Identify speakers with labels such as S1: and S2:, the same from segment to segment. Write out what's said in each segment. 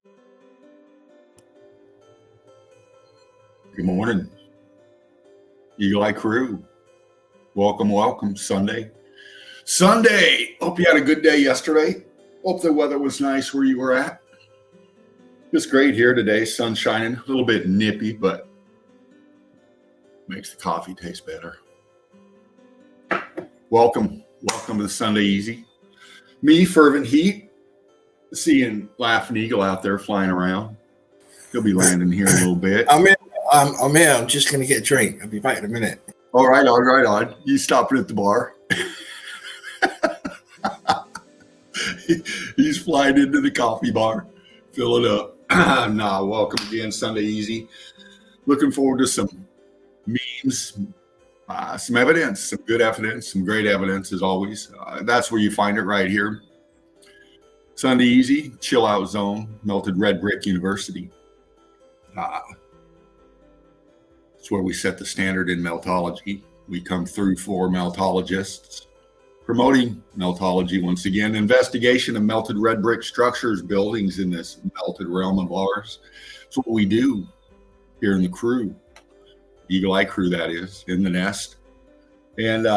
S1: Good morning, Eagle Eye crew. Welcome, Sunday. Hope you had a good day yesterday. Hope the weather was nice where you were at. It's great here today, sun shining, a little bit nippy, but makes the coffee taste better. Welcome to the Sunday Easy. Me, Fervent Heat, seeing Laughing Eagle out there flying around. He'll be landing here in a little bit.
S2: I'm here. I'm just going to get a drink. I'll be back in a minute.
S1: All right on. You stopping at the bar? He's flying into the coffee bar. Fill it up. Welcome again, Sunday Easy. Looking forward to some memes, some evidence, some good evidence, some great evidence as always. That's where you find it right here. Sunday Easy, chill out zone, Melted Red Brick University. It's where we set the standard in meltology. We come through for meltologists, promoting meltology once again, investigation of melted red brick structures, buildings in this melted realm of ours. It's what we do here in the crew, Eagle Eye crew, that is, in the nest. And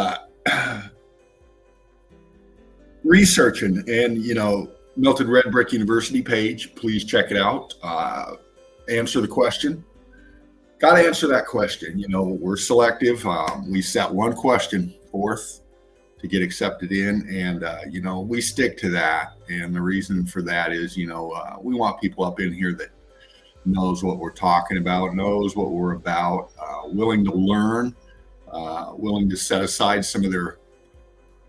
S1: researching and, Melted Red Brick University page, please check it out. Answer the question. Got to answer that question. We're selective. We set one question forth to get accepted in, and we stick to that. And the reason for that is, we want people up in here that knows what we're talking about, knows what we're about, willing to learn, willing to set aside some of their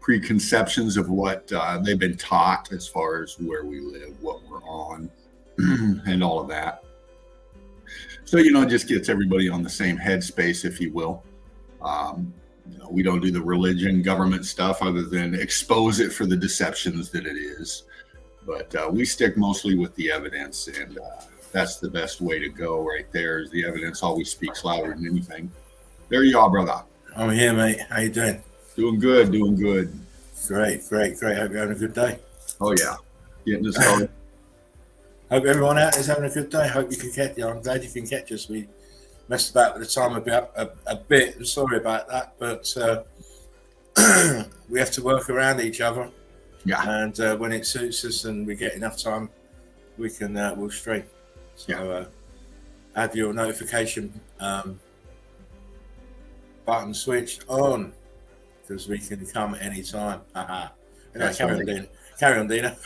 S1: preconceptions of what they've been taught as far as where we live, what we're on, and all of that. So, it just gets everybody on the same headspace, if you will. We don't do the religion, government stuff other than expose it for the deceptions that it is. But we stick mostly with the evidence, and that's the best way to go right there, is the evidence always speaks louder than anything. There you are, brother.
S2: I'm here, mate. How you doing?
S1: Doing good.
S2: Great. Hope you're having a good day.
S1: Oh, yeah. Getting us started.
S2: Hope everyone out is having a good day. Hope you can catch you. I'm glad you can catch us. We messed about with the time a bit. I'm sorry about that, but we have to work around each other.
S1: Yeah.
S2: And when it suits us and we get enough time, we'll stream. So have your notification button switched on, because we can come at any time. Anyway, carry on, Dina.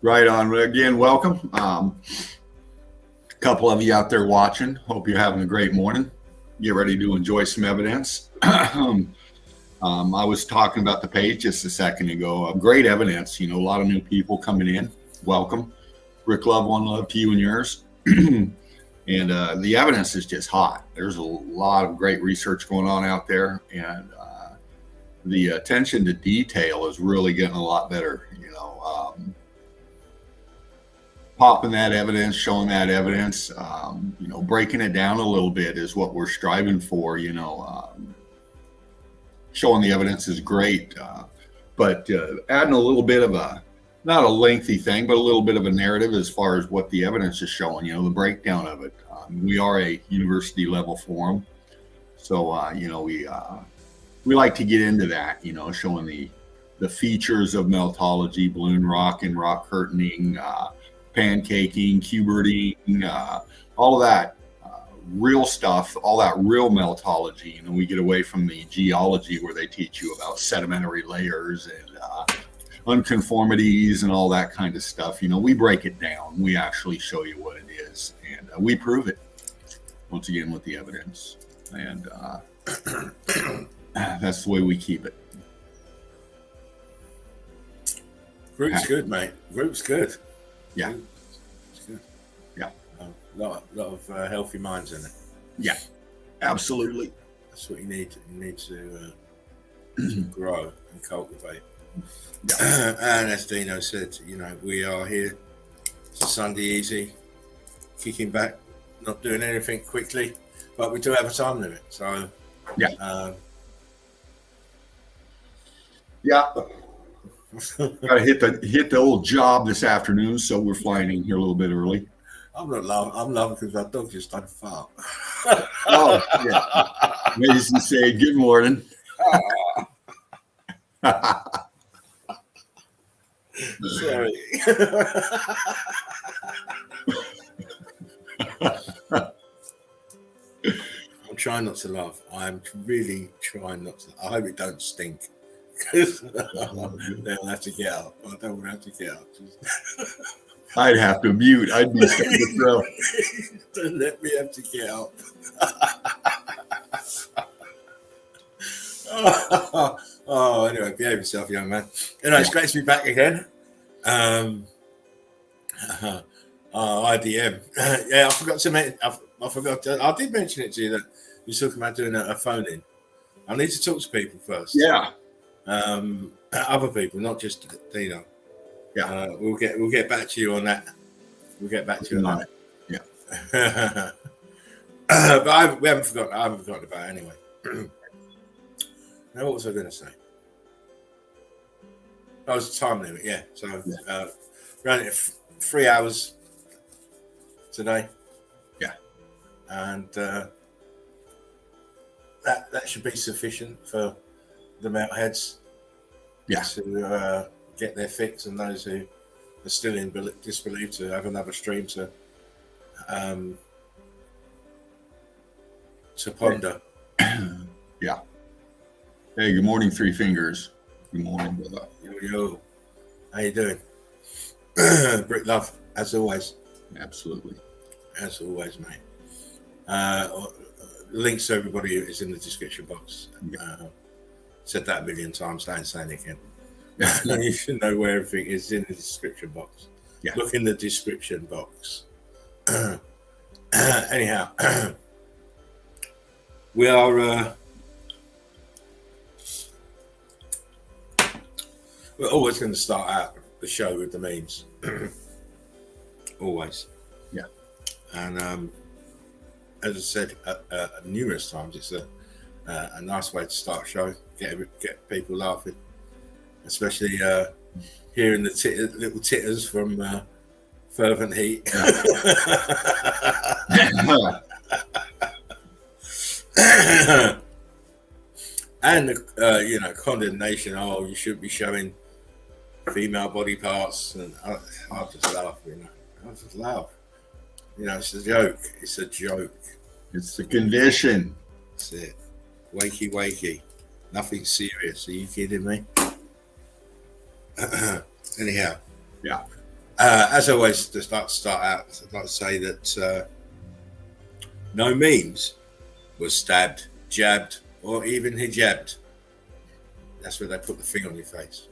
S1: Right on. Again, welcome. A couple of you out there watching. Hope you're having a great morning. Get ready to enjoy some evidence. I was talking about the page just a second ago. Great evidence. A lot of new people coming in. Welcome. Rick Love, one love to you and yours. And the evidence is just hot. There's a lot of great research going on out there, and the attention to detail is really getting a lot better. Popping that evidence, showing that evidence, breaking it down a little bit is what we're striving for. Showing the evidence is great, but adding a little bit of not a lengthy thing, but a little bit of a narrative as far as what the evidence is showing, the breakdown of it. We are a university level forum. So, we like to get into that, showing the features of meltology, balloon rock and rock curtaining, pancaking, cuberting, all of that real stuff, all that real meltology. We get away from the geology where they teach you about sedimentary layers and unconformities and all that kind of stuff. We break it down. We actually show you what it is, and we prove it once again with the evidence. And that's the way we keep it.
S2: Group's good, mate. Group's good.
S1: Yeah.
S2: It's good.
S1: Yeah.
S2: A lot of healthy minds in it.
S1: Yeah, absolutely.
S2: That's what you need. You need to grow and cultivate.
S1: Yeah.
S2: And as Dino said, we are here. It's Sunday Easy, kicking back, not doing anything quickly, but we do have a time limit. So
S1: yeah. Gotta hit the old job this afternoon, so we're flying in here a little bit early.
S2: I'm not laughing. I'm laughing because my dog just done a fart.
S1: Oh, yeah. Mason say good morning.
S2: Sorry. I'm trying not to laugh. I'm really trying not to. I hope it don't stink. Because they'll have to get up. I don't want to have to get up.
S1: I'd have to mute. I'd be stuck in the throat.
S2: Don't let me have to get up. Oh, anyway, behave yourself, young man. Anyway, it's great to be back again. IDM. Yeah, I forgot to mention. I forgot. I did mention it to you that you're talking about doing a phone in. I need to talk to people first.
S1: Yeah.
S2: Other people, not just Dino.
S1: Yeah.
S2: We'll get back to you on that. We'll get back to you on that.
S1: Yeah.
S2: But we haven't forgotten. I haven't forgotten about it anyway. Now, what was I going to say? That was the time limit. Yeah. So ran it 3 hours today.
S1: Yeah.
S2: And that should be sufficient for the metalheads.
S1: Yeah.
S2: To get their fix, and those who are still in disbelief to have another stream to ponder.
S1: Yeah. Hey, good morning, Three Fingers. Good morning, brother.
S2: Yo. How you doing? Brick love, as always.
S1: Absolutely.
S2: As always, mate. Links to everybody is in the description box. Said that a million times, don't say it again. You should know where everything is in the description box.
S1: Yeah.
S2: Look in the description box. Anyhow, we are we're always going to start out the show with the memes. Always.
S1: Yeah.
S2: And as I said numerous times, it's a nice way to start a show, get people laughing, especially hearing the little titters from Fervent Heat. And condemnation. Oh, you shouldn't be showing female body parts, and I just laugh. I just laugh. It's a joke. It's a joke.
S1: It's the condition.
S2: That's it. Wakey. Nothing serious. Are you kidding me? Anyhow.
S1: Yeah.
S2: As always, to start out, I'd like to say that no memes was stabbed, jabbed, or even hijabbed. That's where they put the thing on your face.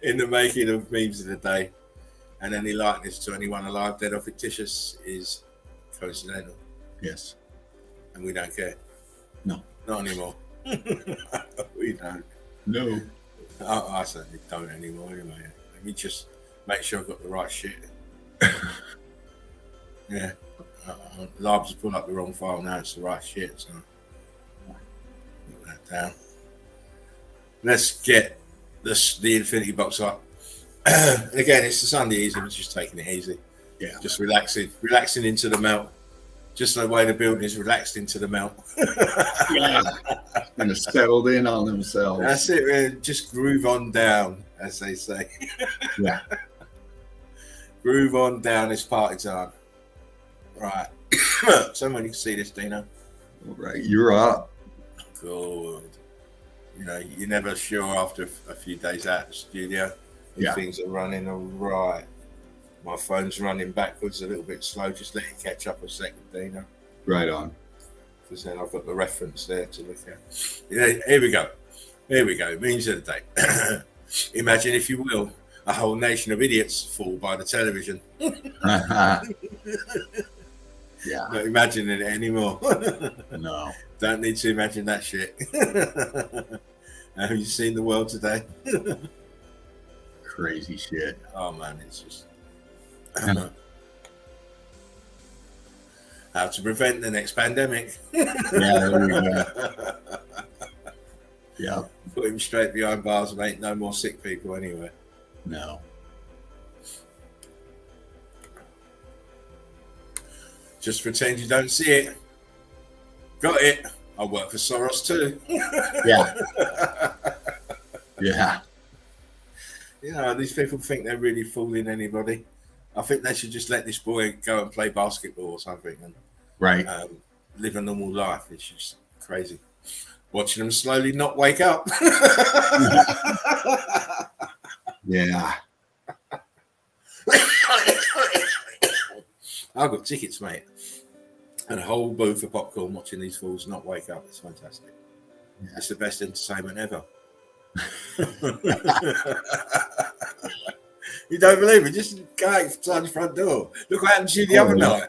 S2: In the making of memes of the day. And any likeness to anyone alive, dead, or fictitious is coincidental.
S1: Yes.
S2: And we don't care.
S1: No.
S2: Not anymore. We don't.
S1: No.
S2: I certainly don't anymore anyway. Let me just make sure I've got the right shit. Yeah. Labs has pulled up the wrong file now. It's the right shit. So put that down. Let's get the infinity box up. Again, it's the Sunday easy. We're just taking it easy.
S1: Yeah.
S2: Just relaxing into the melt. Just the way the building is relaxed into the melt.
S1: Yeah. Kind of settled in on themselves.
S2: That's it, man. Just groove on down, as they say.
S1: Yeah.
S2: Groove on down, it's party time. Right. Someone you can see this, Dino.
S1: All right. You're up.
S2: Good. You're never sure after a few days out of the studio if things are running all right. My phone's running backwards a little bit slow. Just let it catch up a second, Dino.
S1: Right on.
S2: Because then I've got the reference there to look at. Here we go. Memes of the day. Imagine, if you will, a whole nation of idiots fall by the television.
S1: Yeah.
S2: Not imagining it anymore.
S1: No.
S2: Don't need to imagine that shit. Have you seen the world today?
S1: Crazy shit.
S2: Oh man, it's just how to prevent the next pandemic.
S1: Yeah, there we go. Yeah.
S2: Put him straight behind bars and ain't no more sick people anywhere.
S1: No.
S2: Just pretend you don't see it. Got it. I work for Soros too.
S1: Yeah. Yeah.
S2: You know, these people think they're really fooling anybody. I think they should just let this boy go and play basketball or something and
S1: Right.
S2: live a normal life. It's just crazy. Watching them slowly not wake up.
S1: Yeah.
S2: I've got tickets, mate. And a whole booth of popcorn watching these fools not wake up. It's fantastic. Yeah. It's the best entertainment ever. You don't believe it? Just go outside the front door. Look what happened to you the other night.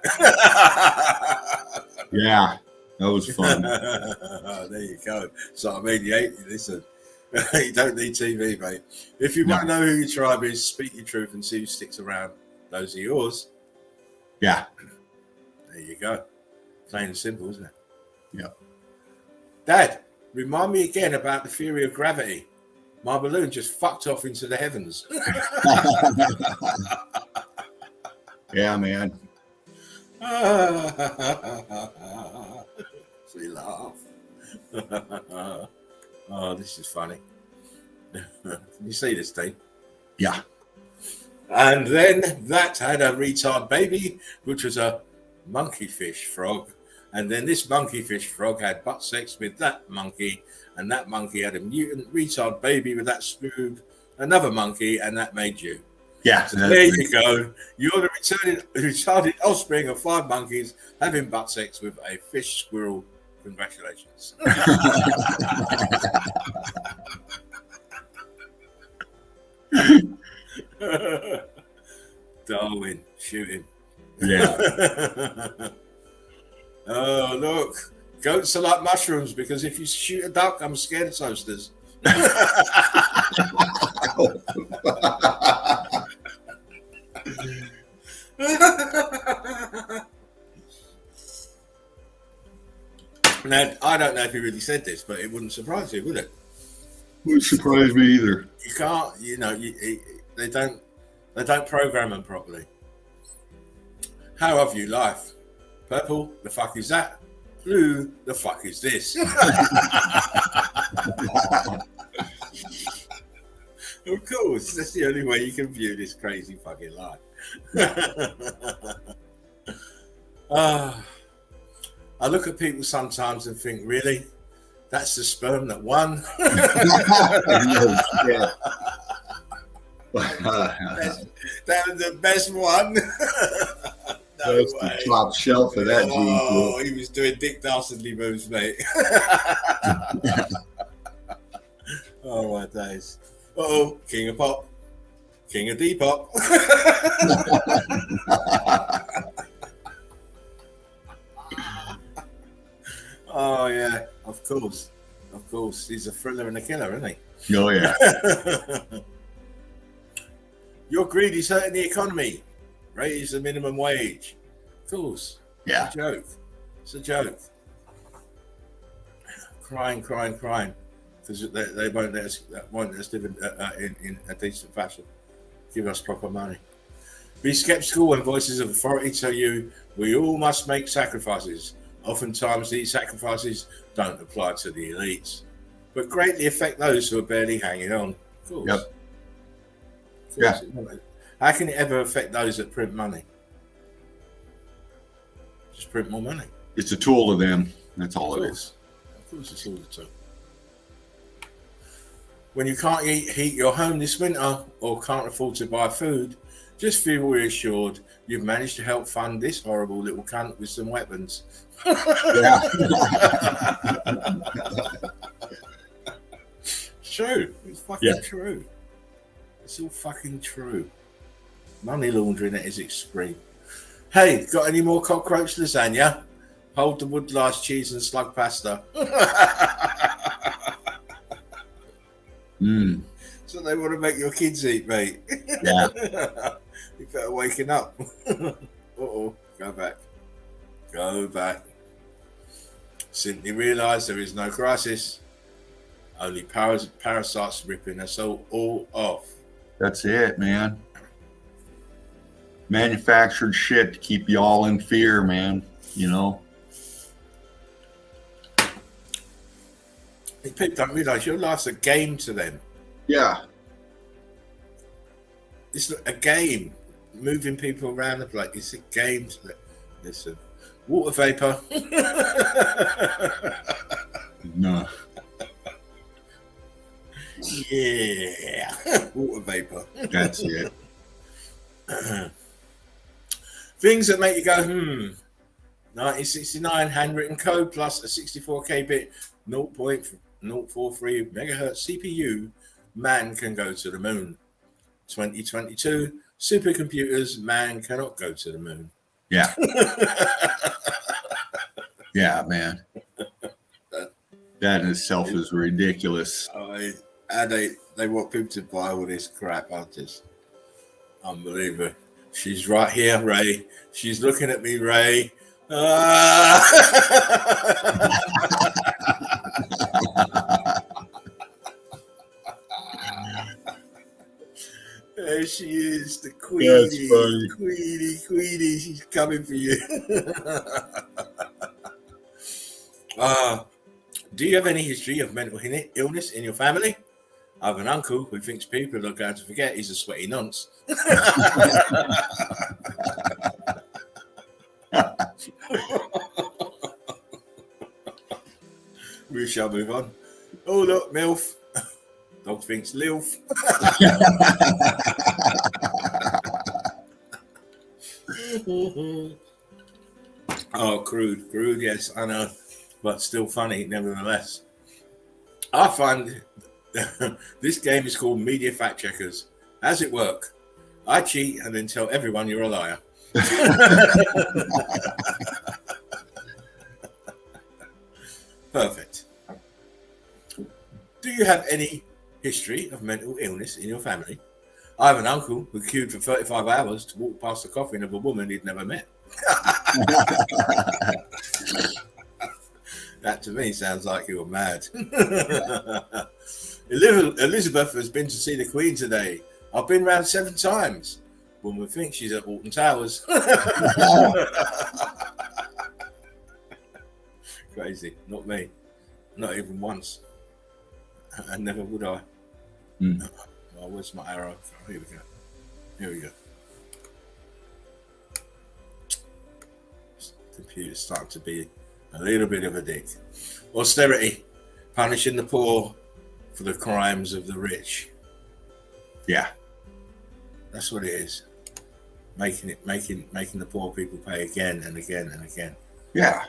S1: Yeah, that was fun.
S2: There you go. So I mean, listen, you don't need TV, mate. If you want to know who your tribe is, speak your truth and see who sticks around. Those are yours.
S1: Yeah.
S2: There you go. Plain and simple, isn't it?
S1: Yeah.
S2: Dad, remind me again about the theory of gravity. My balloon just fucked off into the heavens.
S1: Yeah, man.
S2: We laugh. Oh, this is funny. Can you see this thing?
S1: Yeah.
S2: And then that had a retard baby, which was a monkeyfish frog. And then this monkeyfish frog had butt sex with that monkey, and that monkey had a mutant retard baby with that screwed another monkey, and that made you.
S1: Yeah.
S2: So there you go. You're the retarded offspring of 5 monkeys having butt sex with a fish squirrel. Congratulations. Darwin, shoot him.
S1: Yeah.
S2: Oh, look. Goats are like mushrooms because if you shoot a duck, I'm scared of toasters. Now, I don't know if he really said this, but it wouldn't surprise you, would it?
S1: Wouldn't surprise me either.
S2: You can't, they don't program them properly. How have you life? Purple, the fuck is that? Blue, the fuck is this? Of course, that's the only way you can view this crazy fucking life. I look at people sometimes and think, really? That's the sperm that won? That was the best one. No
S1: That's
S2: way.
S1: the top shelf of that gene pool.
S2: Oh, he was doing Dick Dastardly moves, mate. Oh, my days. Uh-oh, King of Pop. King of Depop. Oh, yeah, of course. Of course. He's a thriller and a killer, isn't he?
S1: Oh, yeah.
S2: Your greed is hurting the economy. Raise the minimum wage. Of course.
S1: Yeah.
S2: It's a joke. It's a joke. Crying. Because they won't let us live in a decent fashion. Give us proper money. Be skeptical when voices of authority tell you we all must make sacrifices. Oftentimes these sacrifices don't apply to the elites, but greatly affect those who are barely hanging on. Of course.
S1: Yep.
S2: Of course. Yeah. How can it ever affect those that print money? Just print more money.
S1: It's a tool to them. That's all it is.
S2: Of course, it's all the tool. When you can't heat your home this winter or can't afford to buy food, just feel reassured you've managed to help fund this horrible little cunt with some weapons.
S1: Yeah.
S2: It's true. It's fucking true. It's all fucking true. Money laundering at its extreme. Hey, got any more cockroach lasagna? Hold the wood lice, cheese and slug pasta. So they want to make your kids eat, mate.
S1: Yeah.
S2: You better waking up. Uh-oh, go back. Go back. Simply realise there is no crisis. Only parasites ripping us all off.
S1: That's it, man. Manufactured shit to keep y'all in fear, man. You know?
S2: People don't realize your life's a game to them.
S1: Yeah.
S2: It's a game. Moving people around the place. It's a game to them. Listen. Water vapor.
S1: No.
S2: Yeah. Water vapor.
S1: That's it.
S2: Things that make you go, 1969 handwritten code plus a 64K bit 0.043 megahertz CPU. Man can go to the moon. 2022 supercomputers. Man cannot go to the moon.
S1: Yeah. Yeah, man. That in itself is ridiculous.
S2: And they want people to buy all this crap. I just unbelievable. She's right here, Ray. She's looking at me, Ray. There she is, the Queenie. Queenie. She's coming for you. Do you have any history of mental illness in your family? I have an uncle who thinks people are going to forget he's a sweaty nonce. We shall move on. Oh, look, MILF. Dog thinks LILF. Oh, crude, yes, I know. But still funny, nevertheless. I find this game is called Media Fact Checkers. How's it work? I cheat and then tell everyone you're a liar. Perfect. Do you have any history of mental illness in your family? I have an uncle who queued for 35 hours to walk past the coffin of a woman he'd never met. That to me sounds like you were mad. Elizabeth has been to see the Queen today. I've been round 7 times. Woman thinks she's at Alton Towers. Crazy. Not me. Not even once. And never would I. Oh, where's my arrow? Oh, here we go. Computer's starting to be a little bit of a dick. Austerity, punishing the poor for the crimes of the rich.
S1: Yeah,
S2: that's what it is. Making the poor people pay again and again and again.
S1: Yeah.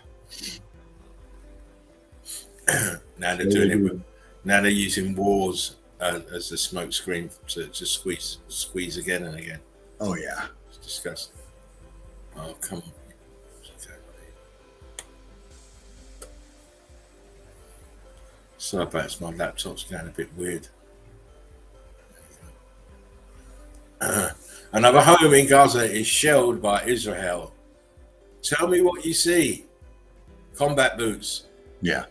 S2: Now they're doing it with. Now they're using wars as a smoke screen to squeeze again and again.
S1: Oh yeah,
S2: it's disgusting. Oh come on. So perhaps my laptop's going a bit weird. Another home in Gaza is shelled by Israel. Tell me what you see. Combat boots.
S1: Yeah.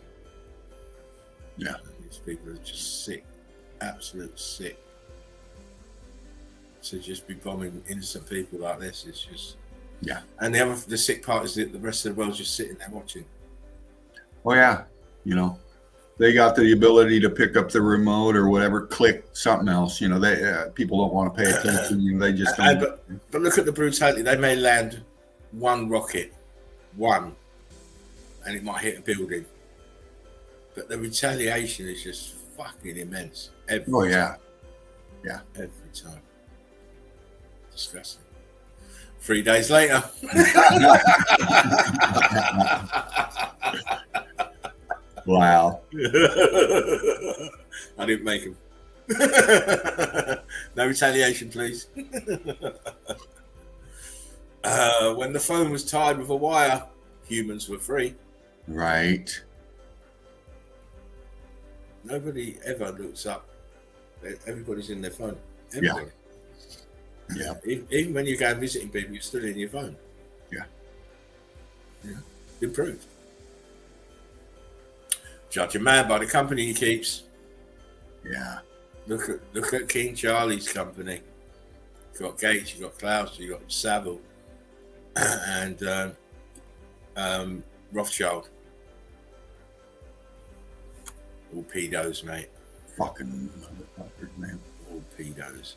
S2: These people are just sick. Absolute sick. To just be bombing innocent people like this is just...
S1: Yeah.
S2: And the sick part is that the rest of the world's just sitting there watching.
S1: Oh yeah. They got the ability to pick up the remote or whatever, click something else. They people don't want to pay attention. They just don't.
S2: But look at the brutality. They may land one rocket, and it might hit a building. But the retaliation is just fucking immense. Every time. Every time. Disgusting. 3 days later.
S1: Wow.
S2: I didn't make him. No retaliation, please. When the phone was tied with a wire, humans were free.
S1: Right.
S2: Nobody ever looks up. Everybody's in their phone. Everybody.
S1: Yeah.
S2: Even when you go visiting people, you're still in your phone.
S1: Yeah.
S2: Improved. Judge a man by the company he keeps.
S1: Yeah.
S2: Look at King Charlie's company. You got Gates, you got Klaus, you got Savile, and Rothschild. All pedos, mate.
S1: Fucking motherfuckers, man.
S2: All pedos.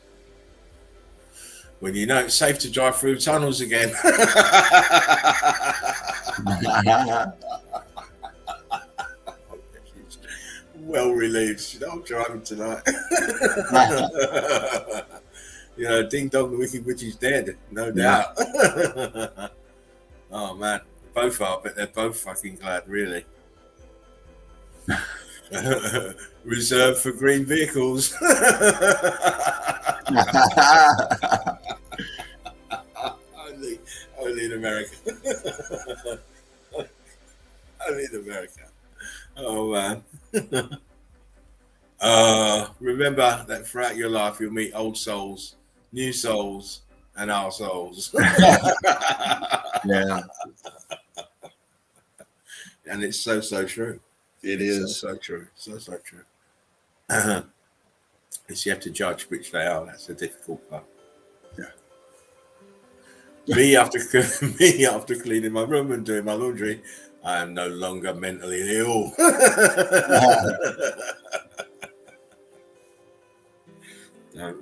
S2: When you know it's safe to drive through tunnels again. Well relieved. I'm driving tonight. Ding dong, the wicked witch is dead, no doubt. Oh man, both are, but they're both fucking glad, really. Reserved for green vehicles. only in America. Only in America. Oh man. Remember that throughout your life you'll meet old souls, new souls, and our souls.
S1: Yeah.
S2: And it's so true.
S1: It is.
S2: So true. So true. It's you have to judge which they are. That's the difficult part.
S1: Yeah.
S2: Me after cleaning my room and doing my laundry, I am no longer mentally ill. No,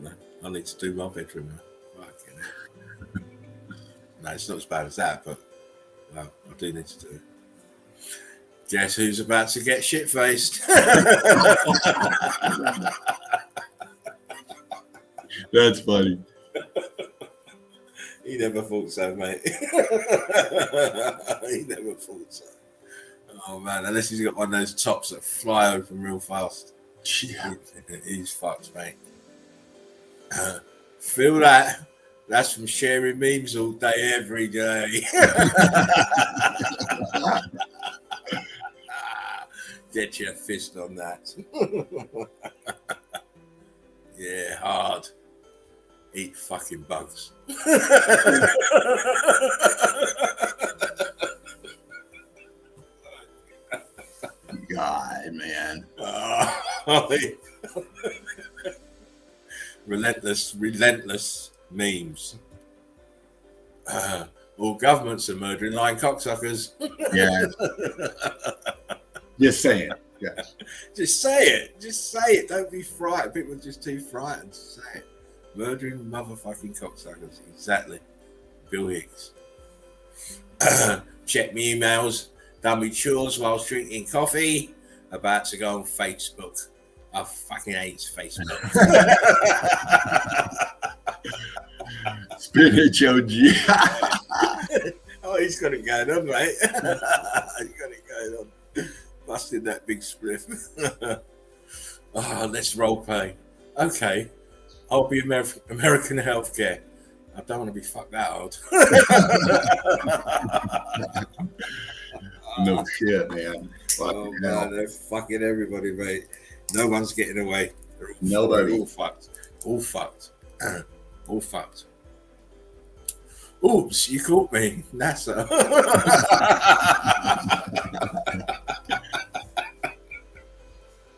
S2: I need to do my bedroom now. Fucking hell. No, it's not as bad as that, but well, I do need to do it. Guess who's about to get shit faced?
S1: That's funny.
S2: He never thought so, mate. He never thought so. Oh man, unless he's got one of those tops that fly open real fast.
S1: Yeah.
S2: He's fucked, mate. Feel that? That's from sharing memes all day, every day. Get your fist on that. Yeah, hard. Eat fucking bugs.
S1: God, man.
S2: Relentless memes. All governments are murdering lying cocksuckers.
S1: Yeah. Just saying. Yeah.
S2: Just say it. Just say it. Don't be frightened. People are just too frightened to say it. Murdering motherfucking cocksuckers. Exactly. Bill Hicks. Check me emails. Done me chores while drinking coffee. About to go on Facebook. I fucking hate Facebook.
S1: Spinach OG.
S2: Oh, he's got it going on, mate. He's got it going on. Busted that big spliff. Oh, let's role play. Okay. I'll be American healthcare. I don't want to be fucked that hard.
S1: No shit, man.
S2: Oh, man, they're fucking everybody, mate. No one's getting away.
S1: Nobody.
S2: All fucked. All fucked. All fucked. Oops, you caught me. NASA.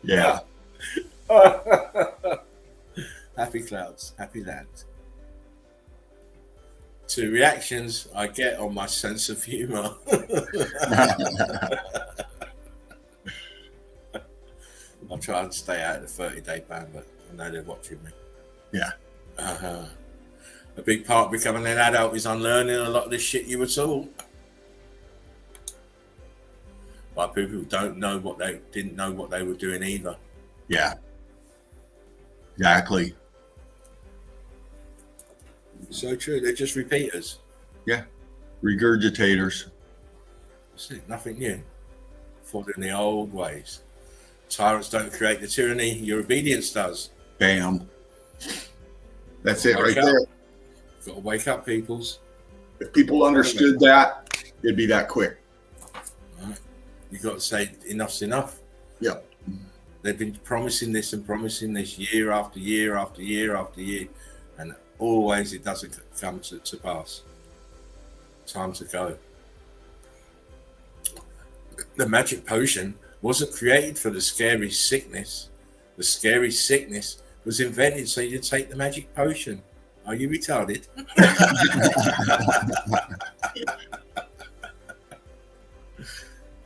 S1: Yeah.
S2: Happy clouds, happy land. To reactions I get on my sense of humour. I'll try and stay out of the 30-day ban, but I know they're watching me.
S1: Yeah.
S2: A big part of becoming an adult is unlearning a lot of this shit you were taught. By people who didn't know what they were doing either.
S1: Yeah. Exactly.
S2: So true. They're just repeaters.
S1: Yeah. Regurgitators.
S2: That's it. Nothing new. Following the old ways. Tyrants don't create the tyranny. Your obedience does.
S1: Bam. That's it right
S2: Wake up.
S1: there.
S2: You've got to wake up, peoples.
S1: If people understood that, it'd be that quick.
S2: Right. You've got to say enough's enough.
S1: Yep.
S2: They've been promising this and promising this year after year after year after year, and always it doesn't come to pass. Time to go. The magic potion wasn't created for the scary sickness The scary sickness was invented so you take the magic potion. Are you retarded?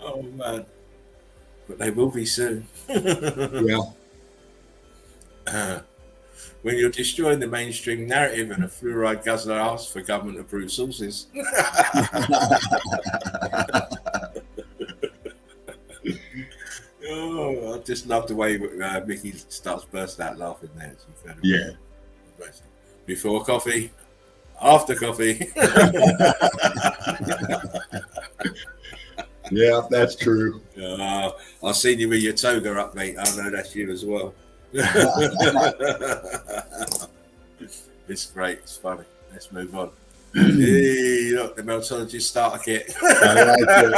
S2: Oh man, but they will be soon.
S1: Yeah.
S2: When you're destroying the mainstream narrative and a fluoride guzzler asks for government-approved sources. Oh, I just love the way Mickey starts bursting out laughing there. It's incredible.
S1: Yeah.
S2: Before coffee, after coffee.
S1: Yeah, that's true.
S2: I've seen you with your toga up, mate. I know that's you as well. It's great. It's funny. Let's move on. Hey, look, the Meltology starter kit.
S1: I like it.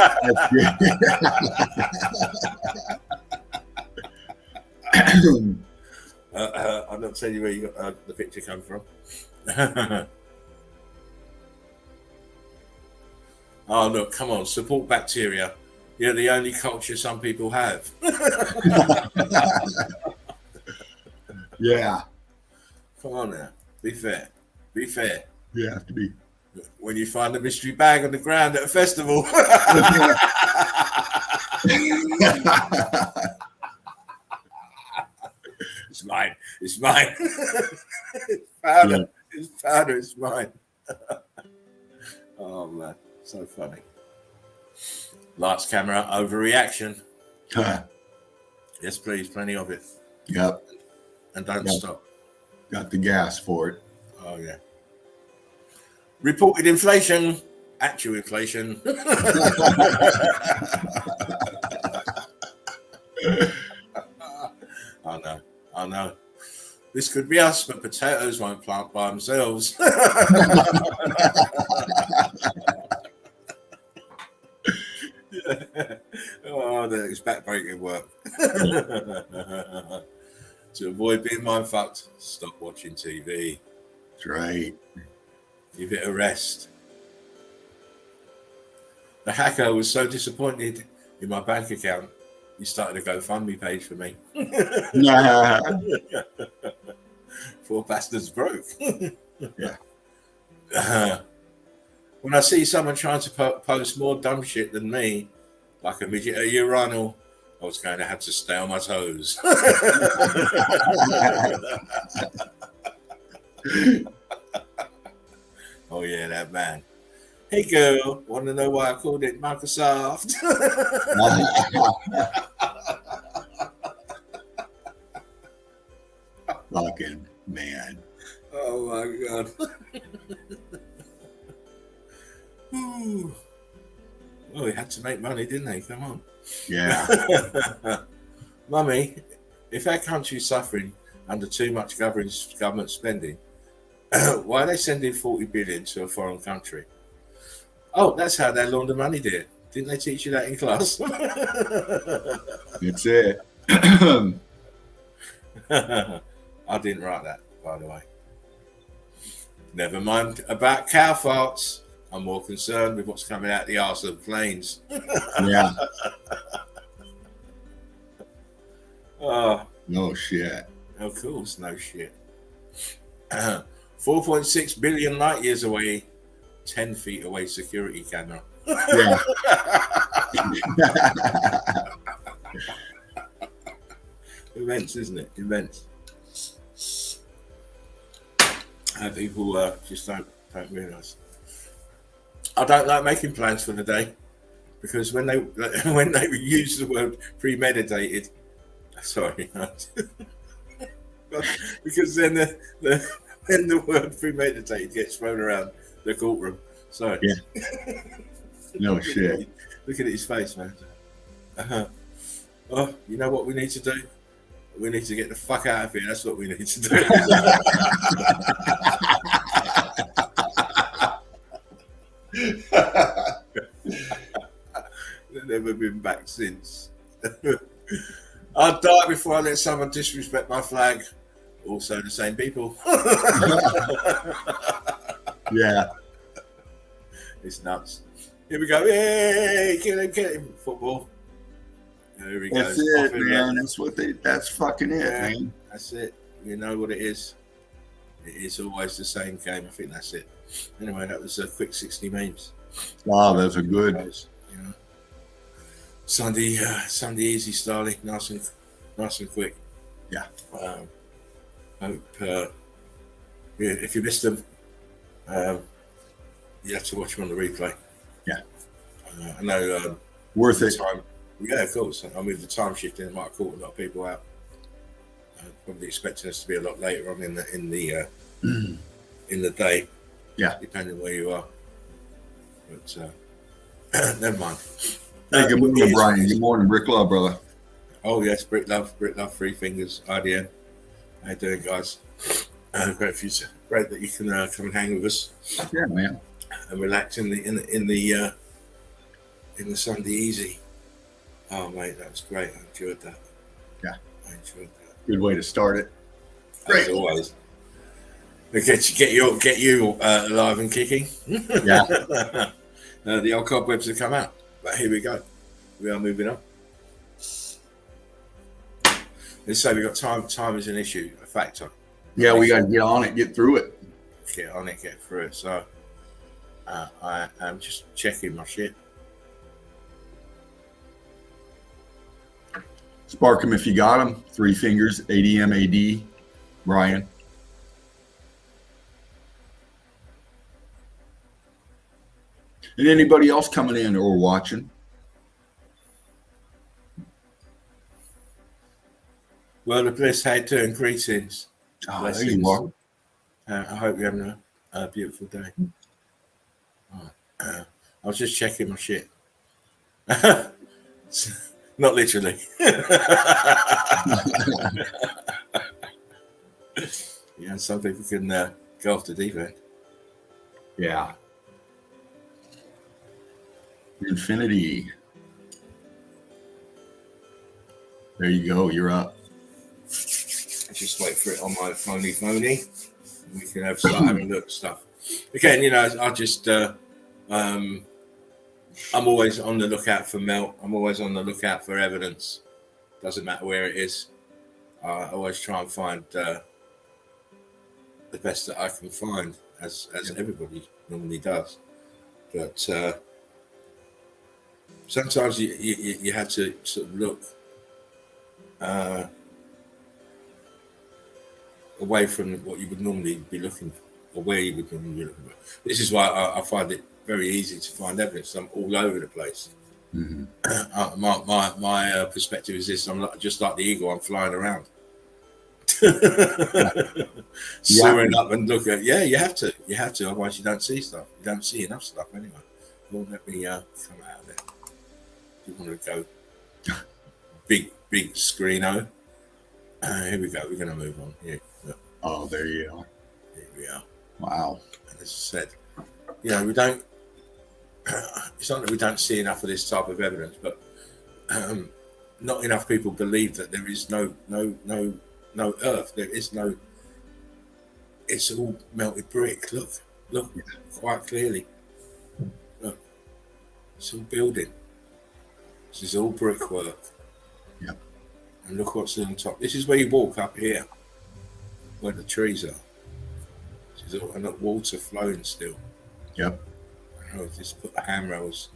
S2: I'm not telling you where you got the picture come from. Oh, look, come on. Support bacteria. You're the only culture some people have.
S1: Yeah.
S2: Come on now. Be fair. Be fair.
S1: You have to be.
S2: When you find a mystery bag on the ground at a festival. It's mine. It's mine. It's powder. Yeah. It's powder. It's mine. Oh, man. So funny. Lights, camera, overreaction. Yes, please. Plenty of it.
S1: Yep.
S2: And don't stop.
S1: Got the gas for it.
S2: Oh, yeah. Reported inflation. Actual inflation. I know. I know. This could be us, but potatoes won't plant by themselves. Oh, it's backbreaking work. To avoid being mind fucked, stop watching TV.
S1: That's right.
S2: Give it a rest. The hacker was so disappointed in my bank account, he started a GoFundMe page for me.
S1: Nah.
S2: Poor bastard's broke.
S1: Yeah.
S2: When I see someone trying to post more dumb shit than me, like a midget at a urinal, I was going to have to stay on my toes. Oh yeah, that man. Hey girl, want to know why I called it Microsoft?
S1: Fucking man.
S2: Oh my god. Well, they had to make money, didn't they? Come on.
S1: Yeah.
S2: Mummy, if our country's suffering under too much government spending, why are they sending 40 billion to a foreign country? Oh, that's how they launder money, dear. Didn't they teach you that in class?
S1: That's it.
S2: I didn't write that, by the way. Never mind about cow farts. I'm more concerned with what's coming out the arse of the planes.
S1: Yeah.
S2: Oh,
S1: No shit.
S2: of course, no shit. 4.6 billion light years away, 10 feet away security camera.
S1: Yeah.
S2: Immense, isn't it? Immense. People just don't realise. I don't like making plans for the day because when they use the word premeditated, sorry, because then the word premeditated gets thrown around the courtroom. Sorry.
S1: Yeah. No shit.
S2: Look at his face, man. Oh, you know what we need to do? We need to get the fuck out of here. That's what we need to do. They've never been back since. I'll die before I let someone disrespect my flag. Also the same people.
S1: Yeah.
S2: It's nuts. Here we go. Yay! Kill him. Football. There he
S1: That's
S2: goes.
S1: it,
S2: Off in
S1: man.
S2: there.
S1: That's fucking it,
S2: Yeah,
S1: man.
S2: that's it. You know what it is. It is always the same game. I think that's it. Anyway, that was a quick 60 memes.
S1: Wow, those are good.
S2: You know, Sunday easy styling, nice and quick.
S1: Yeah.
S2: Hope if you missed them, you have to watch them on the replay.
S1: Yeah.
S2: I know.
S1: Worth it.
S2: Time, yeah, of course. I mean, the time shifting might have caught a lot of people out. Probably expecting us to be a lot later on in the day.
S1: Yeah.
S2: Depending on where you are. But never mind.
S1: Hey, good morning, Brian. Good morning, Brick Love, brother.
S2: Oh yes, Brick Love, Three Fingers, IDM. How you doing, guys? Great that you can come and hang with us.
S1: Yeah, man.
S2: And relax in the Sunday easy. Oh mate, that was great. I enjoyed that.
S1: Yeah,
S2: I enjoyed that.
S1: Good way to start it.
S2: As always. Get you alive and kicking.
S1: Yeah.
S2: The old cobwebs have come out, but here we go. We are moving on. Let's say we got time. Time is an issue, a factor.
S1: Yeah, we got to get on it, get through it.
S2: Get on it, get through it. So I am just checking my shit.
S1: Spark them if you got them. 3 Fingers, ADMAD, Brian. And anybody else coming in or watching?
S2: Well, the bliss had to greetings.
S1: Oh, there you are.
S2: I hope you're having a beautiful day. I was just checking my shit. Not literally. Yeah, some people can go off the deep end.
S1: Yeah. Infinity. There you go. You're up.
S2: Just wait for it on my phony. We can start having a look at stuff. Again, you know, I just I'm always on the lookout for melt. I'm always on the lookout for evidence. Doesn't matter where it is. I always try and find the best that I can find, as everybody normally does. But sometimes you have to sort of look away from what you would normally be looking for, or where you would normally be looking for. This is why I find it very easy to find evidence. I'm all over the place.
S1: Mm-hmm.
S2: My perspective is this: I'm just like the eagle. I'm flying around, soaring up and look at. Yeah, you have to. Otherwise, you don't see stuff. You don't see enough stuff anyway. Won't let me come out of there. You want to go big screeno. Here we go. We're going to move on. Here. Look.
S1: Oh, there you are.
S2: Here we are.
S1: Wow.
S2: And as I said, you know, we don't. It's not that we don't see enough of this type of evidence, but not enough people believe that there is no Earth. There is no. It's all melted brick. Look, quite clearly. Look, it's all building. This is all brickwork.
S1: Yep.
S2: And look what's on top. This is where you walk up here, where the trees are. This is all, and look, water flowing still.
S1: Yep.
S2: I just put the handrails.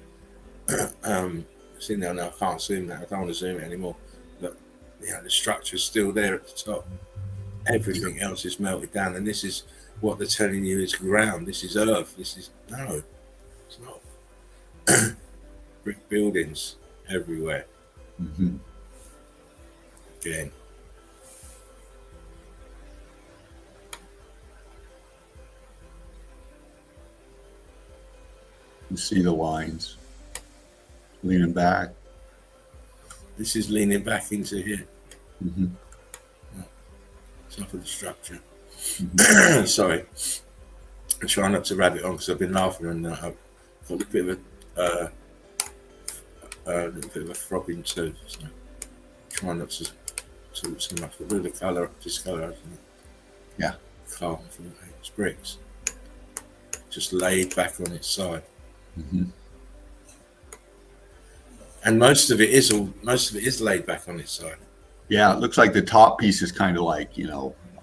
S2: It's in there now. I can't zoom that. I don't want to zoom it anymore. But the structure's still there at the top. Everything else is melted down, and this is what they're telling you is ground. This is earth. This is no, it's not. Brick buildings everywhere.
S1: Mm-hmm.
S2: Again.
S1: You see the lines leaning back.
S2: This is leaning back into here.
S1: Mm-hmm.
S2: Top of the structure.
S1: Mm-hmm.
S2: Sorry. I try not to rabbit on because I've been laughing and I've got a bit of a throbbing too. So try not to talk too much. But look at the colour, discolour.
S1: Yeah.
S2: Calm from it's bricks. Just laid back on its side.
S1: Mm-hmm.
S2: And most of it is laid back on its side.
S1: Yeah, it looks like the top piece is kind of like,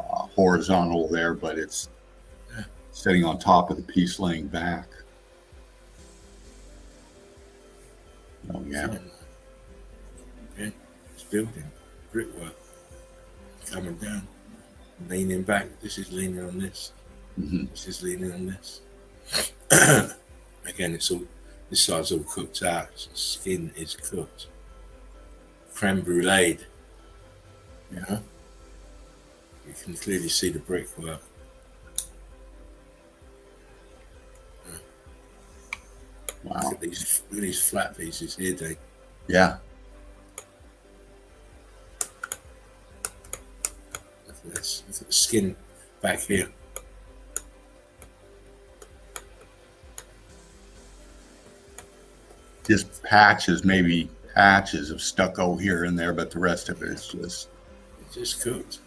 S1: horizontal there, but it's sitting on top of the piece laying back. Oh, yeah.
S2: Yeah, it's building, brickwork, coming down, leaning back. This is leaning on this.
S1: Mm-hmm.
S2: This is leaning on this. Again, it's all, this side's all cooked out. Skin is cooked. Creme brulee. You know, you can clearly see the brickwork.
S1: Wow.
S2: Look at these flat pieces here, Dave.
S1: Yeah.
S2: Look at this. Look at the skin back here.
S1: Just maybe patches of stucco here and there, but the rest of it is just...
S2: It's just cooked.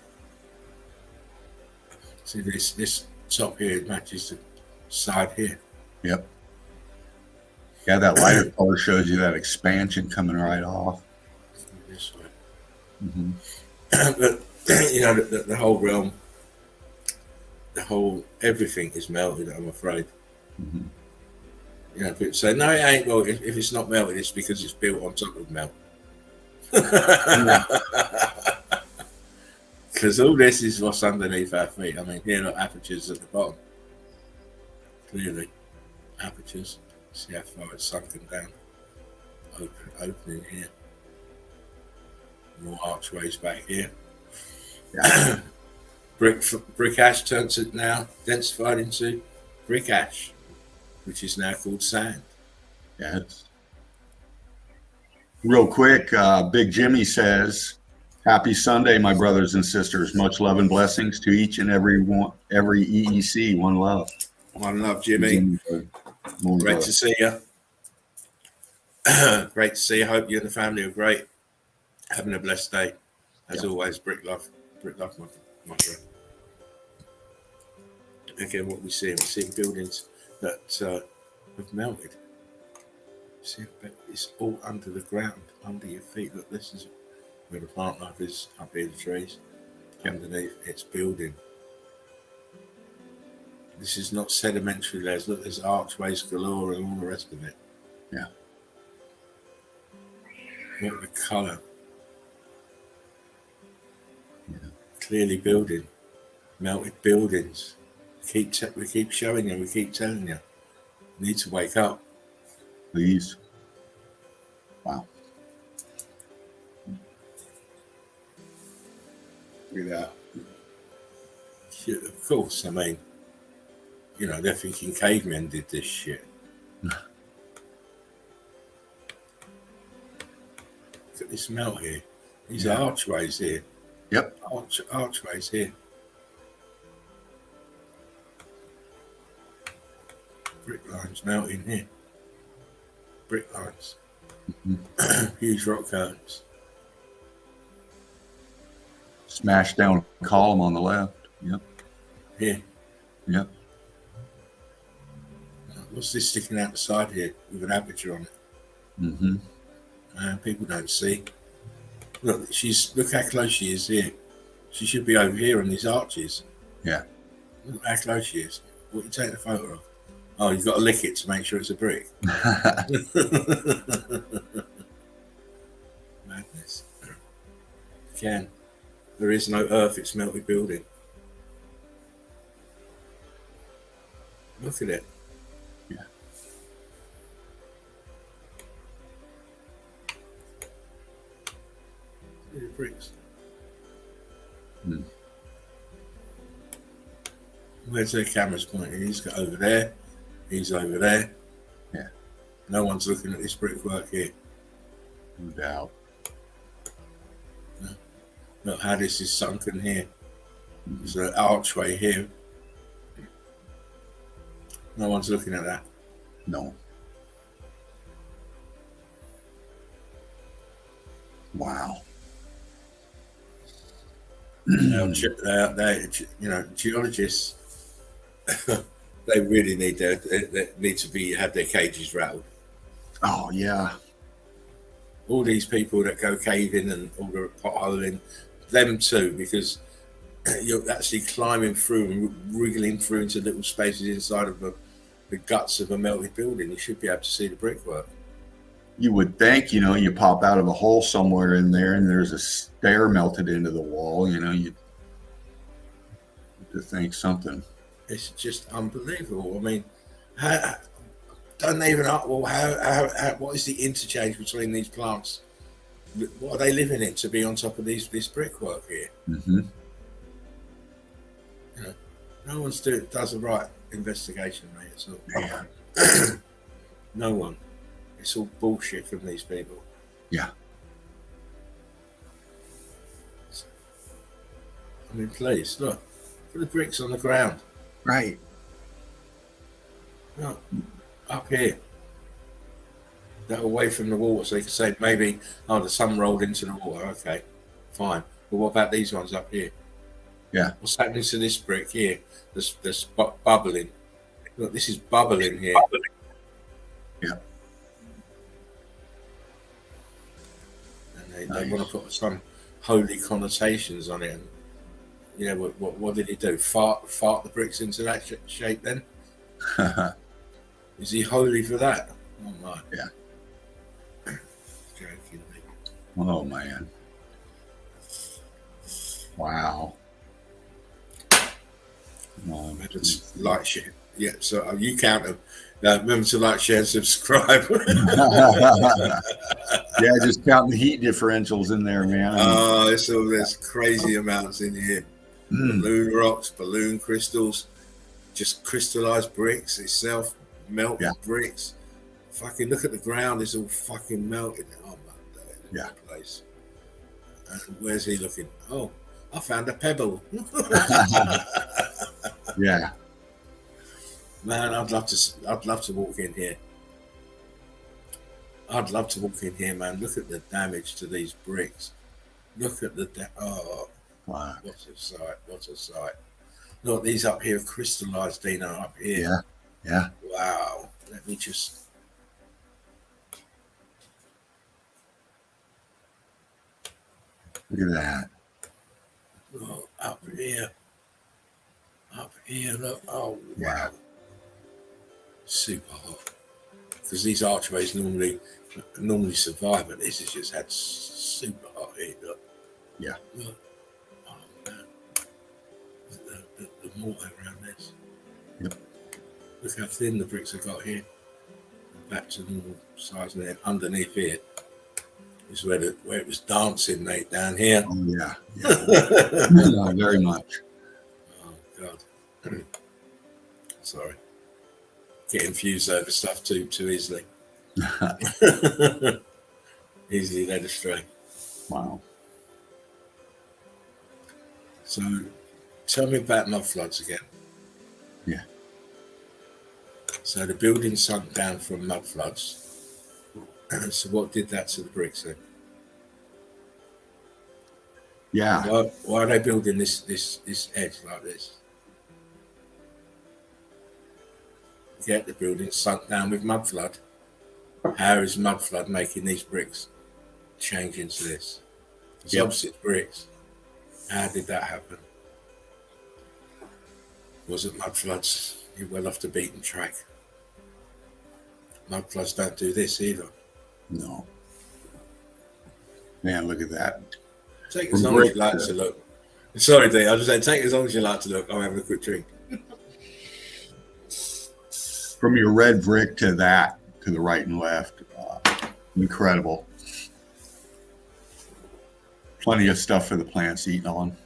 S2: See this top here matches the side here.
S1: Yep. Yeah, that lighter color shows you that expansion coming right off.
S2: This way.
S1: Mm-hmm.
S2: But the whole realm, everything is melted. I'm afraid.
S1: Mm-hmm.
S2: People say no, it ain't. Well, if it's not melted, it's because it's built on top of melt. Because all this is what's underneath our feet. I mean, here are apertures at the bottom. Clearly, apertures. See how far it's sunken down. Opening here. More archways back here.
S1: Yeah.
S2: brick ash turns it now densified into brick ash, which is now called sand.
S1: Yes. Real quick, Big Jimmy says, "Happy Sunday, my brothers and sisters. Much love and blessings to each and every one, every EEC. One love."
S2: One love, Jimmy. Great to see you. Great to see you. Hope you and the family are great. Having a blessed day. As always, brick love. Brick love, my friend. Again, what we see buildings that have melted. See, it's all under the ground, under your feet. Look, this is where the plant life is, up here, the trees. Underneath, it's building. This is not sedimentary layers. Look, there's archways galore and all the rest of it.
S1: Yeah.
S2: Look at the colour. Yeah. Clearly building. Melted buildings. We keep showing you, we keep telling you. You need to wake up.
S1: Please. Wow. Look at that.
S2: Yeah, of course, I mean, they're thinking cavemen did this shit. Look at this melt here. These are archways here.
S1: Yep.
S2: Archways here. Brick lines melting here. Brick lines. Mm-hmm. Huge rock curtains.
S1: Smashed down column on the left. Yep.
S2: Here.
S1: Yep.
S2: What's this sticking out the side here with an aperture on it?
S1: Mm-hmm.
S2: People don't see. Look, look how close she is here. She should be over here on these arches.
S1: Yeah.
S2: Look how close she is. What are you taking a photo of? Oh, you've got to lick it to make sure it's a brick. Madness. Again, there is no earth, it's melted building. Look at it.
S1: Yeah.
S2: Look at the bricks.
S1: Mm.
S2: Where's their cameras pointing? He's got over there. He's over there.
S1: Yeah.
S2: No one's looking at this brickwork here.
S1: No doubt.
S2: Look how this is sunken here. There's an archway here. No one's looking at that.
S1: No. Wow.
S2: Geologists, they really need have their cages rattled.
S1: Oh yeah.
S2: all these people that go caving and all the potholing, them too, because you're actually climbing through and wriggling through into little spaces inside of the guts of a melted building. You should be able to see the brickwork.
S1: You would think, you pop out of a hole somewhere in there and there's a stair melted into the wall, you'd to think something.
S2: It's just unbelievable. I mean, don't they even ask, well, how what is the interchange between these plants? What are they living in to be on top of this brickwork here?
S1: Mm-hmm.
S2: No one's does the right investigation, mate. It's all, no one. It's all bullshit from these people.
S1: Yeah.
S2: I mean, please look. Put the bricks on the ground.
S1: Right.
S2: No, up here. That away from the water, so you can say maybe, the sun rolled into the water. Okay, fine. But what about these ones up here?
S1: Yeah.
S2: What's happening to this brick here? This bubbling. Look, this is bubbling here.
S1: Yeah.
S2: And they want to put some holy connotations on it. And, what did he do? Fart the bricks into that shape then? Is he holy for that? Oh my.
S1: Yeah.
S2: Joking.
S1: Oh man. Wow.
S2: Remember to like, share. Yeah, so you count them. Remember to like, share, and subscribe.
S1: Yeah, just counting the heat differentials in there, man.
S2: There's crazy amounts in here. Balloon rocks, balloon crystals, just crystallized bricks itself, melted bricks. Fucking look at the ground, it's all fucking melted. Oh my God,
S1: yeah.
S2: Place. And where's he looking? Oh, I found a pebble.
S1: Yeah.
S2: Man, I'd love to walk in here. I'd love to walk in here, man. Look at the damage to these bricks. Look at the
S1: wow.
S2: What a sight! What a sight! Look, these up here crystallized, Dino, up here.
S1: Yeah.
S2: Wow. Let me just.
S1: Look at that.
S2: Oh, up here. Look. Oh, wow.
S1: Yeah.
S2: Super hot. Because these archways normally survive, but this has just had super hot heat. Look.
S1: Yeah.
S2: Look. Oh man. The mortar around this.
S1: Yep.
S2: Look how thin the bricks have got here. Back to normal size, and then underneath here is where it was dancing, mate, down here.
S1: Oh yeah. No, very much.
S2: Oh God. Sorry. Getting fused over stuff too easily. Easily led astray.
S1: Wow.
S2: So tell me about mud floods again.
S1: Yeah.
S2: So the building sunk down from mud floods. So what did that to the bricks then?
S1: Yeah.
S2: Why are they building this edge like this? Get the building sunk down with mud flood. How is mud flood making these bricks change into this? It's opposite bricks. How did that happen? Was it mud floods? You're well off the beaten track. Mud floods don't do this either.
S1: No. Man, look at that.
S2: Take as long as you like to look. Sorry, Dave. I was just saying, take as long as you like to look. I'm having a quick drink.
S1: From your red brick to that, to the right and left. Incredible. Plenty of stuff for the plants eating on.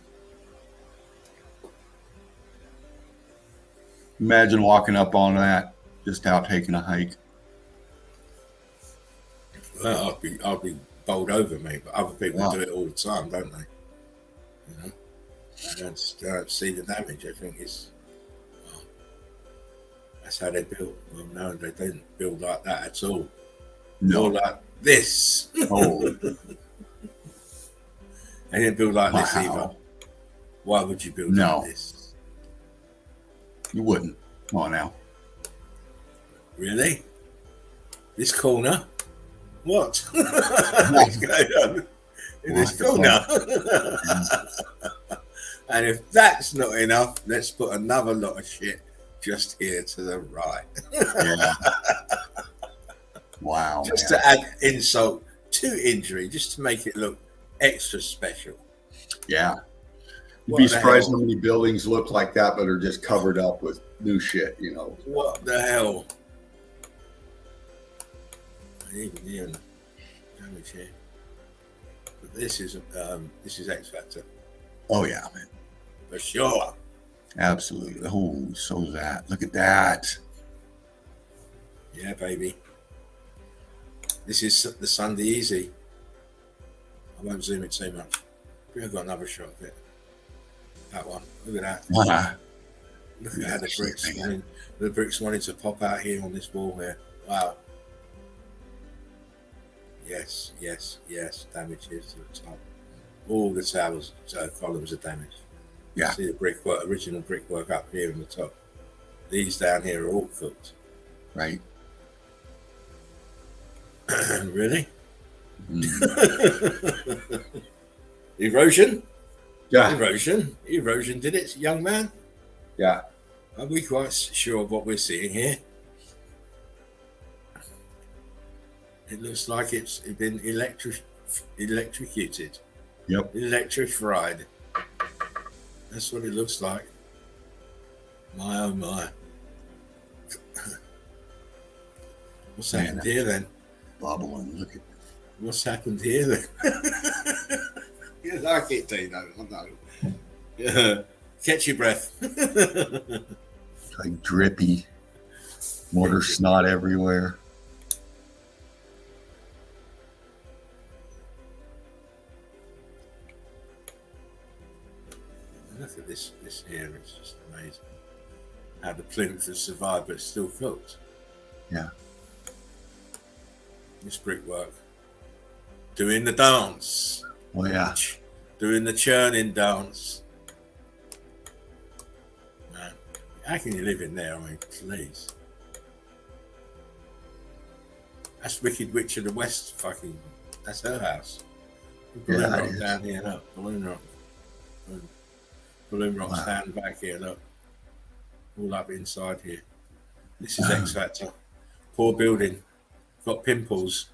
S1: Imagine walking up on that, just out taking a hike.
S2: Well, I'd be bowled over, mate. But other people do it all the time, don't they? You know, they don't see the damage. I think that's how they build. Well, no, they didn't build like that at all.
S1: No.
S2: More like this.
S1: Oh.
S2: They didn't build like this either. Why would you build like this?
S1: You wouldn't. Come on now.
S2: Really? This corner? What is going on in this corner? And if that's not enough, let's put another lot of shit just here to the right.
S1: Yeah. Wow.
S2: Just
S1: Man.
S2: to add insult to injury, just to make it look extra special.
S1: Yeah. You'd
S2: What
S1: be
S2: the
S1: surprised
S2: hell?
S1: how many buildings look like that, but are just covered up with new shit, you know.
S2: What the hell? Even damage here. But this is X Factor
S1: Oh yeah, man.
S2: for sure.
S1: Absolutely. Oh, so that. Look at that.
S2: Yeah, baby. This is the Sunday Easy. I won't zoom it too much. We've got another shot of it. That one. Look at that.
S1: Wow.
S2: Look at how the bricks wanted to pop out here on this wall here. Wow. Yes. Damage here to the top. All the towers, columns are damaged.
S1: Yeah.
S2: See the brickwork, original brickwork up here in the top. These down here are all cooked.
S1: Right.
S2: Really?
S1: Mm.
S2: Erosion?
S1: Yeah.
S2: Erosion did it, young man.
S1: Yeah.
S2: Are we quite sure of what we're seeing here? It looks like it's been electrocuted.
S1: Yep.
S2: Electrified. That's what it looks like. My oh my. What's happened here then?
S1: Bubbling. Look at
S2: What's happened here then? You like it, Dino. I know. Yeah. Catch your breath.
S1: like drippy. Mortar snot everywhere.
S2: Look at this here. It's just amazing how the plinth has survived, but it's still cooked.
S1: Yeah.
S2: This brickwork doing the dance.
S1: Oh yeah.
S2: Doing the churning dance. Man, how can you live in there? I mean, please. That's Wicked Witch of the West. Fucking, that's her house. Balloon
S1: Yeah,
S2: Rock down here, look. Balloon Rock. Balloon Rock stand back here, look. All up inside here. This is X Factor. Poor building. Got pimples.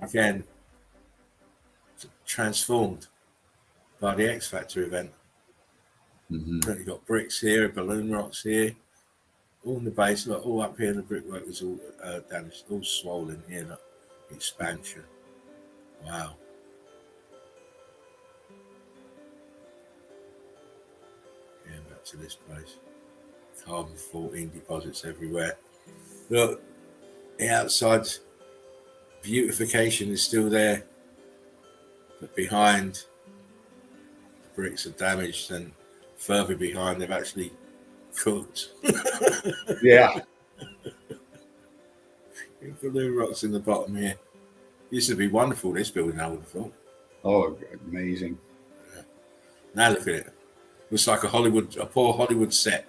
S2: Again, transformed by the X Factor event. You've got bricks here, balloon rocks here, all in the base. Look, all up here, the brickwork is all damaged, all swollen here. Look, expansion. Wow. Yeah, back to this place. Carbon 14 deposits everywhere. Look, the outside beautification is still there, but behind, the bricks are damaged, and further behind, they've actually cooked.
S1: Yeah.
S2: Balloon rocks in the bottom here. Used to be wonderful, this building, I would have thought.
S1: Oh, amazing.
S2: Yeah. Now look at it. Looks like a poor Hollywood set.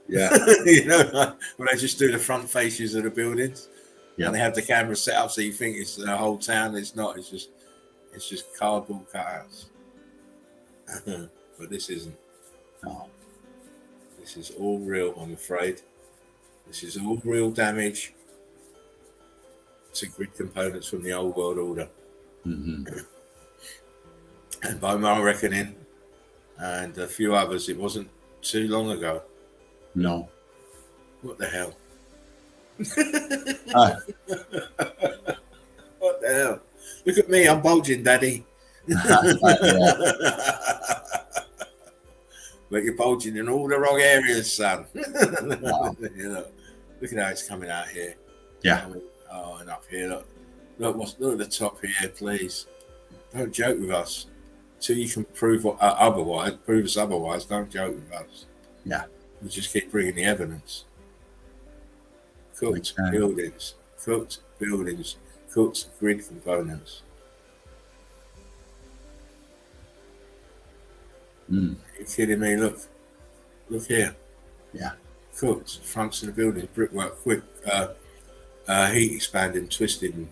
S1: Yeah.
S2: You know, when they just do the front faces of the buildings.
S1: Yeah.
S2: And they have the camera set up so you think it's the whole town. It's not. It's just cardboard cutouts. But this isn't.
S1: No.
S2: This is all real, I'm afraid. This is all real damage to grid components from the old world order. And by my reckoning, and a few others, it wasn't too long ago.
S1: No.
S2: What the hell?
S1: Uh,
S2: What the hell? Look at me, I'm bulging, Daddy. But you're bulging in all the wrong areas, son.
S1: Wow.
S2: You know, look at how it's coming out here.
S1: Yeah.
S2: Oh, and up here, look at the top here, please. Don't joke with us. Till you can prove us otherwise, don't joke with us.
S1: Yeah.
S2: We just keep bringing the evidence. Cooked buildings, cooked grid components. Are you kidding me? Look here.
S1: Yeah.
S2: Cooked fronts of the buildings, brickwork, heat expanding, twisting,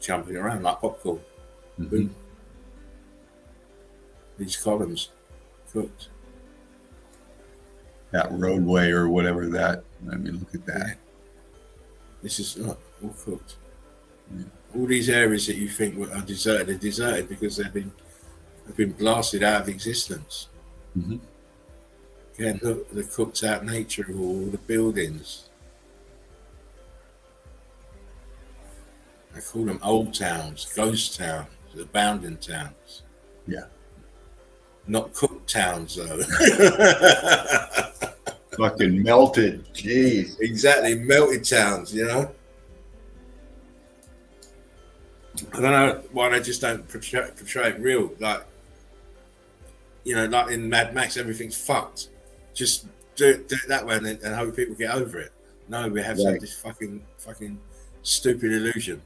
S2: jumping around like popcorn.
S1: Mhm.
S2: These columns cooked.
S1: That roadway or whatever that. I mean, look at that.
S2: Yeah. This is all cooked.
S1: Yeah.
S2: All these areas that you think are deserted are deserted because they've been blasted out of existence.
S1: Mhm.
S2: Again, look, the cooked out nature of all the buildings. I call them old towns, ghost towns, abandoned towns.
S1: Yeah.
S2: Not cooked towns, though.
S1: Fucking melted. Jeez.
S2: Exactly, melted towns, you know? I don't know why they just don't portray it real. Like, you know, like in Mad Max, everything's fucked. Just do it that way and hope people get over it. No, we have
S1: Right.
S2: this fucking stupid illusion.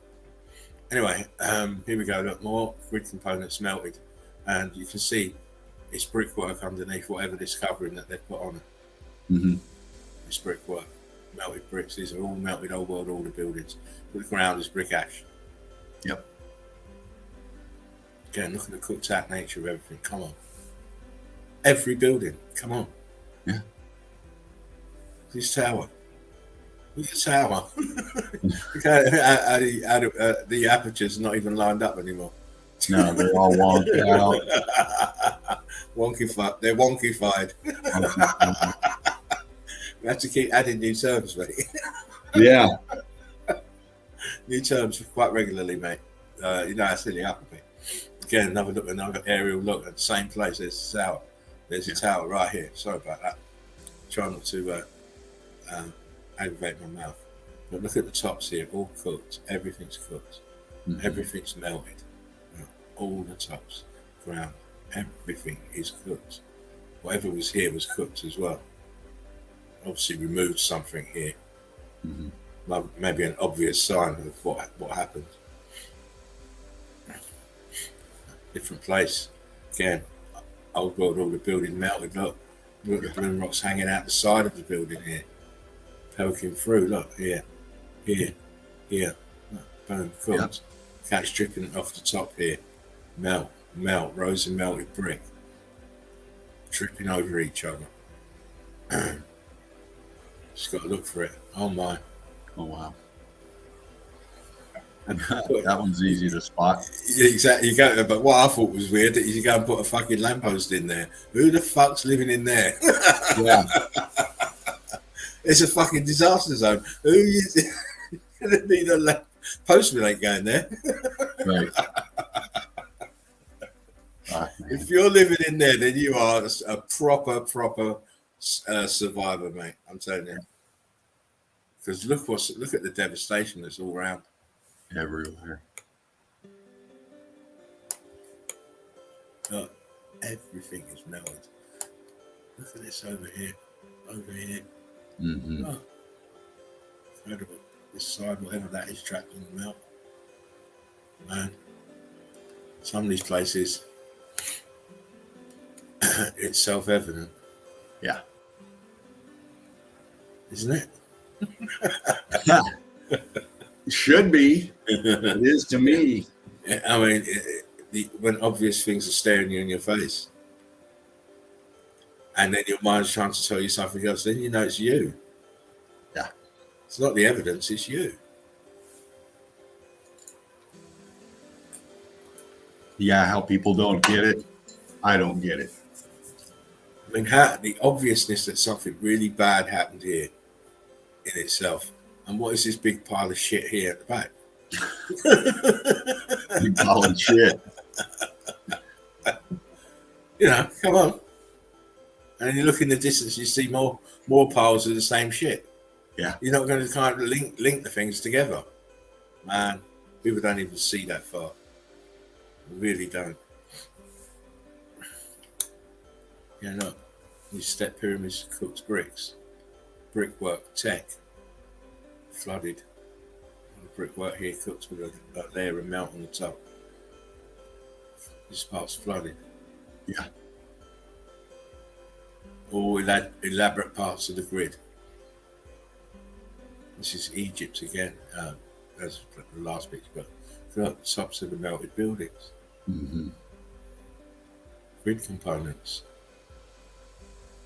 S2: Anyway, here we go. Look, more grid components melted, and you can see it's brickwork underneath whatever this covering that they've put on it.
S1: Mm-hmm.
S2: It's brickwork, melted bricks. These are all melted old world order buildings. But the ground is brick ash.
S1: Yep.
S2: Again, look at the cooked out nature of everything. Come on. Every building. Come on.
S1: Yeah.
S2: This tower. Look at the tower. Look how the aperture's not even lined up anymore.
S1: No, they're all wonky out.
S2: Wonkified. They're wonkified. We have to keep adding new terms, mate.
S1: Yeah.
S2: New terms quite regularly, mate. You know how silly up with me. Again, another aerial look at the same place. There's a tower. There's a tower right here. Sorry about that. Try not to aggravate my mouth. But look at the tops here, all cooked. Everything's cooked.
S1: Mm-hmm.
S2: Everything's melted. All the tops, ground, everything is cooked. Whatever was here was cooked as well. Obviously removed something here. Mm-hmm. Maybe an obvious sign of what happened. Different place. Again, old world order building melted. Look at the bloom rocks hanging out the side of the building here. Poking through. Look, here. Look, boom, cooked. Yep. Catch dripping off the top here. Melt, rows of melted brick. Tripping over each other. Just got to look for it. Oh my.
S1: Oh wow. That one's easy to spot.
S2: Exactly. You go, but what I thought was weird that you go and put a fucking lamppost in there. Who the fuck's living in there?
S1: Yeah.
S2: It's a fucking disaster zone. Who is gonna need a lamp? Postman ain't going there.
S1: Right.
S2: If you're living in there, then you are a proper survivor, mate. I'm telling you. Because look at the devastation that's all around.
S1: Everywhere.
S2: Look, everything is melted. Look at this over here.
S1: Mm-hmm.
S2: Oh, incredible. This side, whatever that is, trapped in the melt. Man, some of these places, it's self-evident.
S1: Yeah.
S2: Isn't it?
S1: It should be. It is to me.
S2: I mean, when obvious things are staring you in your face, and then your mind's trying to tell you something else, then you know it's you.
S1: Yeah.
S2: It's not the evidence, it's you.
S1: Yeah, how people don't get it. I don't get it.
S2: I mean, the obviousness that something really bad happened here in itself. And what is this big pile of shit here at the back?
S1: Big pile of shit.
S2: You know, come on. And then you look in the distance, you see more piles of the same shit.
S1: Yeah.
S2: You're not going to kind of link the things together. Man, people don't even see that far. They really don't. Yeah, look. These step pyramids, cooked bricks. Brickwork, tech. Flooded. The brickwork here cooked with a layer of melt on the top. This part's flooded.
S1: Yeah.
S2: All elaborate parts of the grid. This is Egypt again, as the last picture, but the tops of the melted buildings, grid components,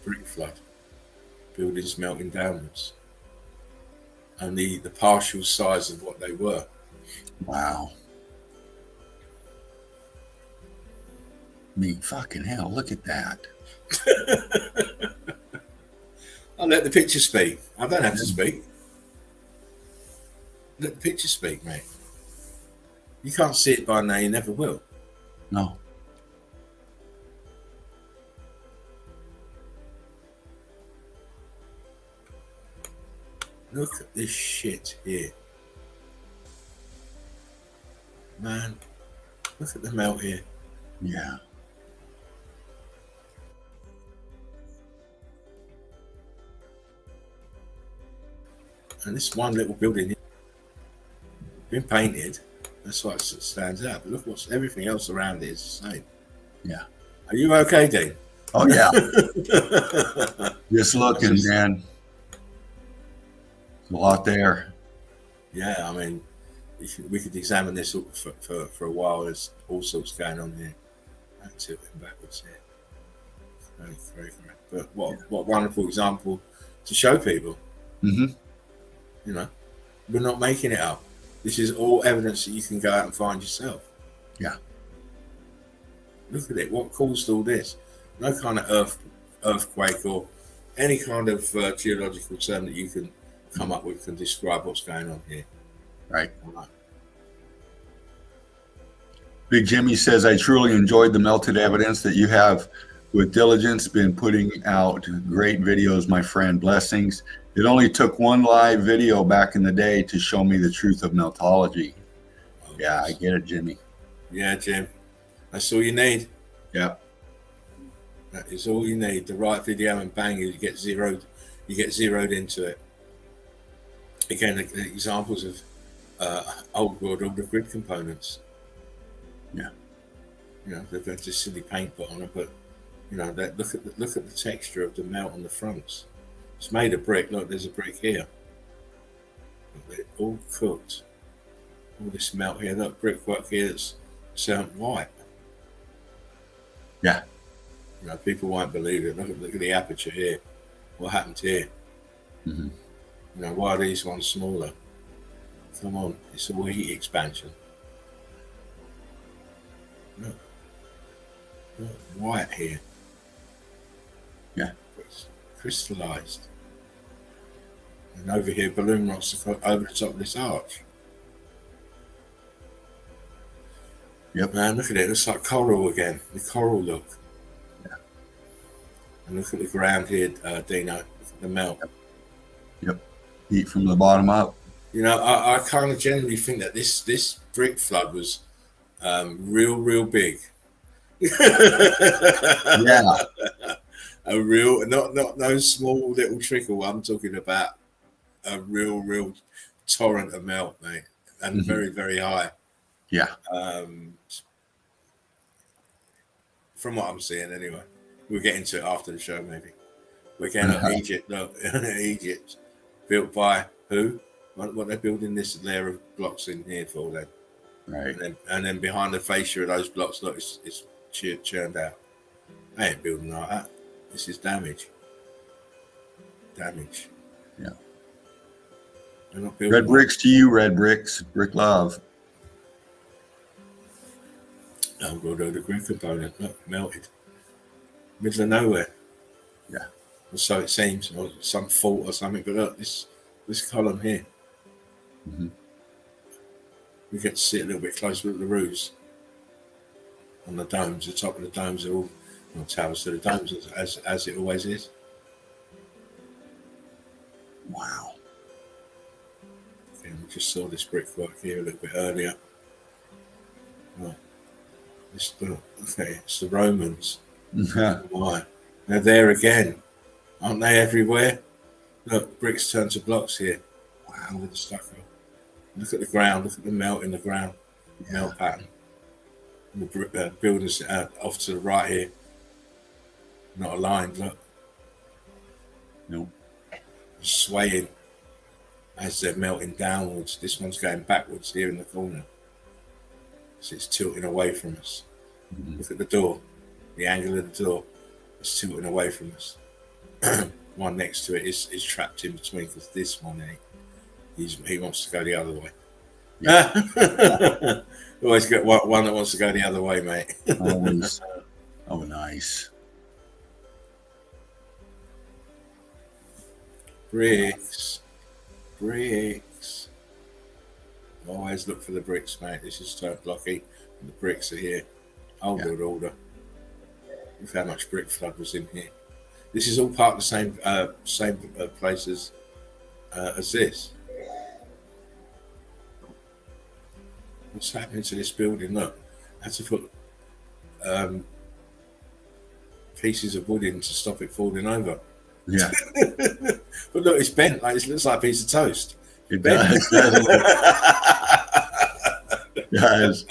S2: brick flood, buildings melting downwards, and the partial size of what they were.
S1: Wow. Me fucking hell, look at that.
S2: I'll let the picture speak. I don't have to speak. Let the picture speak, mate. You can't see it by now, you never will.
S1: No.
S2: Look at this shit here. Man, look at the melt here.
S1: Yeah.
S2: And this one little building here, been painted. That's why it stands out. But look what's everything else around it is the same.
S1: Yeah.
S2: Are you okay, Dean?
S1: Oh yeah. Just looking, man. There's a lot there.
S2: Yeah, I mean, we could examine this for a while. There's all sorts going on here. I'm tilting backwards here. Very. But what wonderful example to show people.
S1: Mm-hmm.
S2: You know, we're not making it up. This is all evidence that you can go out and find yourself.
S1: Yeah.
S2: Look at it. What caused all this? No kind of earthquake or any kind of geological term that you can come up with can describe what's going on here.
S1: Right. Big Jimmy says, I truly enjoyed the melted evidence that you have with diligence been putting out great videos, my friend. Blessings. It only took one live video back in the day to show me the truth of meltology. Oh, yeah, I get it, Jimmy.
S2: Yeah, Jim. That's all you need.
S1: Yep.
S2: That is all you need. The right video, and bang, you get zeroed into it. Again, the examples of old world order grid components.
S1: Yeah.
S2: You know, they've just silly paint put on it, but you know, that look at the texture of the melt on the fronts. It's made of brick. Look, there's a brick here. They're all cooked. All this melt here. Look, brickwork here that's turned white.
S1: Yeah.
S2: You know, people won't believe it. Look at the aperture here. What happened here?
S1: Mm-hmm.
S2: You know, why are these ones smaller? Come on, it's all heat expansion. Look white here.
S1: Yeah.
S2: Crystallized. And over here, balloon rocks over the top of this arch.
S1: Yep.
S2: Man, look at it. It looks like coral again. The coral look.
S1: Yeah.
S2: And look at the ground here, Dino. Look at the melt.
S1: Yep. Heat from the bottom up.
S2: You know, I kind of generally think that this brick flood was real big.
S1: Yeah.
S2: A real, not no small little trickle. I'm talking about a real torrent of melt, mate, and very high.
S1: Yeah.
S2: From what I'm seeing, anyway. We'll get into it after the show, maybe. We're getting at Egypt, look, Egypt, built by who? What they're building this layer of blocks in here for, then.
S1: Right.
S2: And then behind the fascia of those blocks, look, it's churned out. They ain't building like that. This is damage. Damage.
S1: Yeah.
S2: They're not building
S1: Red bricks to you, red bricks. Brick love.
S2: Oh, God, the grid component, look, melted. Middle of nowhere.
S1: Yeah.
S2: Or so it seems, or some fault or something. But look, this column here.
S1: Mm-hmm.
S2: We get to see it a little bit closer at the roofs. On the domes, the top of the domes are all towers to the domes, as it always is.
S1: Wow.
S2: Okay, we just saw this brickwork here a little bit earlier. Right. Okay, it's the Romans. Why? They're there again. Aren't they everywhere? Look, bricks turn to blocks here. Wow, with the stucco. Look at the ground, look at the melt in the ground, melt pattern. And the buildings off to the right here, not aligned, look.
S1: Nope.
S2: Swaying. as they're melting downwards. This one's going backwards here in the corner. So it's tilting away from us. Look at the door. The angle of the door is tilting away from us. One next to it is trapped in between because this one, he wants to go the other way. Yeah. Always got one that wants to go the other way, mate.
S1: Always. Oh, nice.
S2: Bricks. Always look for the bricks, mate. This is so blocky. The bricks are here. Old world order. Look how much brick flood was in here. This is all part of the same places as this. What's happening to this building? Look, I had to put pieces of wood in to stop it falling over.
S1: Yeah.
S2: But look, it's bent. Like it looks like a piece of toast.
S1: It does. It does.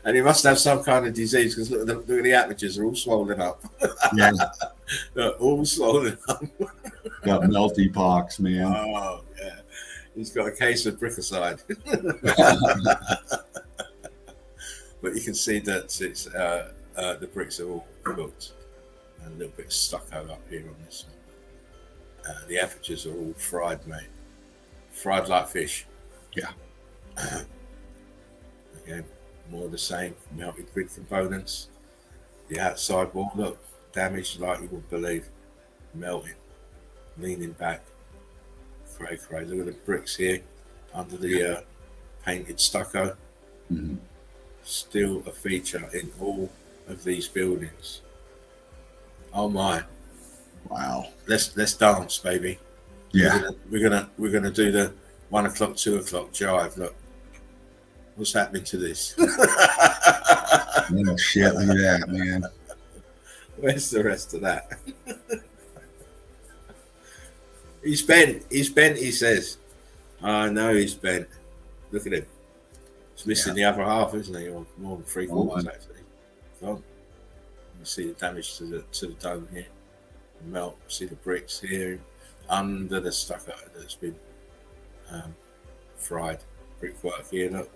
S2: And he must have some kind of disease because look at the apertures are all swollen up.
S1: Yeah.
S2: They're all swollen up.
S1: Got melty pox, man.
S2: Oh, yeah. He's got a case of brickicide. But you can see that it's the bricks are all cooked and a little bit of stucco up here on this one. The apertures are all fried, mate. Fried like fish.
S1: Yeah.
S2: Again, more of the same melted grid components. The outside wall, look, damaged like you wouldn't believe. Melting, leaning back. Cray. Look at the bricks here under the painted stucco.
S1: Mm-hmm.
S2: Still a feature in all of these buildings. Oh my!
S1: Wow.
S2: Let's dance, baby.
S1: Yeah.
S2: We're gonna do the 1 o'clock, 2 o'clock jive. Look, what's happening to this?
S1: Oh shit! Look at that, man.
S2: Where's the rest of that? He's bent. He says. I know he's bent. Look at him. He's missing the other half, isn't he? Or more than 3/4 actually. Gone. You see the damage to the dome here. Melt. See the bricks here under the stucco that's been fried. Brickwork here. Look.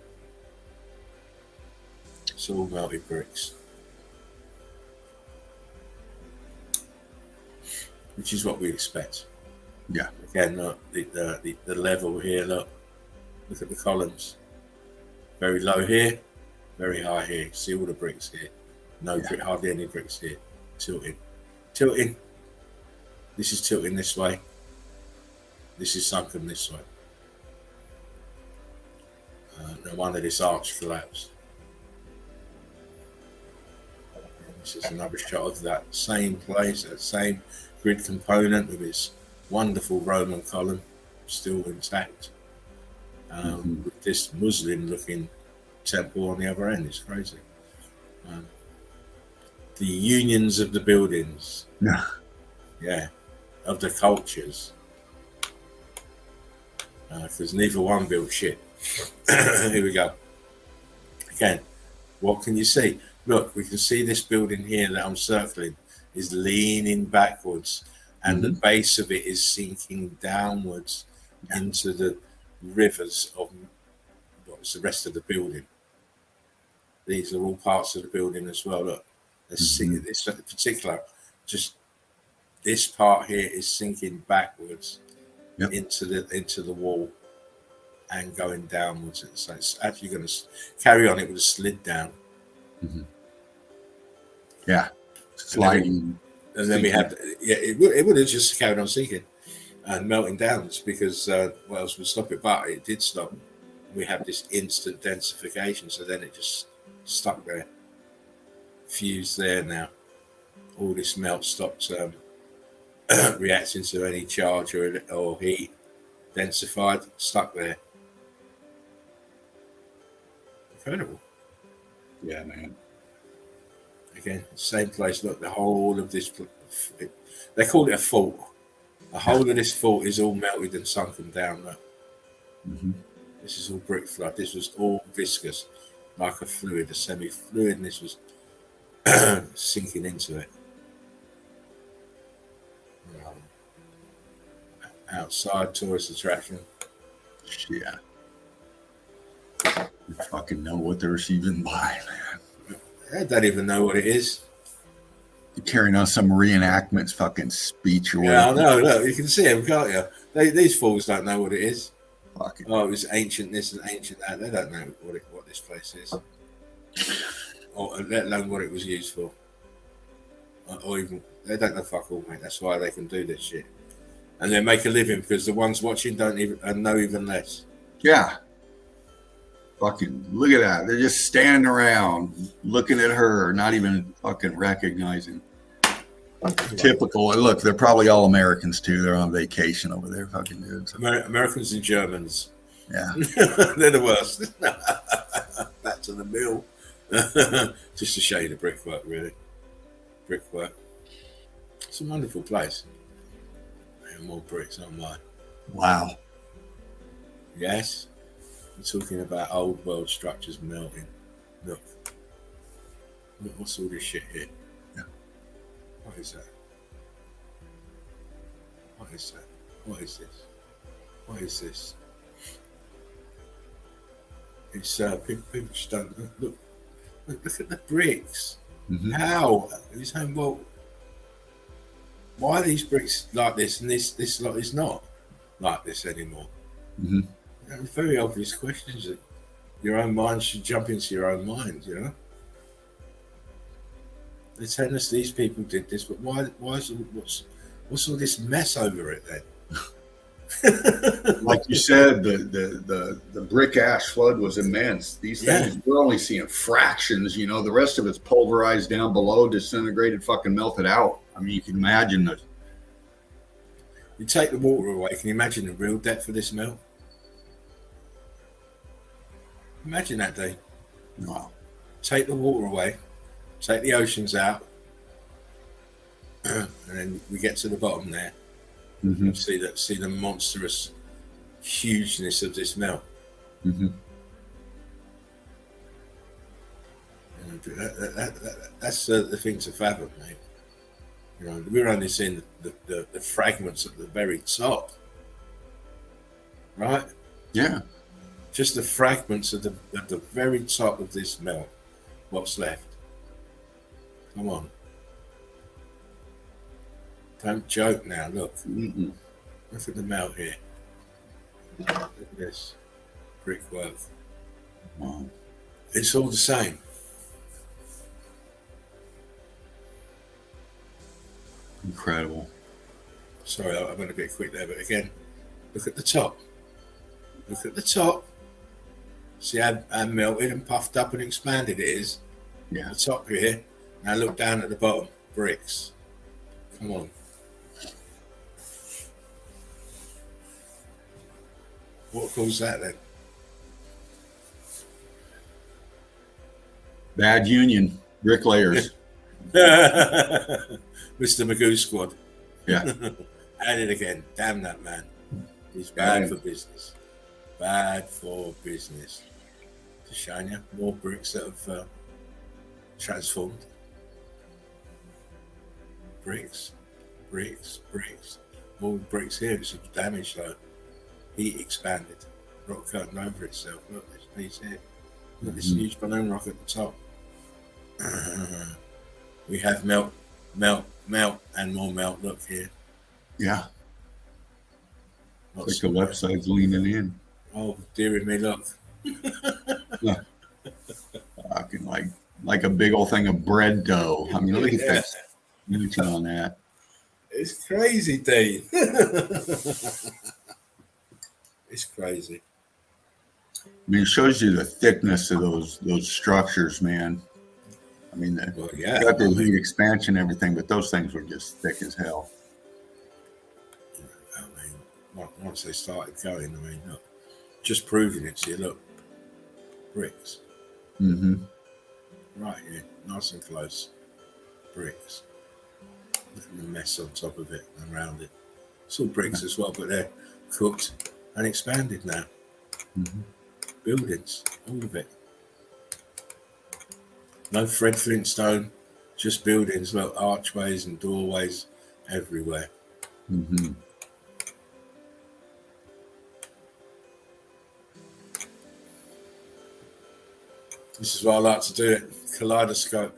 S2: It's all melted bricks. Which is what we expect.
S1: Yeah.
S2: Again, look, the level here, look at the columns. Very low here, very high here. See all the bricks here. No brick, hardly any bricks here. Tilting. This is tilting this way. This is sunken this way. No wonder this arch collapsed. This is another shot of that same place, that same grid component with its wonderful Roman column still intact. With this Muslim-looking temple on the other end. It's crazy. The unions of the buildings. Yeah. Of the cultures. Because neither one built shit. Here we go. Again, what can you see? Look, we can see this building here that I'm circling is leaning backwards, and the base of it is sinking downwards into the rivers of what's the rest of the building. These are all parts of the building as well. Look, this in particular, just this part here is sinking backwards into the wall and going downwards. So it's actually going to carry on. It would have slid down.
S1: Yeah, sliding.
S2: And then we had, it would have just carried on sinking and melting down. It's because what else would stop it? But it did stop. We had this instant densification, so then it just stuck there, fused there. Now all this melt stopped reacting to any charge or heat, densified, stuck there. Incredible.
S1: Yeah, man.
S2: Again, same place. Look, the whole of this, they call it a fault. The whole of this fault is all melted and sunken down. Look. This is all brick flood. This was all viscous, like a fluid, a semi-fluid, and this was sinking into it. Outside tourist attraction.
S1: Shit. You fucking know what they're receiving by, man.
S2: I don't even know what it is.
S1: You're carrying on some reenactment's fucking speech or
S2: Yeah, I
S1: whatever.
S2: know. Look, you can see them, can't you? These fools don't know what it is.
S1: Fucking.
S2: Oh, it was ancient this and ancient that. They don't know what this place is, or let alone what it was used for, or even they don't know fuck all, mate. That's why they can do this shit, and they make a living because the ones watching don't even know even less.
S1: Yeah. Fucking look at that. They're just standing around looking at her, not even fucking recognizing. Typical. Look, they're probably all Americans too. They're on vacation over there, fucking dudes.
S2: Americans and Germans.
S1: Yeah.
S2: They're the worst. Back to the mill. Just to show you the brickwork, really. Brickwork. It's a wonderful place. And more bricks online.
S1: Wow.
S2: Yes. We're talking about old world structures melting. Look. Look, what's all this shit here?
S1: Yeah.
S2: What is that? What is that? What is this? What is this? It's people just don't look at the bricks.
S1: Mm-hmm.
S2: How? You're saying, well, why are these bricks like this and this lot is not like this anymore?
S1: Mm-hmm.
S2: Very obvious questions that your own mind should jump into your own mind, you know. They're telling us these people did this, but why is what's all this mess over it then?
S1: Like you said, the brick ash flood was immense. These things, we're only seeing fractions, you know. The rest of it's pulverized down below, disintegrated, fucking melted out. I mean, you can imagine that.
S2: You take the water away, can you imagine the real depth of this melt? Imagine that, Dave.
S1: Wow.
S2: Take the water away, take the oceans out, and then we get to the bottom there.
S1: Mm-hmm.
S2: See the monstrous hugeness of this melt.
S1: Mm-hmm.
S2: And that's the thing to fathom, mate. You know, we're only seeing the fragments at the very top, right?
S1: Yeah.
S2: Just the fragments at the very top of this melt. What's left? Come on. Don't joke now. Look.
S1: Mm-mm.
S2: Look at the melt here. Look at this brickwork.
S1: Wow.
S2: It's all the same.
S1: Incredible.
S2: Sorry, I went a bit quick there, but again, look at the top. Look at the top. See how melted and puffed up and expanded it is?
S1: Yeah.
S2: The top here. Now look down at the bottom. Bricks. Come on. What caused that then?
S1: Bad union. Bricklayers.
S2: Mr. Magoo Squad.
S1: Yeah.
S2: At it again. Damn that man. He's bad for business. Bad for business. To shine you. More bricks that have transformed. Bricks. Bricks. Bricks. More bricks here. It's damaged though. Heat expanded. Rock curtain over itself. Look, this piece here. Look, this huge balloon rock at the top. We have melt, and more melt. Look here.
S1: Yeah.
S2: Lots
S1: Like the
S2: of
S1: left side's leaning in.
S2: Oh, dearie me, look.
S1: Yeah. Fucking like a big old thing of bread dough. I mean, look at that. Newton on that.
S2: It's crazy, Dave. It's crazy.
S1: I mean, it shows you the thickness of those structures, man. I mean, got the heat expansion and everything, but those things were just thick as hell.
S2: I mean, once they started going, I mean, look, just proving it to you, look, bricks.
S1: Mm-hmm.
S2: Right here, nice and close. Bricks. Look at the mess on top of it and around it. It's all bricks as well, but they're cooked and expanded now.
S1: Mm-hmm.
S2: Buildings, all of it. No Fred Flintstone, just buildings, look, archways and doorways everywhere.
S1: Mm-hmm.
S2: This is what I like to do, it kaleidoscope.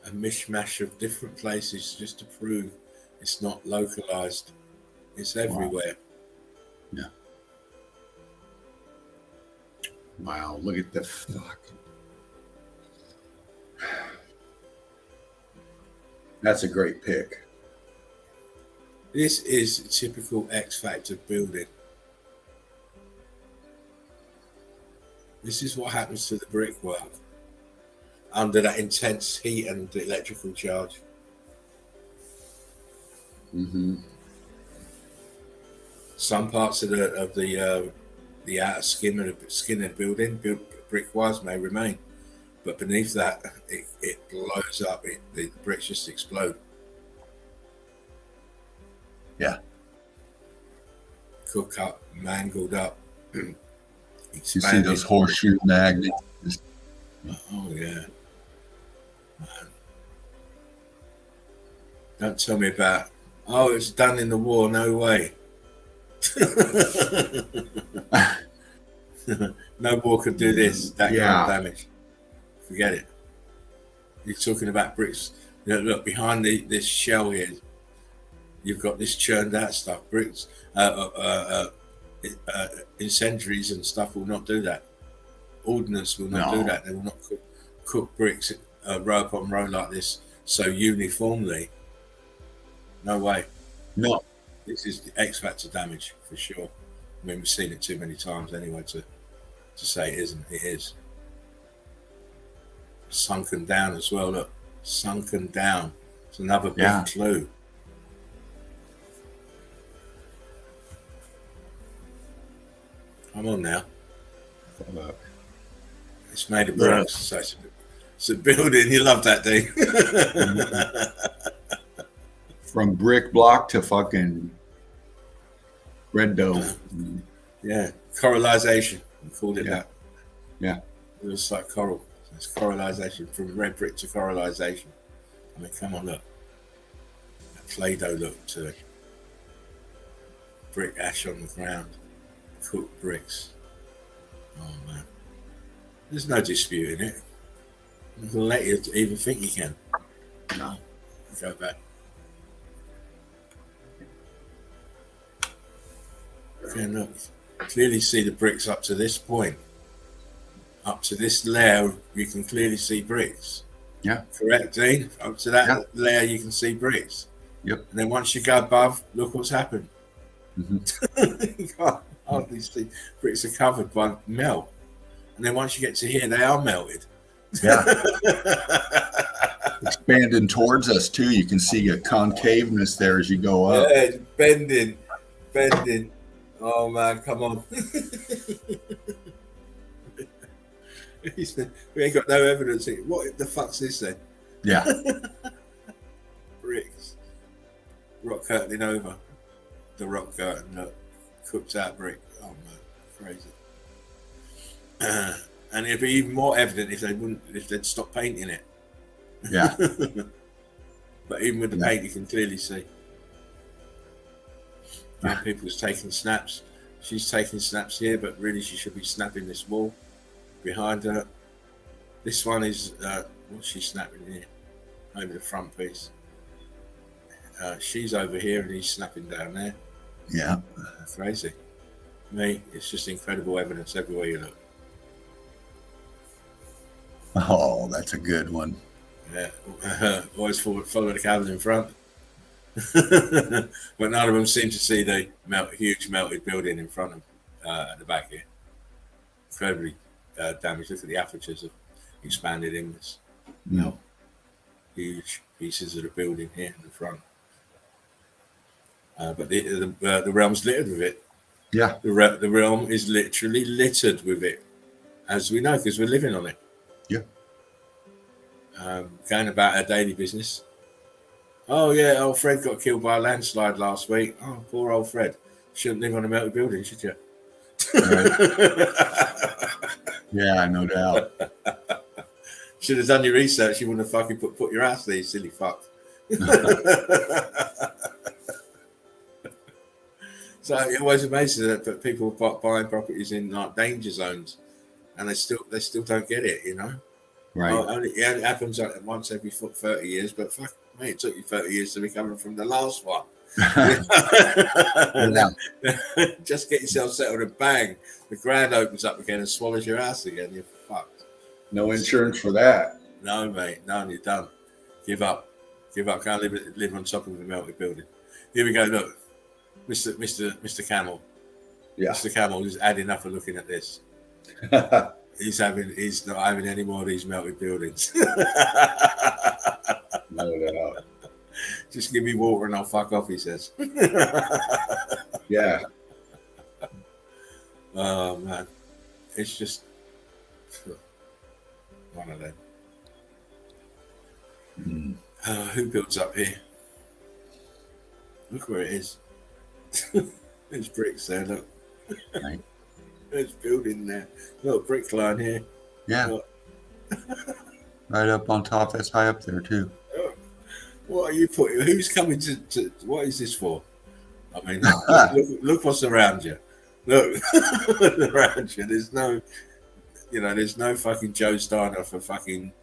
S2: A mishmash of different places just to prove it's not localized. It's everywhere.
S1: Yeah. Wow, look at the fuck. That's a great pick.
S2: This is typical X Factor building. This is what happens to the brickwork under that intense heat and electrical charge.
S1: Mm-hmm.
S2: Some parts of the outer skin of the building, brick-wise, may remain, but beneath that, it blows up. The bricks just explode.
S1: Yeah.
S2: Cook up, mangled up.
S1: You see those horseshoe magnets?
S2: Oh yeah. Man. Don't tell me about, oh, it's done in the war. No way. No war could do this, that kind of damage. Forget it. You're talking about bricks. You know, look, behind this shell here, you've got this churned out stuff. Bricks, incendiaries and stuff will not do that. Ordnance will not do that. They will not cook bricks row upon row like this so uniformly. No way.
S1: No.
S2: This is the X Factor damage for sure. I mean, we've seen it too many times anyway to say it isn't. It is. Sunken down as well. Look, sunken down. It's another big clue. Come on now. It's made of bricks, so it's a building. You love that, thing.
S1: From brick block to fucking red dough.
S2: Yeah, coralization. We called it that.
S1: Yeah.
S2: It was like coral. It's coralization, from red brick to coralization. I mean, come on, look. A Play-Doh look to it. Brick ash on the ground. Cooked bricks. Oh, man. There's no disputing it. I'm going to let you even think you can. No. Go back. Okay, look. Clearly see the bricks up to this point. Up to this layer, you can clearly see bricks.
S1: Yeah.
S2: Correct, Dean? Up to that layer, you can see bricks.
S1: Yep.
S2: And then once you go above, look what's happened.
S1: Mm-hmm.
S2: You can't hardly see. Bricks are covered by melt. And then once you get to here, they are melted.
S1: Yeah. Expanding towards us, too. You can see a concaveness there as you go up.
S2: Yeah, it's bending. Oh, man, come on. We ain't got no evidence. What the fuck's this then?
S1: Yeah.
S2: Bricks. Rock curtaining over. The rock curtain, look. Cooked out brick. Oh, man. Crazy. And it'd be even more evident if they'd stop painting it.
S1: Yeah.
S2: But even with the paint, you can clearly see. And people's taking snaps. She's taking snaps here, but really she should be snapping this wall behind her. This one is what's she snapping here? Over the front piece. She's over here and he's snapping down there.
S1: Yeah.
S2: Crazy. Me, it's just incredible evidence everywhere you look.
S1: Oh, that's a good one.
S2: Yeah. Always follow the cabin in front. But none of them seem to see the huge melted building in front of at the back here. Incredibly damaged. Look at the apertures of expanded inwards. No. Huge pieces of the building here in the front. But the realm's littered with it.
S1: Yeah.
S2: The realm is literally littered with it, as we know, because we're living on it.
S1: Yeah.
S2: Going about our daily business. Oh, yeah, old Fred got killed by a landslide last week. Oh, poor old Fred. Shouldn't live on a melted building, should you?
S1: Right. Yeah, no doubt.
S2: Should have done your research. You wouldn't have fucking put your ass there, you silly fuck. So it always amazes that people are buying properties in like danger zones, and they still don't get it.
S1: Right.
S2: It only happens like once every 30 years, but fuck me, it took you 30 years to recover from the last one.
S1: Yeah.
S2: Just get yourself settled and bang, the ground opens up again and swallows your ass again. You're fucked.
S1: No insurance for that.
S2: No, mate. No, you're done. Give up. Can't live on top of a melted building. Here we go. Look, Mr. Camel.
S1: Yeah.
S2: Mr. Camel is had enough of looking at this. He's not having any more of these melted buildings.
S1: No doubt.
S2: Just give me water and I'll fuck off, he says.
S1: Yeah.
S2: Oh man, it's just one of them. Who builds up here? Look where it is. There's bricks there. Look,
S1: Right.
S2: there's building there. Little brick line here.
S3: Yeah.
S2: Look.
S3: Right up on top. That's high up there too.
S2: What are you putting? Who's coming to? What is this for? I mean, look what's around you. Look around you. There's no fucking Joe Steiner for fucking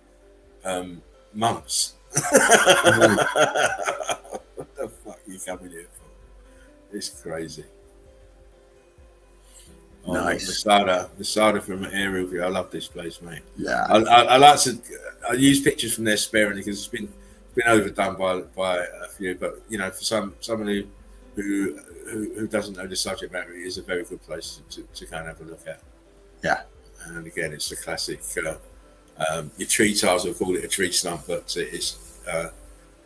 S2: months. What the fuck are you coming here for? It's crazy. Oh,
S3: Nice.
S2: The Sada from aerial view. I love this place, mate.
S3: Yeah.
S2: I like to. I use pictures from there sparingly because it's been overdone by a few. But for someone who doesn't know the subject matter, it is a very good place to kind of have a look at.
S3: Yeah.
S2: And again, it's the classic. Your tree tiles will call it a tree stump, but it is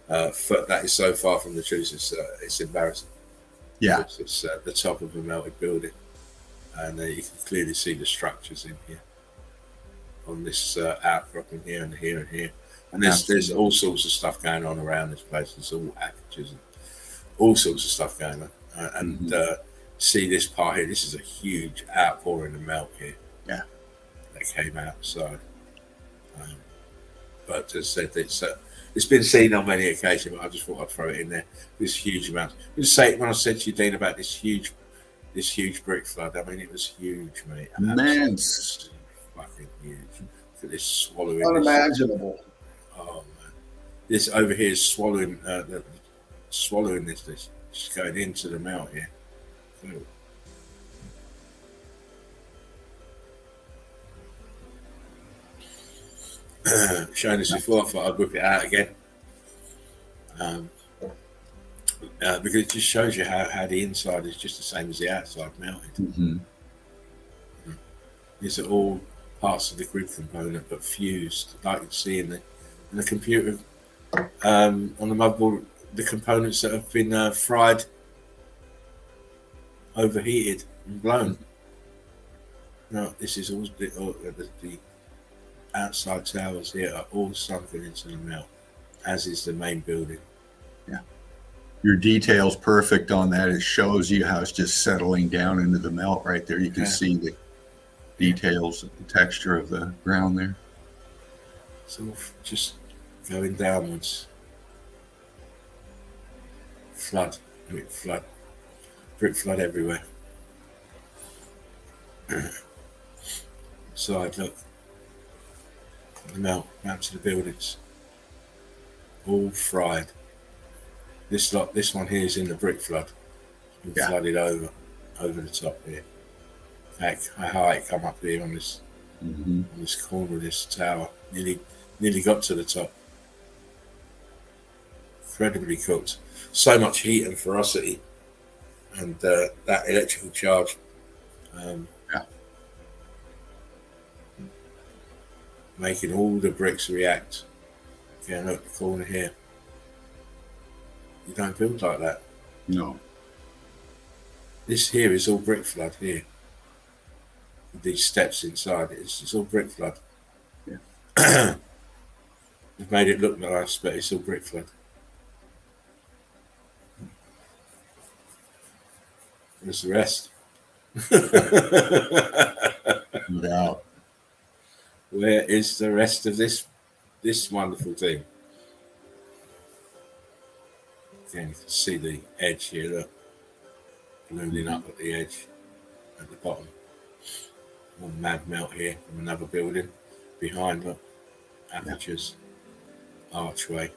S2: that is so far from the truth. It's embarrassing.
S3: Yeah.
S2: It's the top of a melted building, and you can clearly see the structures in here on this outcrop in here and here and here. And there's all sorts of stuff going on around this place. There's all packages and all sorts of stuff going on. And see this part here. This is a huge outpouring of melt here.
S3: Yeah.
S2: That came out. So, but as I said, it's been seen on many occasions. But I just thought I'd throw it in there. This huge amount. When I said to you, Dean, about this huge brick flood. I mean, it was huge, mate.
S1: Immense.
S2: Fucking huge. Look at this swallowing.
S1: Unimaginable.
S2: Oh man, this over here is swallowing this. Just going into the melt here. Showing this before, I thought I'd whip it out again. Because it just shows you how the inside is just the same as the outside melted.
S3: Mm-hmm.
S2: These are all parts of the grid component, but fused, like you can see in the computer on the motherboard. The components that have been fried, overheated, and blown. No, this is all the outside towers here are all sunken into the melt, as is the main building.
S3: Yeah. Your detail's perfect on that. It shows you how it's just settling down into the melt right there. You can see the details, the texture of the ground there.
S2: It's all just going downwards. Brick flood everywhere. Side, look. The melt to the buildings. All fried. This one here is in the brick flood. It's been flooded over the top here. How high it come up here on this corner of this tower. Nearly got to the top. Incredibly cooked. So much heat and ferocity, and that electrical charge. Making all the bricks react. Again, look, the corner here. You don't build like that.
S3: No.
S2: This here is all brick flood here. With these steps inside, it's all brick flood.
S3: Yeah.
S2: They've made it look nice, but it's all brick flood. Where's the rest?
S3: No doubt.
S2: Where is the rest of this wonderful thing? Again, you can see the edge here. Look. ballooning up at the edge, at the bottom. One mad melt here from another building behind. Look, apertures, archway,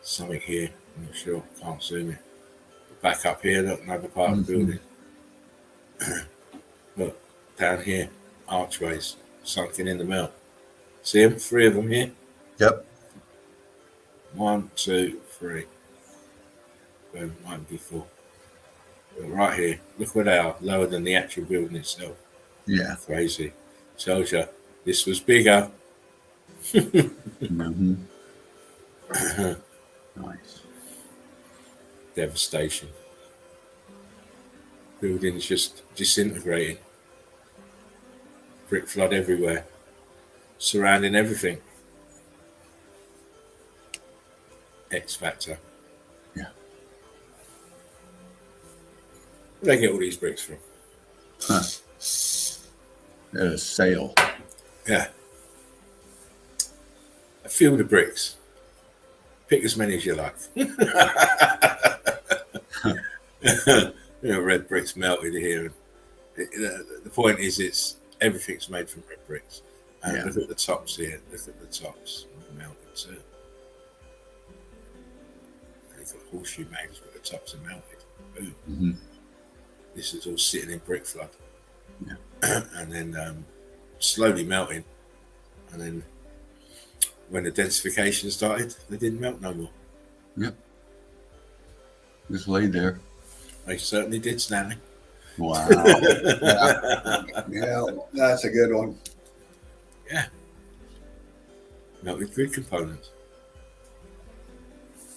S2: something here. I'm not sure. Can't zoom it. Back up here, look, another part of the building. Look, down here, archways sunken in the melt. See them? 3 of them here.
S3: Yep.
S2: 1, 2, 3. Boom, might be 4. But right here, look where they are, lower than the actual building itself.
S3: Yeah.
S2: Crazy. Tells you this was bigger.
S3: Mm-hmm. Nice.
S2: Devastation. Buildings just disintegrating. Brick flood everywhere. Surrounding everything. X factor.
S3: Yeah.
S2: Where do they get all these bricks from?
S3: Huh. A sale.
S2: Yeah. A field of bricks. Pick as many as you like. Red bricks melted here. The point is, everything's made from red bricks. And
S3: Yeah.
S2: look at the tops here. Look at the tops. Melted too. They've got horseshoe mags, but the tops are melted. Boom.
S3: Mm-hmm.
S2: This is all sitting in brick flood.
S3: Yeah.
S2: And then slowly melting. And then when the densification started, they didn't melt no more.
S3: Yep. Just laid there.
S2: They certainly did, Stanley.
S3: Wow.
S1: Yeah, that's a good one.
S2: Yeah. Melted grid components.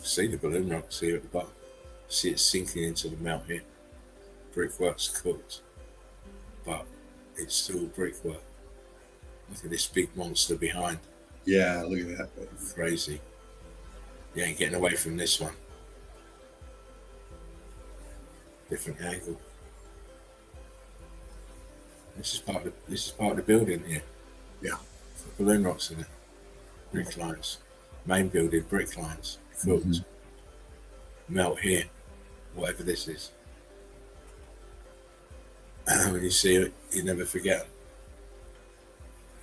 S2: See the balloon rocks here at the bottom. See it sinking into the melt here. Brickwork's cooked. But it's still brickwork. Look at this big monster behind.
S1: Yeah, look at that.
S2: Crazy. You ain't getting away from this one. Different angle. This is part of the building here.
S1: Yeah.
S2: Balloon rocks in it. Brick lines. Main building, brick lines. Cooked.
S3: Mhm.
S2: Melt here. Whatever this is. When you see it, you never forget them.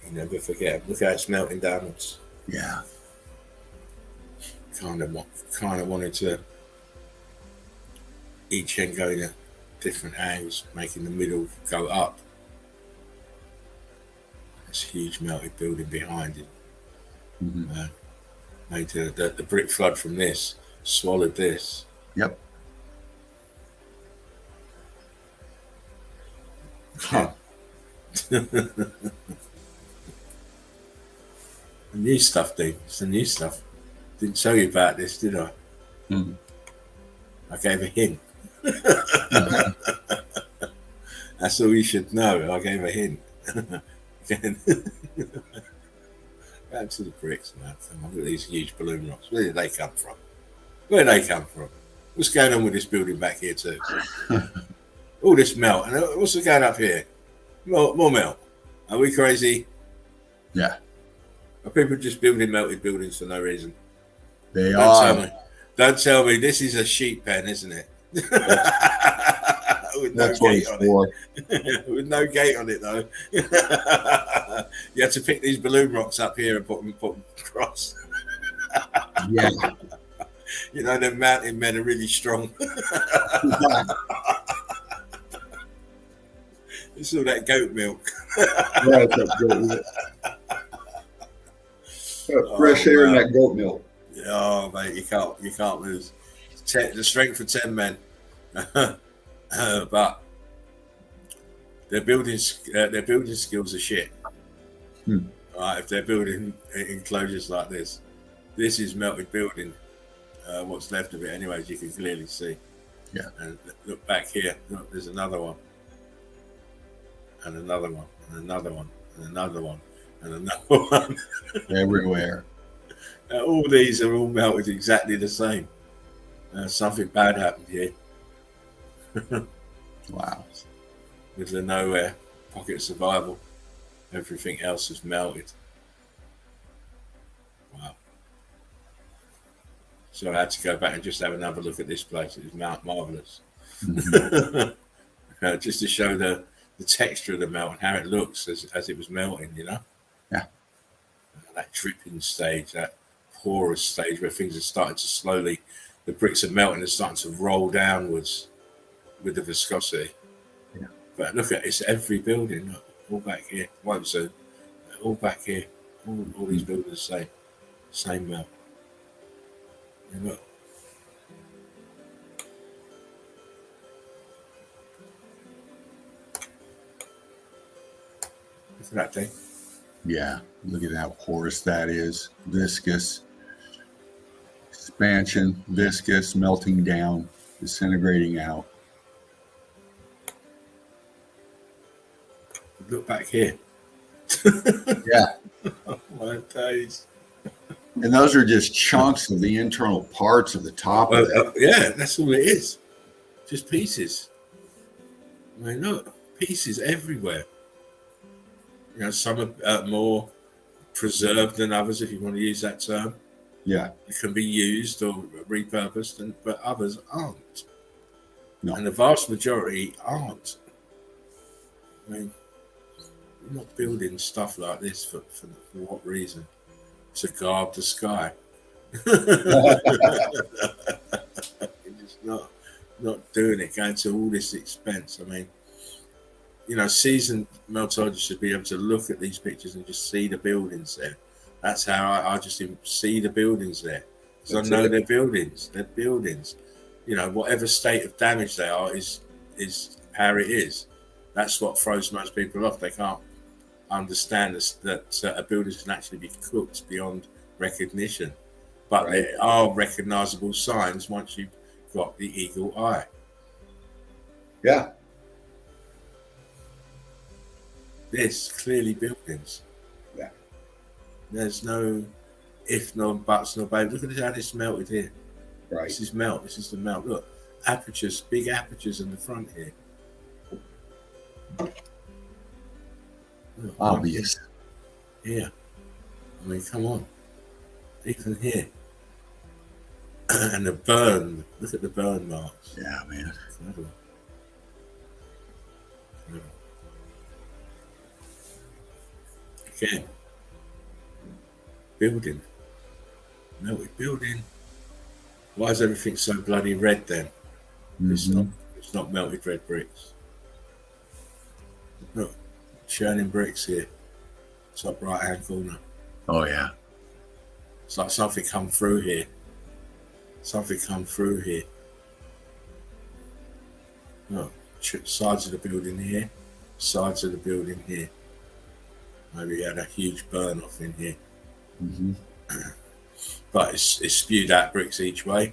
S2: You never forget them. Look how it's melting downwards.
S3: Yeah.
S2: Kind of wanted to each end going at different angles, making the middle go up. This huge melted building behind it.
S3: Mm-hmm.
S2: Made the brick flood from this swallowed this.
S3: Yep.
S2: Huh. The new stuff, Dean. It's the new stuff. Didn't tell you about this, did I?
S3: Mm.
S2: I gave a hint. That's all you should know. I gave a hint. Back to the bricks, man. Come on, look at these huge balloon rocks. Where did they come from? Where did they come from? What's going on with this building back here too? All this melt. And what's going up here? More melt. Are we crazy?
S3: Yeah.
S2: Are people just building melted buildings for no reason?
S3: They
S2: Don't
S3: are.
S2: tell me. Don't tell me. This is a sheep pen, isn't it? With no
S3: That's what
S2: gate
S3: it's
S2: on
S3: for.
S2: it. With no gate on it, though. You have to pick these balloon rocks up here and put them across.
S3: Yeah.
S2: You know, them mountain men are really strong. It's all that goat milk.
S1: Yeah, that's good. Fresh air and that goat milk.
S2: Oh, mate, you can't lose. The strength for 10 men. But their building skills are shit. Right, if they're building enclosures like this is melted building. What's left of it, anyways, you can clearly see.
S3: Yeah.
S2: And look back here. Look, there's another one, and another one, and another one, and another one, and another one.
S3: Everywhere.
S2: All these are all melted exactly the same. Something bad happened here.
S3: Wow.
S2: Middle of nowhere, pocket of survival. Everything else is melted. Wow. So I had to go back and just have another look at this place. It was marvellous.
S3: Mhm.
S2: Just to show the texture of the melt and how it looks as it was melting, you know.
S3: Yeah.
S2: That dripping stage, that porous stage where things are starting to slowly, the bricks are melting and starting to roll downwards with the viscosity.
S3: Yeah.
S2: But look at it's every building, look, all back here. Won't soon. All back here. All these buildings same melt. And look. Look at that thing.
S3: Yeah, look at how porous that is. Viscous, expansion, viscous, melting down, disintegrating out.
S2: Look back here.
S3: Yeah.
S2: Oh my days.
S3: And those are just chunks of the internal parts of the top of that.
S2: Yeah, that's all it is. Just pieces. I mean, look, pieces everywhere. You know, some are more preserved than others, if you want to use that term.
S3: Yeah.
S2: It can be used or repurposed, but others aren't.
S3: No.
S2: And the vast majority aren't. I mean, we're not building stuff like this for what reason? To guard the sky. You're just not doing it, going to all this expense. I mean, you know, seasoned meltologists should be able to look at these pictures and just see the buildings there. That's how I just see the buildings there. Because I know they're buildings. They're buildings. You know, whatever state of damage they are is how it is. That's what throws most people off. They can't understand that a building can actually be cooked beyond recognition. But
S1: Right.
S2: there are recognizable signs once you've got the eagle eye.
S1: Yeah.
S2: This clearly buildings.
S1: Yeah.
S2: There's no if, no buts, no babe. Look at how this melted here.
S1: Right.
S2: This is melt. This is the melt. Look, apertures, big apertures in the front here. Look,
S3: Obvious.
S2: Here. I mean, come on. Even here. And the burn. Look at the burn marks.
S3: Yeah, man.
S2: Incredible. Again. Building. Melted building. Why is everything so bloody red then?
S3: Mhm.
S2: It's not melted red bricks. Look, churning bricks here. Top right hand corner.
S3: Oh, yeah.
S2: It's like something come through here. Something come through here. Look, sides of the building here. Sides of the building here. Maybe he had a huge burn off in here.
S3: Mhm.
S2: But it's spewed out bricks each way.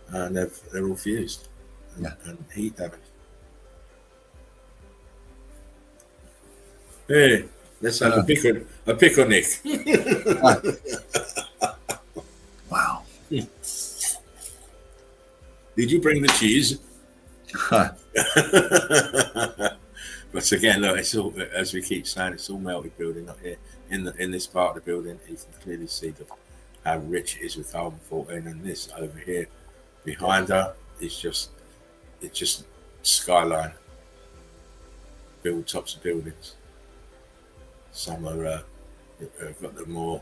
S2: And they're all fused.
S3: Yeah.
S2: And heat damage. Hey, let's have a picnic.
S3: Wow.
S2: Did you bring the cheese? But again, look, it's all, as we keep saying, it's all melted building up here. In this part of the building, you can clearly see how rich it is with carbon-14, and this over here behind her is just skyline, build tops of buildings. Some are got the more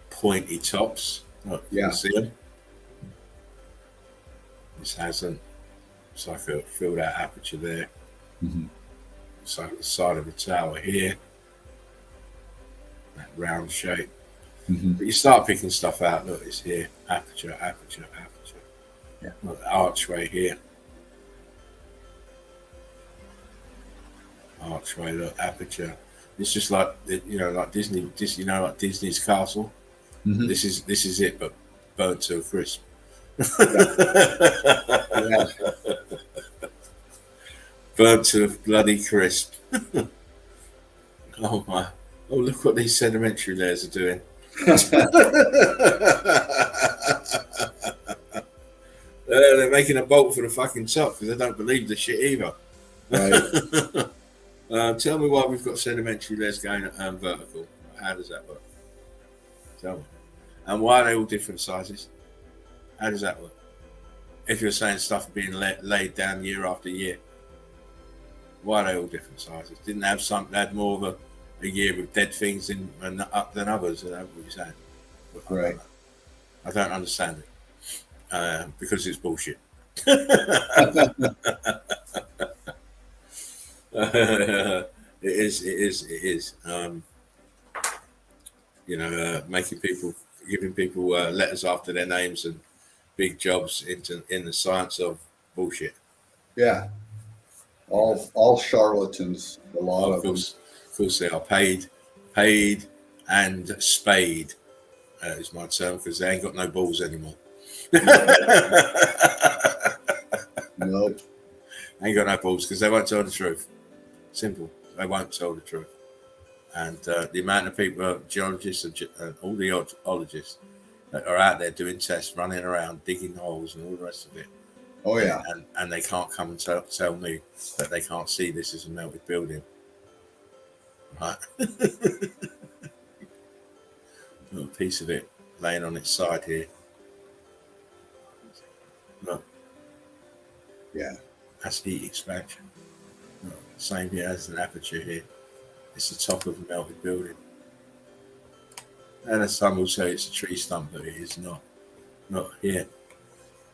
S2: pointy tops. Look, you can see them. This hasn't. It's like a filled out aperture there.
S3: Mhm.
S2: It's like the side of the tower here. That round shape.
S3: Mhm.
S2: But you start picking stuff out. Look, it's here. Aperture, aperture, aperture.
S3: Yeah.
S2: Look, archway here. Archway, look, aperture. It's just like, you know, like Disney, you know, like Disney's castle.
S3: Mhm.
S2: This is it, but burnt to a crisp.
S1: Yeah.
S2: Burnt to a bloody crisp. Oh my! Oh, look what these sedimentary layers are doing. They're making a bolt for the fucking top because they don't believe the shit either.
S1: Right.
S2: Tell me why we've got sedimentary layers going vertical. How does that work? Tell me. And why are they all different sizes? How does that work? if you're saying stuff being laid down year after year, why are they all different sizes? Didn't they have some? They had more of a year with dead things than others. Is that what you're saying?
S1: Right.
S2: I don't understand it because it's bullshit. It is. Giving people letters after their names and big jobs in the science of bullshit.
S1: Yeah. All charlatans. A lot of them.
S2: Of course, they are paid and spayed. Is my term, because they ain't got no balls anymore.
S1: Nope.
S2: Ain't got no balls because they won't tell the truth. Simple. They won't tell the truth. And the amount of people, geologists and all the ologists that are out there doing tests, running around, digging holes and all the rest of it.
S1: Oh yeah.
S2: And they can't come and tell me that they can't see this as a melted building. Right. Little piece of it laying on its side here. Look.
S1: Yeah.
S2: That's heat expansion. Look, same here as an aperture here. It's the top of a melted building. And some will say it's a tree stump, but it is not. Look here.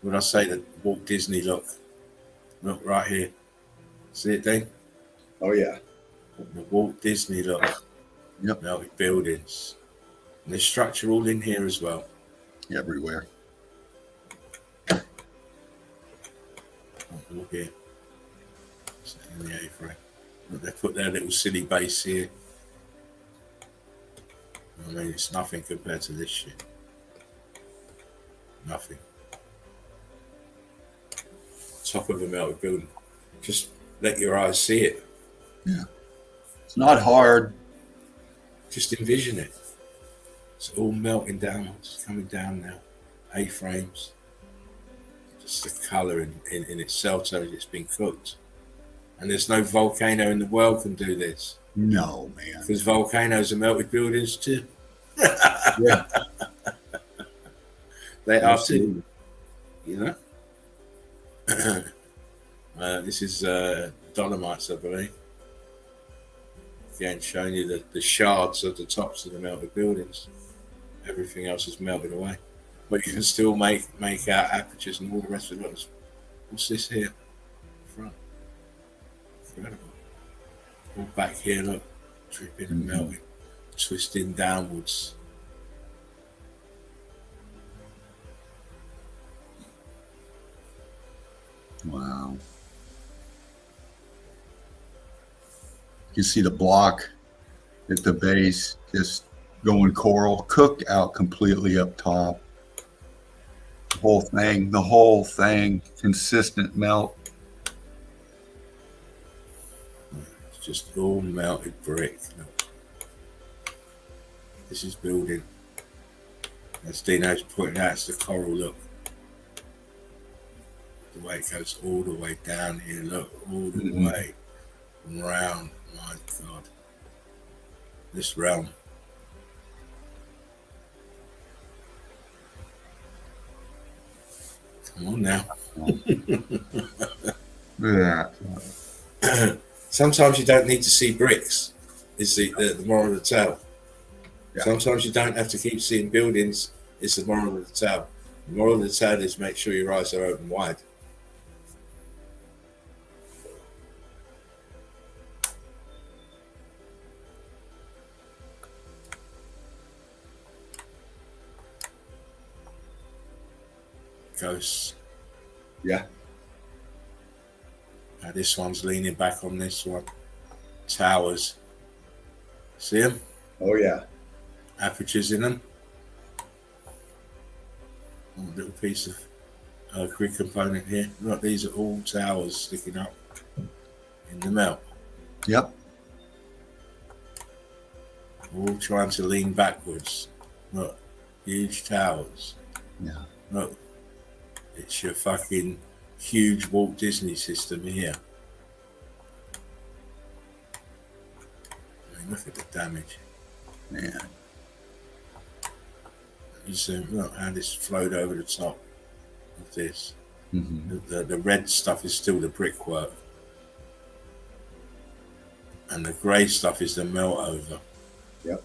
S2: When I say that Walt Disney, look right here. See it, Dean?
S1: Oh yeah.
S2: The Walt Disney, look.
S3: Yep.
S2: Melted buildings. And there's structure all in here as well.
S3: Everywhere.
S2: Look here. It's in the A-frame. Look, they put their little silly base here. I mean, it's nothing compared to this shit. Nothing. Top of a melted building. Just let your eyes see it.
S3: Yeah. It's not hard.
S2: Just envision it. It's all melting down. It's coming down now. A-frames. Just the colour in itself tells it's been cooked. And there's no volcano in the world can do this.
S3: No, man.
S2: Because volcanoes are melted buildings too.
S1: Yeah.
S2: They are too. You know? This is Dolomites, I believe. Again, showing you the shards of the tops of the melted buildings. Everything else is melted away. But you can still make out apertures and all the rest of it. What's this here? Front. Incredible. All back here, look. Dripping and melting. Twisting downwards.
S3: Wow. You see the block at the base just going coral, cooked out completely up top. The whole thing, consistent melt.
S2: It's just all melted brick. This is building. As Dino's pointing out, it's the coral, look. The way it goes all the way down here, look, all the way round. My God. This realm. Come on now.
S3: Yeah.
S2: Sometimes you don't need to see bricks, is the moral of the tale.
S1: Yeah.
S2: Sometimes you don't have to keep seeing buildings, it's the moral of the tale. The moral of the tale is make sure your eyes are open wide. Ghosts.
S1: Yeah.
S2: Now this one's leaning back on this one. Towers. See them?
S1: Oh yeah.
S2: Apertures in them. A little piece of grid component here. Look, these are all towers sticking up in the melt.
S3: Yep.
S2: All trying to lean backwards. Look, huge towers.
S3: Yeah.
S2: Look, it's your fucking huge Walt Disney system here. I mean, look at the damage.
S3: Man.
S2: You see, look how this flowed over the top of this. The red stuff is still the brickwork, and the grey stuff is the melt over.
S1: Yep.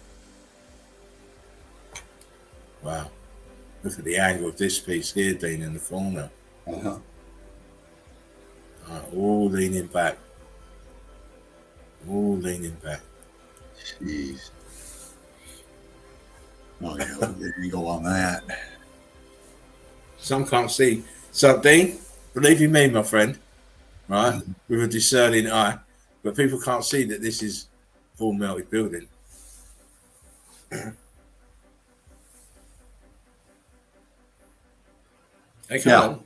S2: Wow. Look at the angle of this piece here, Dean, in the corner.
S1: Uh-huh.
S2: All leaning back. All leaning back.
S3: Jeez. Oh yeah, there you go on that.
S2: Some can't see. So, Dean, believe you me, my friend, right, with a discerning eye, but people can't see that this is full melted building. They can't.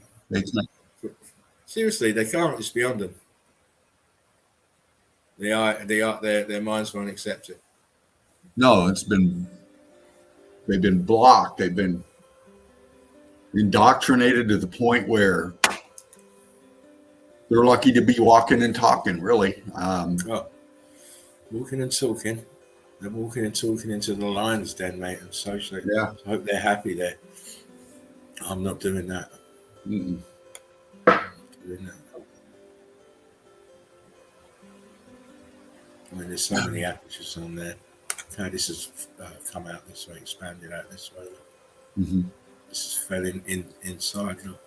S2: Seriously, they can't. It's beyond them. Their minds won't accept it.
S3: No, they've been blocked. They've been indoctrinated to the point where they're lucky to be walking and talking, really.
S2: Walking and talking. They're walking and talking into the lion's den, mate, and socially.
S3: Yeah.
S2: I hope they're happy there. I'm not doing that.
S3: Mm-mm.
S2: Doing that. I mean, there's so many apertures on there. Okay, this has come out this way, expanded out this way.
S3: Mm-hmm.
S2: This is fell inside. Look.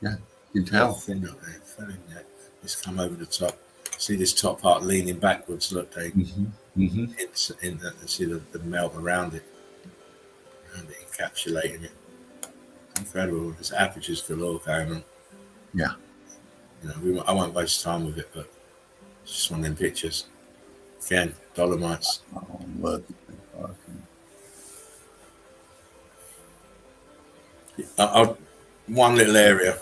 S3: Yeah, you can tell.
S2: Thin up there, fell in there. It's come over the top. See this top part leaning backwards. Look, Dave.
S3: Mm-hmm.
S2: Mm-hmm. See the melt around it, encapsulating it. Incredible. There's apertures galore going on.
S3: Yeah.
S2: You know, I won't waste time with it, but it's just one of them pictures. Again, Dolomites.
S3: Oh, look.
S2: One little area,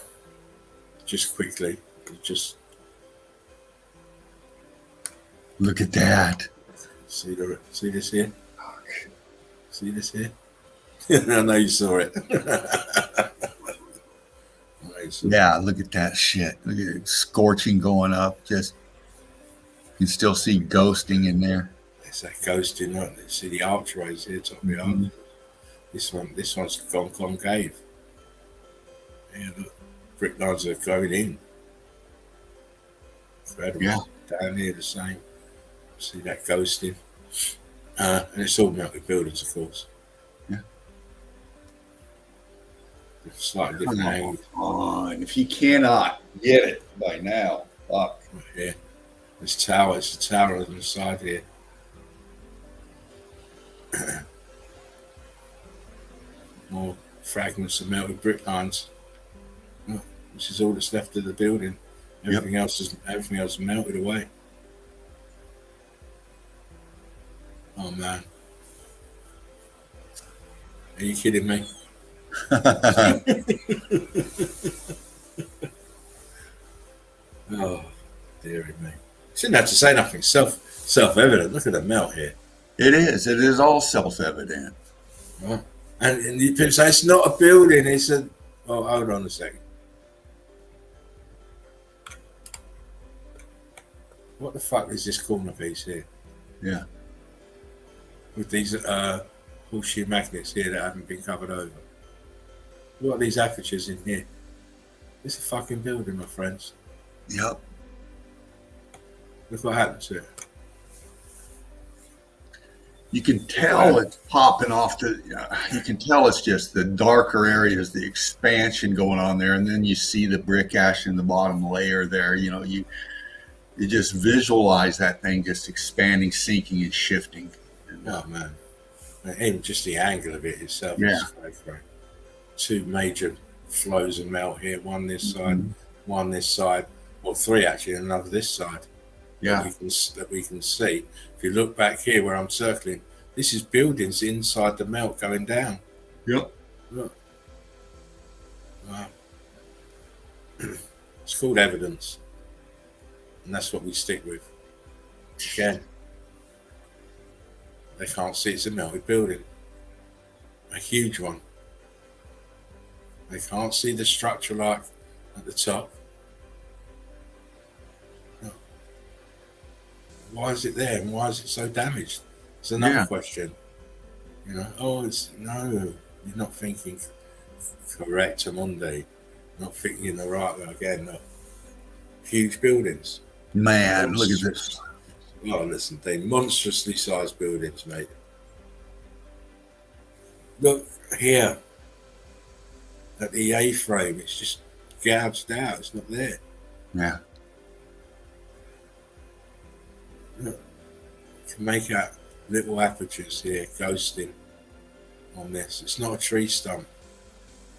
S2: just quickly, just
S3: look at that.
S2: See this here? See this here? I know you saw it.
S3: Yeah, look at that shit. Look at it, scorching going up. Just you can still see ghosting in there.
S2: It's that ghosting. Look, see the archways here, top of the arch. This one's gone concave. Yeah, look, brick lines are going in. Incredible.
S3: Yeah.
S2: Down here the same. See that ghosting. And it's all melted buildings, of course.
S3: Yeah.
S2: Slightly different angle.
S1: On. If you cannot get it by now, fuck.
S2: Yeah. It's a tower on the side here. More fragments of melted brick lines. Oh, this is all that's left of the building. Everything else is melted away. Oh man. Are you kidding me? Oh, dearie me. Shouldn't have to say nothing. Self-evident. Look at the melt here.
S3: It is. It is all self-evident.
S2: Oh. And you people say it's not a building. It's a. Oh, hold on a second. What the fuck is this corner piece here?
S3: Yeah.
S2: With these horseshoe magnets here that haven't been covered over. What are these apertures in here? It's a fucking building, my friends.
S3: Yep.
S2: Look what happened to it.
S3: You can tell it's popping off you can tell it's just the darker areas, the expansion going on there. And then you see the brick ash in the bottom layer there. You know, you just visualize that thing just expanding, sinking, and shifting.
S2: Oh, man. Even just the angle of it itself is great. Two major flows of melt here. One this side, one this side. Well, three actually, and another this side.
S3: Yeah.
S2: That we can see. If you look back here where I'm circling, this is buildings inside the melt going down.
S3: Yep.
S2: Look. Wow. It's called evidence. And that's what we stick with. Again. They can't see it's a melted building. A huge one. They can't see the structural arc at the top. No. Why is it there and why is it so damaged? It's another question. You know, no, you're not thinking correct, Monday. not thinking in the right way again. Look. Huge buildings.
S3: Man, look at this.
S2: Oh, listen, they monstrously sized buildings, mate. Look here at the A-frame, it's just gouged out. It's not there.
S3: Yeah.
S2: Look, you can make out little apertures here, ghosting on this. It's not a tree stump.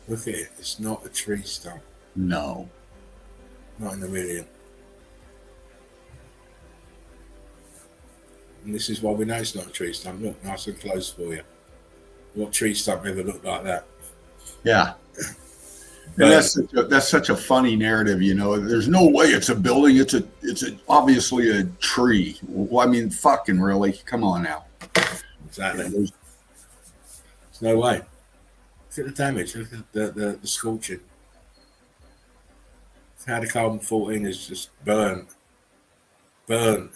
S2: Look at it. It's not a tree stump.
S3: No.
S2: Not in a million. And this is why we know it's not a tree stump. Look, nice and close for you. What tree stump ever looked like that?
S3: Yeah. And that's such a funny narrative, you know. There's no way it's a building. It's obviously a tree. Well, I mean, fucking really? Come on now.
S2: Exactly. There's no way. Look at the damage. Look at the scorching. How the carbon-14 is just burnt on.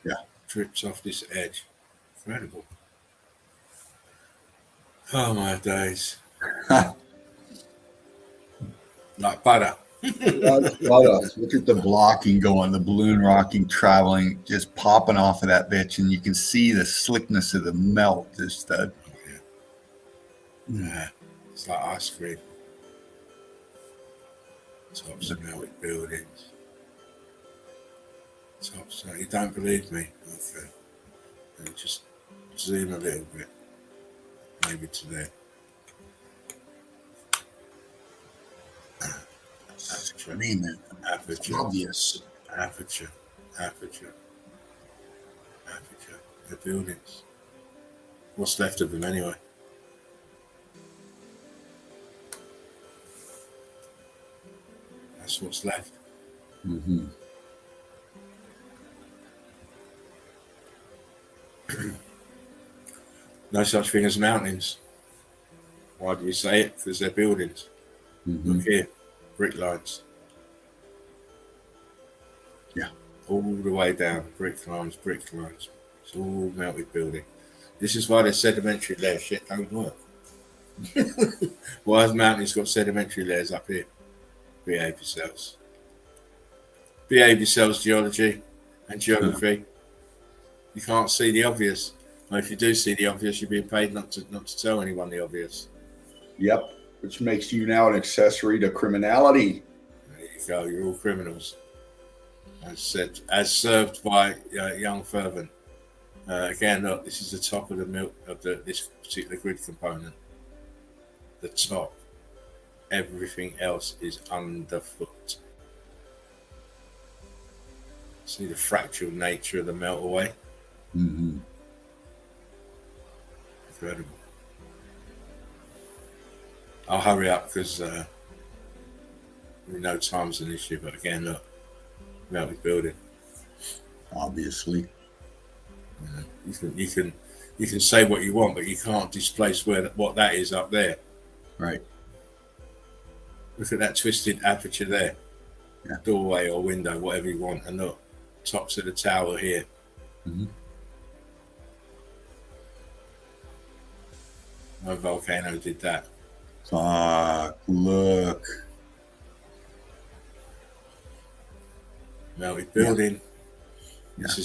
S3: Yeah.
S2: Drips off this edge. Incredible. Oh my days. Like butter.
S3: Look at the blocking going, the balloon rocking, traveling, just popping off of that bitch, and you can see the slickness of the melt. Just
S2: yeah, it's like ice cream. Tops of melted buildings. Tops. You don't believe me? Okay. And just zoom a little bit, maybe to there. Aperture. Aperture.
S3: Obvious.
S2: Aperture. The buildings. What's left of them anyway? That's what's left.
S3: Mm-hmm.
S2: No such thing as mountains. Why do you say it? Because they're buildings.
S3: Mm-hmm.
S2: Look here, brick lines.
S3: Yeah.
S2: All the way down, brick lines. It's all melted building. This is why there's sedimentary layers. Shit don't work. Why has mountains got sedimentary layers up here? Behave yourselves. Behave yourselves, geology and geography. You can't see the obvious. Well, if you do see the obvious, you're being paid not to tell anyone the obvious.
S1: Yep, which makes you now an accessory to criminality.
S2: There you go. You're all criminals. As served by young fervent. Again, look, this is the top of the milk of this particular grid component. The top. Everything else is underfoot. See the fractal nature of the melt away.
S3: Mm-hmm.
S2: Incredible. I'll hurry up because we know time's an issue, but again, look, melted building.
S3: Obviously.
S2: You can say what you want, but you can't displace what that is up there.
S3: Right.
S2: Look at that twisted aperture there.
S3: Yeah.
S2: Doorway or window, whatever you want, and look, tops of the tower here.
S3: Mm-hmm.
S2: No volcano did that.
S3: Fuck, look.
S2: Melted building.
S3: Yeah.
S2: This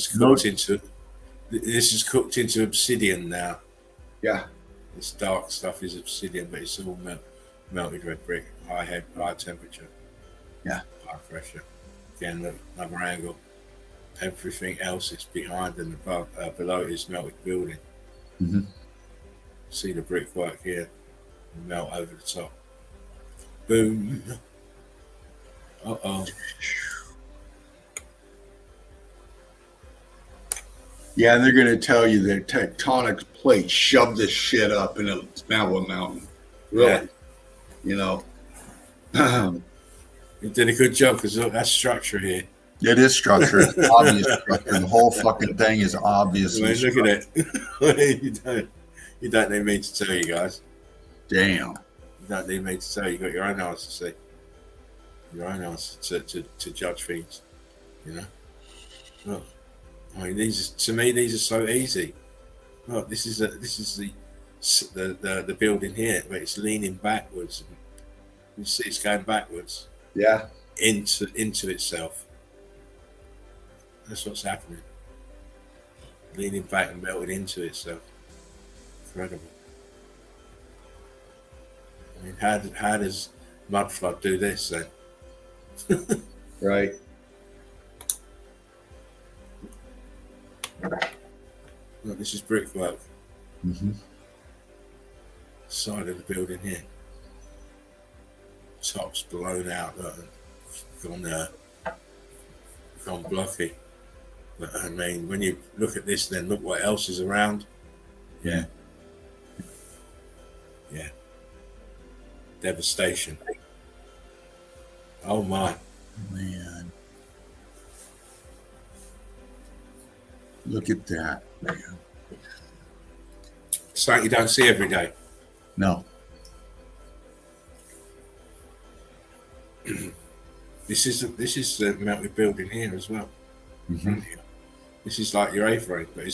S2: is cooked into obsidian now.
S1: Yeah.
S2: This dark stuff is obsidian, but it's all melted red brick, high temperature.
S3: Yeah.
S2: High pressure. Again, look, another angle. Everything else is behind and above, below is melted building.
S3: Mm-hmm.
S2: See the brickwork here, melt over the top. Boom. Uh-oh.
S3: Yeah, and they're going to tell you that tectonic plates shoved this shit up and it's now a mountain. Really?
S2: Yeah.
S3: You know?
S2: You did a good job because look, that's structure here.
S3: It is structure. It's obvious structure. The whole fucking thing is obviously
S2: Look at it. You don't need me to tell you guys.
S3: Damn.
S2: You don't need me to tell you. You've got your own eyes to see. Your own eyes to judge things. You know? Look. I mean, to me, these are so easy. Look, this is the building here where it's leaning backwards. You see it's going backwards
S1: Yeah.
S2: into itself. That's what's happening. Leaning back and melting into itself. Incredible. I mean, how does mud flood do this then?
S1: Right.
S2: Look, this is brickwork.
S1: Mm-hmm.
S2: Side of the building here. Top's blown out. Look, gone blocky. But I mean, when you look at this, then look what else is around. Yeah. Yeah. Devastation. Oh my.
S3: Man. Look at that, man.
S2: Something you don't see every day.
S3: No.
S2: This is the melted building here as well.
S3: Mm-hmm.
S2: This is like your A-frame, but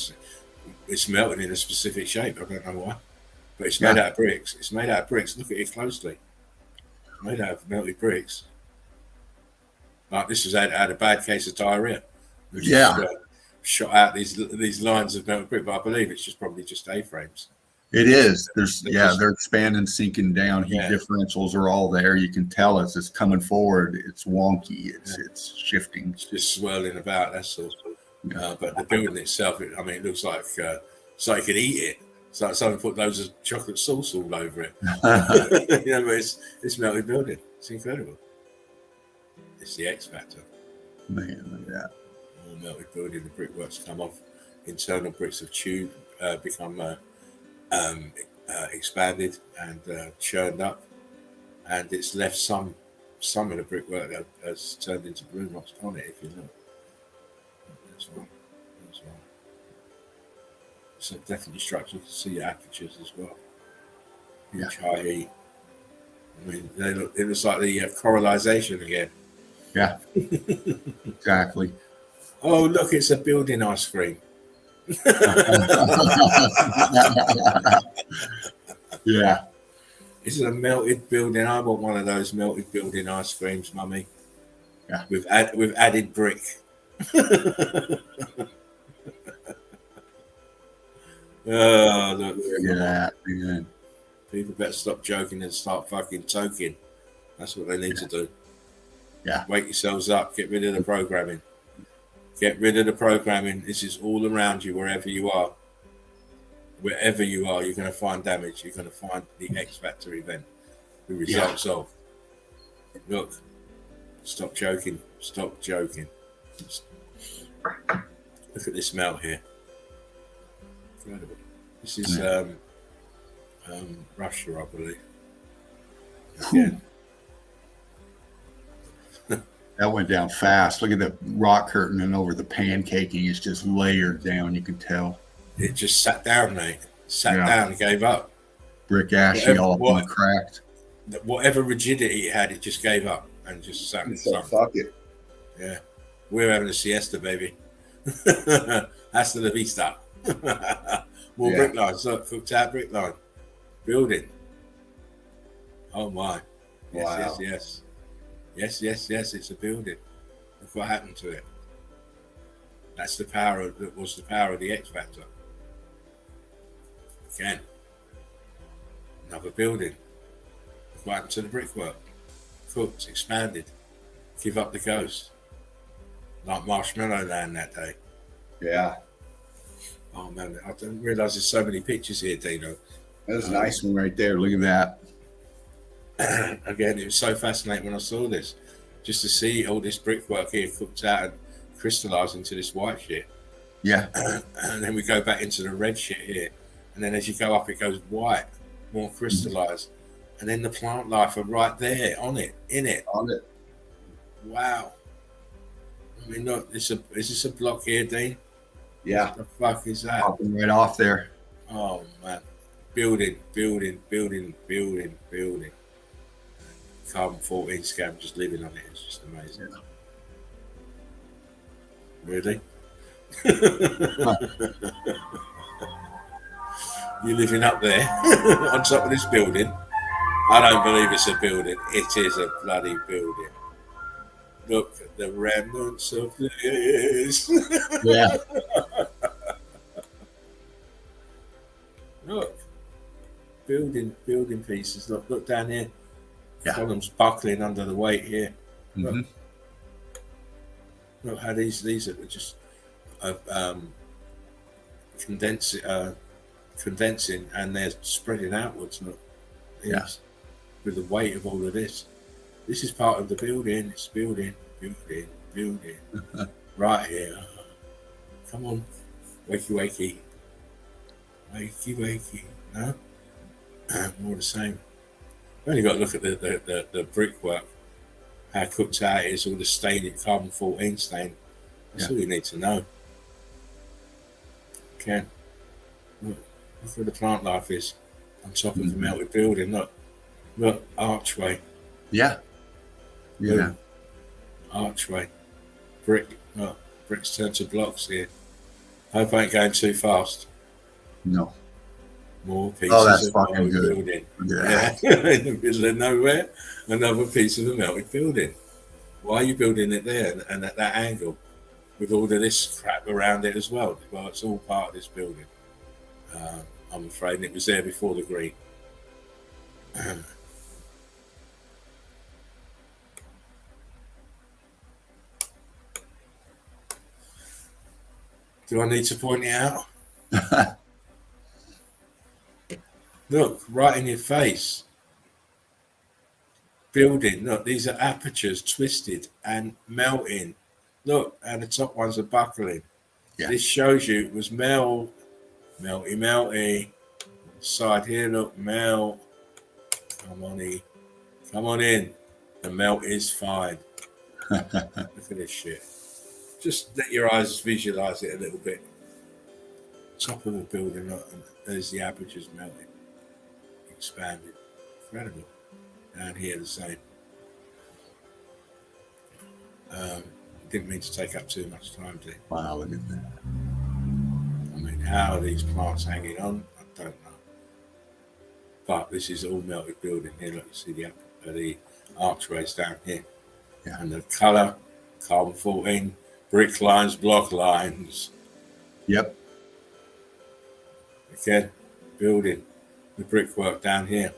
S2: it's melted in a specific shape. I don't know why, but it's made out of bricks. It's made out of bricks. Look at it closely. Made out of melted bricks. Like this was had a bad case of diarrhea. Shot out these lines of melted brick, but I believe it's probably just A-frames.
S3: It is. They're expanding, sinking down. Heat differentials are all there. You can tell it's coming forward. It's wonky. It's shifting.
S2: It's just swirling about. That's all. But the building itself, it looks like so you could eat it. It's like someone put loads of chocolate sauce all over it. But it's melted building. It's incredible. It's the X factor.
S3: Man, look at that.
S2: All melted building. The brickworks come off. Internal bricks of tube become expanded and churned up, and it's left some of the brickwork that has turned into blue rocks on it. If you look, that's right. So definitely structural. You can see your apertures as well. Huge high heat. I mean, it looks like the coralization again.
S3: Yeah, exactly.
S2: Oh, look, it's a building ice cream.
S3: Yeah.
S2: This is a melted building. I want one of those melted building ice creams, mummy.
S3: Yeah.
S2: With added brick. Oh, look.
S3: Look at that, man.
S2: People better stop joking and start fucking toking. That's what they need to do.
S3: Yeah.
S2: Wake yourselves up. Get rid of the programming. Get rid of the programming. This is all around you, wherever you are. Wherever you are, you're going to find damage. You're going to find the X Factor event. The results of. Look. Stop joking. Stop joking. Look at this melt here. Incredible. This is Russia, I believe. Again.
S3: That went down fast. Look at the rock curtain, and over the pancaking is just layered down. You can tell.
S2: It just sat down, mate. Sat down and gave up.
S3: Brick ashy all up on the cracked.
S2: Whatever rigidity it had, it just gave up and just sat and
S1: So fuck it.
S2: Yeah. We're having a siesta, baby. Hasta la vista. More brick lines. Look, cooked out brick line. Building. Oh my. Yes,
S1: Wow.
S2: yes. Yes, it's a building. Look what happened to it. That's the power that was the power of the X Factor. Again. Another building. Look what happened to the brickwork. Cooked, expanded. Give up the ghost. Like Marshmallow Land that day.
S1: Yeah.
S2: Oh man, I didn't realise there's so many pictures here, Dino.
S3: That's a nice one right there. Look at that.
S2: Again, it was so fascinating when I saw this, just to see all this brickwork here cooked out and crystallised into this white shit.
S3: Yeah.
S2: And then we go back into the red shit here, and then as you go up, it goes white, more crystallised, and then the plant life are right there on it, in it.
S1: On it.
S2: Wow. I mean, look, is this a block here, Dean?
S1: Yeah.
S2: What the fuck is that?
S3: Popping right off there.
S2: Oh man, building. Carbon 14 scab just living on it. It's just amazing. Really? You're living up there on top of this building. I don't believe it's a building. It is a bloody building. Look at the remnants of this.
S3: Yeah.
S2: Look, building pieces. Look down here.
S3: Yeah.
S2: Columns buckling under the weight here. Look,
S3: Mhm.
S2: look how these are just condensing, and they're spreading outwards. Look,
S3: Yeah.
S2: with the weight of all of this. This is part of the building. It's building. Right here. Come on, wakey. No, more the same. You only got to look at the brickwork, how cooked out it is, all the staining, carbon 14 stain. That's all you need to know. Okay. Look where the plant life is on top of the melted building. Look, archway.
S3: Yeah. Yeah.
S2: Boom. Archway. Brick. Look, bricks turn to blocks here. Hope I ain't going too fast.
S3: No.
S2: More pieces
S3: Oh, that's
S2: of
S3: fucking
S2: melted
S3: good.
S2: building.
S3: Yeah.
S2: In the middle of nowhere, another piece of a melted building. Why are you building it there and at that angle with all of this crap around it as well? Well, it's all part of this building. I'm afraid, and it was there before the green. Do I need to point it out? Look, right in your face. Building, look, these are apertures twisted and melting. Look, and the top ones are buckling.
S3: Yeah.
S2: This shows you it was melty. Side here, look, melt. Come on in. The melt is fine. Look at this shit. Just let your eyes visualize it a little bit. Top of the building, look, and there's the apertures melting, expanded. Incredible. Down here, the same. Didn't mean to take up too much time, did it?
S3: Wow, look at that.
S2: I mean, how are these plants hanging on? I don't know. But this is all melted building here. Look, you see the archways down here.
S3: Yeah.
S2: And the colour, carbon 14, brick lines, block lines.
S3: Yep.
S2: Okay, building. The brickwork down here.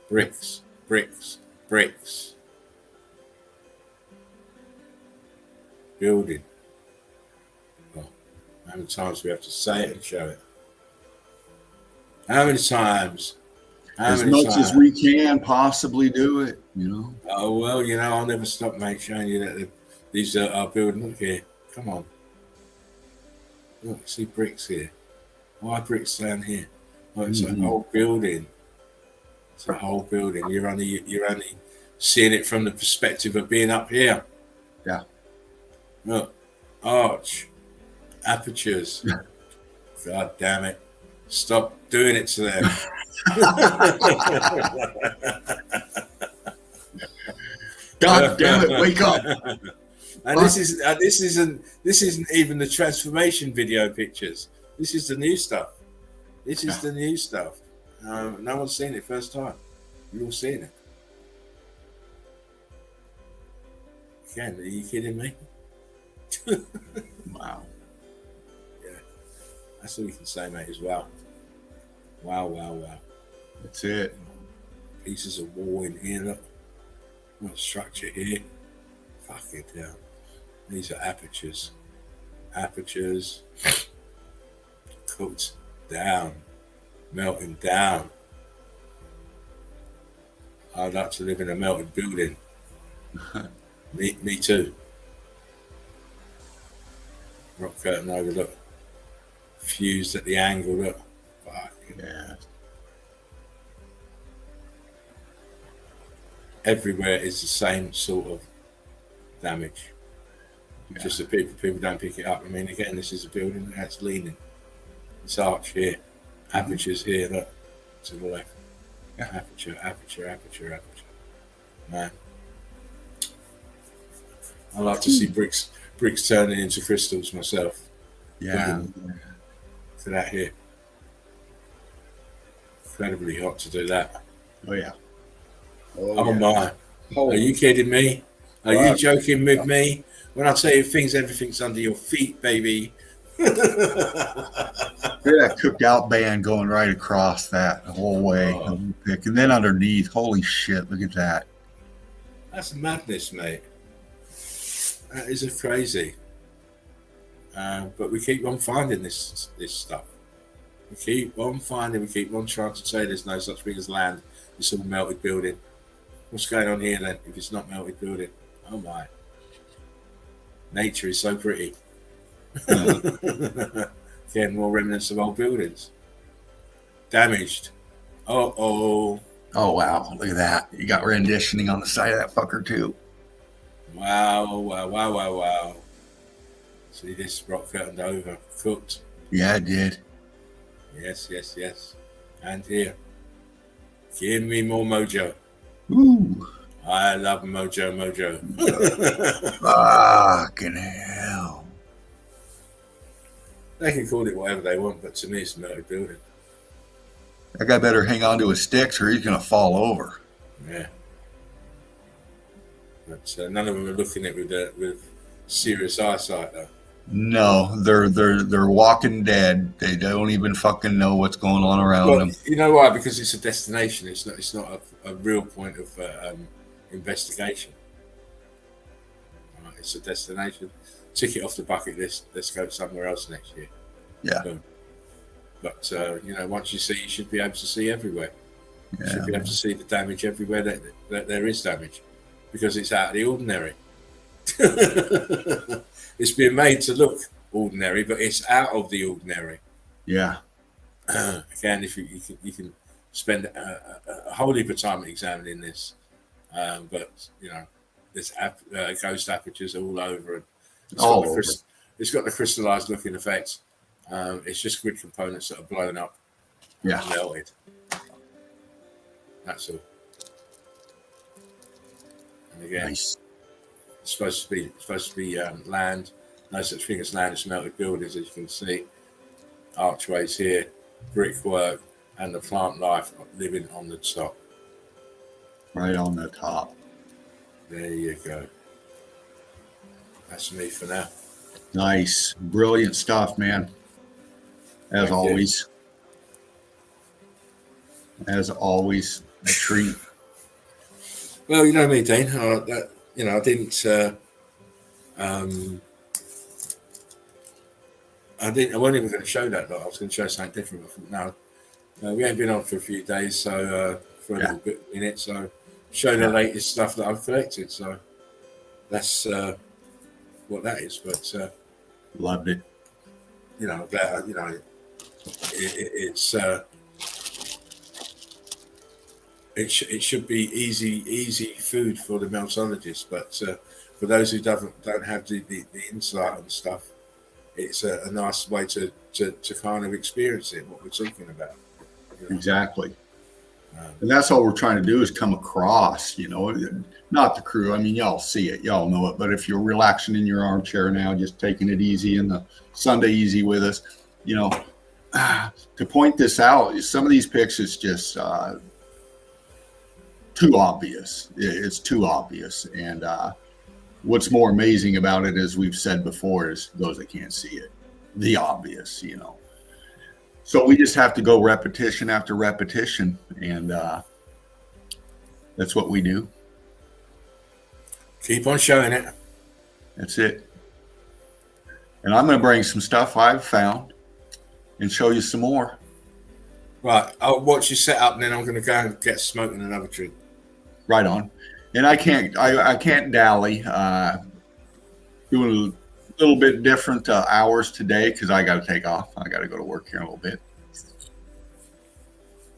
S2: Bricks. Building. Well, how many times do we have to say it and show it? How many times?
S3: As much as we can possibly do it, you know.
S2: Oh, well, you know, I'll never stop, mate, showing you that these are building. Look here. Come on. Look, see bricks here. Why bricks down here? Oh, it's a whole building. It's a whole building. You're only seeing it from the perspective of being up here.
S3: Yeah.
S2: Look, arch, apertures. God damn it. Stop doing it to them.
S3: God damn it, wake up.
S2: And this isn't even the transformation video pictures. This is the new stuff. The new stuff. No one's seen it first time. You're all seeing it. Ken, are you kidding me?
S3: Wow.
S2: Yeah. That's all you can say, mate, as well. Wow.
S3: That's it.
S2: Pieces of wall in here, look. What structure here. Fucking hell. These are apertures. Cooked down. Melting down. I'd like to live in a melted building. Me too. Rock curtain over, look. Fused at the angle, look. Fucking
S3: Yeah.
S2: Everywhere is the same sort of damage.
S3: Yeah.
S2: Just that people don't pick it up. I mean, again, this is a building that's leaning. This arch here, apertures here, look, to the left.
S3: Yeah.
S2: Aperture. Man, I like to see bricks turning into crystals myself.
S3: Yeah.
S2: To that here. Incredibly hot to do that.
S3: Oh yeah.
S2: Oh
S1: yeah.
S2: my! Are
S1: Holy
S2: you kidding me? Are you
S1: fuck.
S2: joking with me? When I tell you everything's under your feet, baby.
S3: Yeah, cooked out band going right across that whole way.
S2: Oh,
S3: And then underneath, holy shit, look at that.
S2: that's madness, mate. That is a crazy. But we keep on finding this stuff. We keep on finding. We keep on trying to say there's no such thing as land. It's all melted building. What's going on here then? If it's not melted building, oh my! Nature is so pretty. Again, more remnants of old buildings. Damaged. Oh.
S3: Oh, wow. Look at that. You got renditioning on the side of that fucker, too.
S2: Wow. See this rock curtained over, cooked.
S3: Yeah, it did.
S2: Yes. And here. Give me more mojo.
S3: Ooh.
S2: I love mojo.
S3: Fucking hell.
S2: They can call it whatever they want, but to me it's a melted building.
S3: That guy better hang on to his sticks or he's going to fall over.
S2: Yeah. But none of them are looking at it with serious eyesight, though.
S3: No, they're walking dead. They don't even fucking know what's going on around them.
S2: You know why? Because it's a destination. It's not a real point of investigation. Right, it's a destination. Tick it off the bucket list. Let's go somewhere else next year.
S3: Yeah.
S2: But once you see, you should be able to see everywhere. You
S3: Yeah.
S2: should be able to see the damage everywhere that there is damage, because it's out of the ordinary. It's being made to look ordinary, but it's out of the ordinary.
S3: Yeah.
S2: Again, if you can spend a whole heap of time examining this, but there's ghost apertures all over, and it's got the crystallized looking effect. It's just grid components that are blown up,
S3: Yeah.
S2: and melted. That's all. And again,
S3: Nice.
S2: it's supposed to be land. No such thing as land. It's melted buildings, as you can see. Archways here, brickwork, and the plant life living on the top.
S3: Right on the top.
S2: There you go. That's me for now.
S3: Nice. Brilliant stuff, man. As
S2: Thank you.
S3: always. As always, a treat.
S2: Well, you know me, Dean. I didn't. I wasn't even going to show that, but I was going to show something different. I thought, no, we ain't been on for a few days, so for a little bit in it. So show the latest stuff that I've collected. So that's what that is. But
S3: Loved it.
S2: It should be easy food for the meltologists, but for those who don't have the insight and stuff, it's a nice way to kind of experience it, what we're talking about.
S3: Exactly. And that's all we're trying to do is come across, not the crew. I mean, y'all see it, y'all know it. But if you're relaxing in your armchair now, just taking it easy in the Sunday easy with us, to point this out, some of these pics is just too obvious. It's too obvious. And what's more amazing about it, as we've said before, is those that can't see it, the obvious, So we just have to go repetition after repetition, and that's what we do.
S2: Keep on showing it.
S3: That's it. And I'm going to bring some stuff I've found and show you some more.
S2: Right, I'll watch you set up, and then I'm going to go and get smoking another drink.
S3: Right on. And I can't dally. Doing a little bit different hours today because I got to take off. I got to go to work here in a little bit.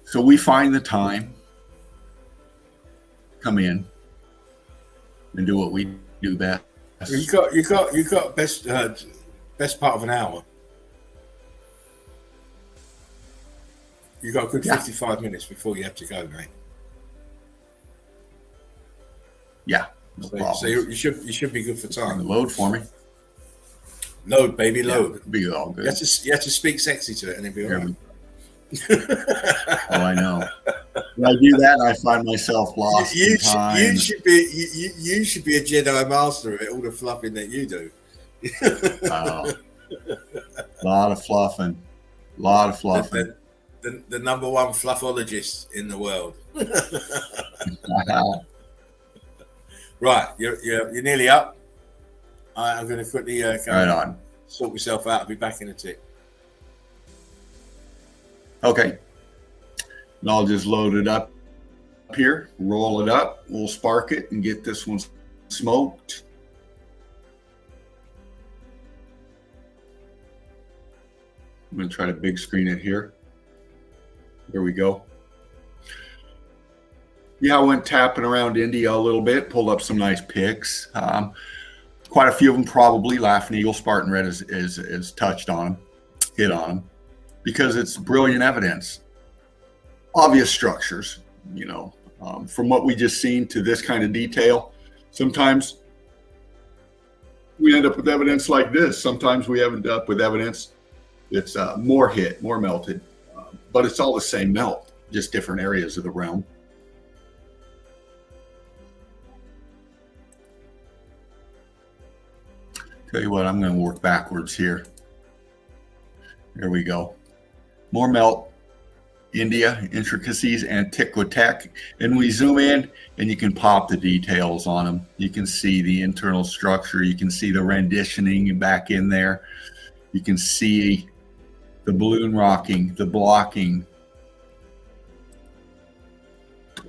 S3: So we find the time, come in, and do what we do best.
S2: You got best part of an hour. You got a good 55 minutes before you have to go, mate.
S3: Yeah, no problem.
S2: So you should be good for time.
S3: Load for me.
S2: Load, baby, load.
S3: Yeah, be all good.
S2: You have to speak sexy to it, and it'll be all right.
S3: Oh, I know. I do that, and I find myself lost
S2: You,
S3: in
S2: should,
S3: time.
S2: you should be a Jedi Master of it, all the fluffing that you do.
S3: A lot of fluffing. A lot of fluffing.
S2: The number one fluffologist in the world. Right, you're nearly up. I'm going to quickly go
S3: Right on.
S2: sort myself out. I'll be back in a tick.
S3: Okay. And I'll just load it up here, roll it up. We'll spark it and get this one smoked. I'm going to try to big screen it here. There we go. Yeah, I went tapping around India a little bit, pulled up some nice pics. Quite a few of them probably Laughing Eagle, Spartan Red is touched on them, hit on them, because it's brilliant evidence. Obvious structures, from what we just seen to this kind of detail. Sometimes we end up with evidence like this. Sometimes we end up with evidence that's more hit, more melted, but it's all the same melt, just different areas of the realm. Tell you what, I'm going to work backwards here. There we go. More melt, India, intricacies, Antiquitech. And we zoom in and you can pop the details on them. You can see the internal structure. You can see the renditioning back in there. You can see the balloon rocking, the blocking,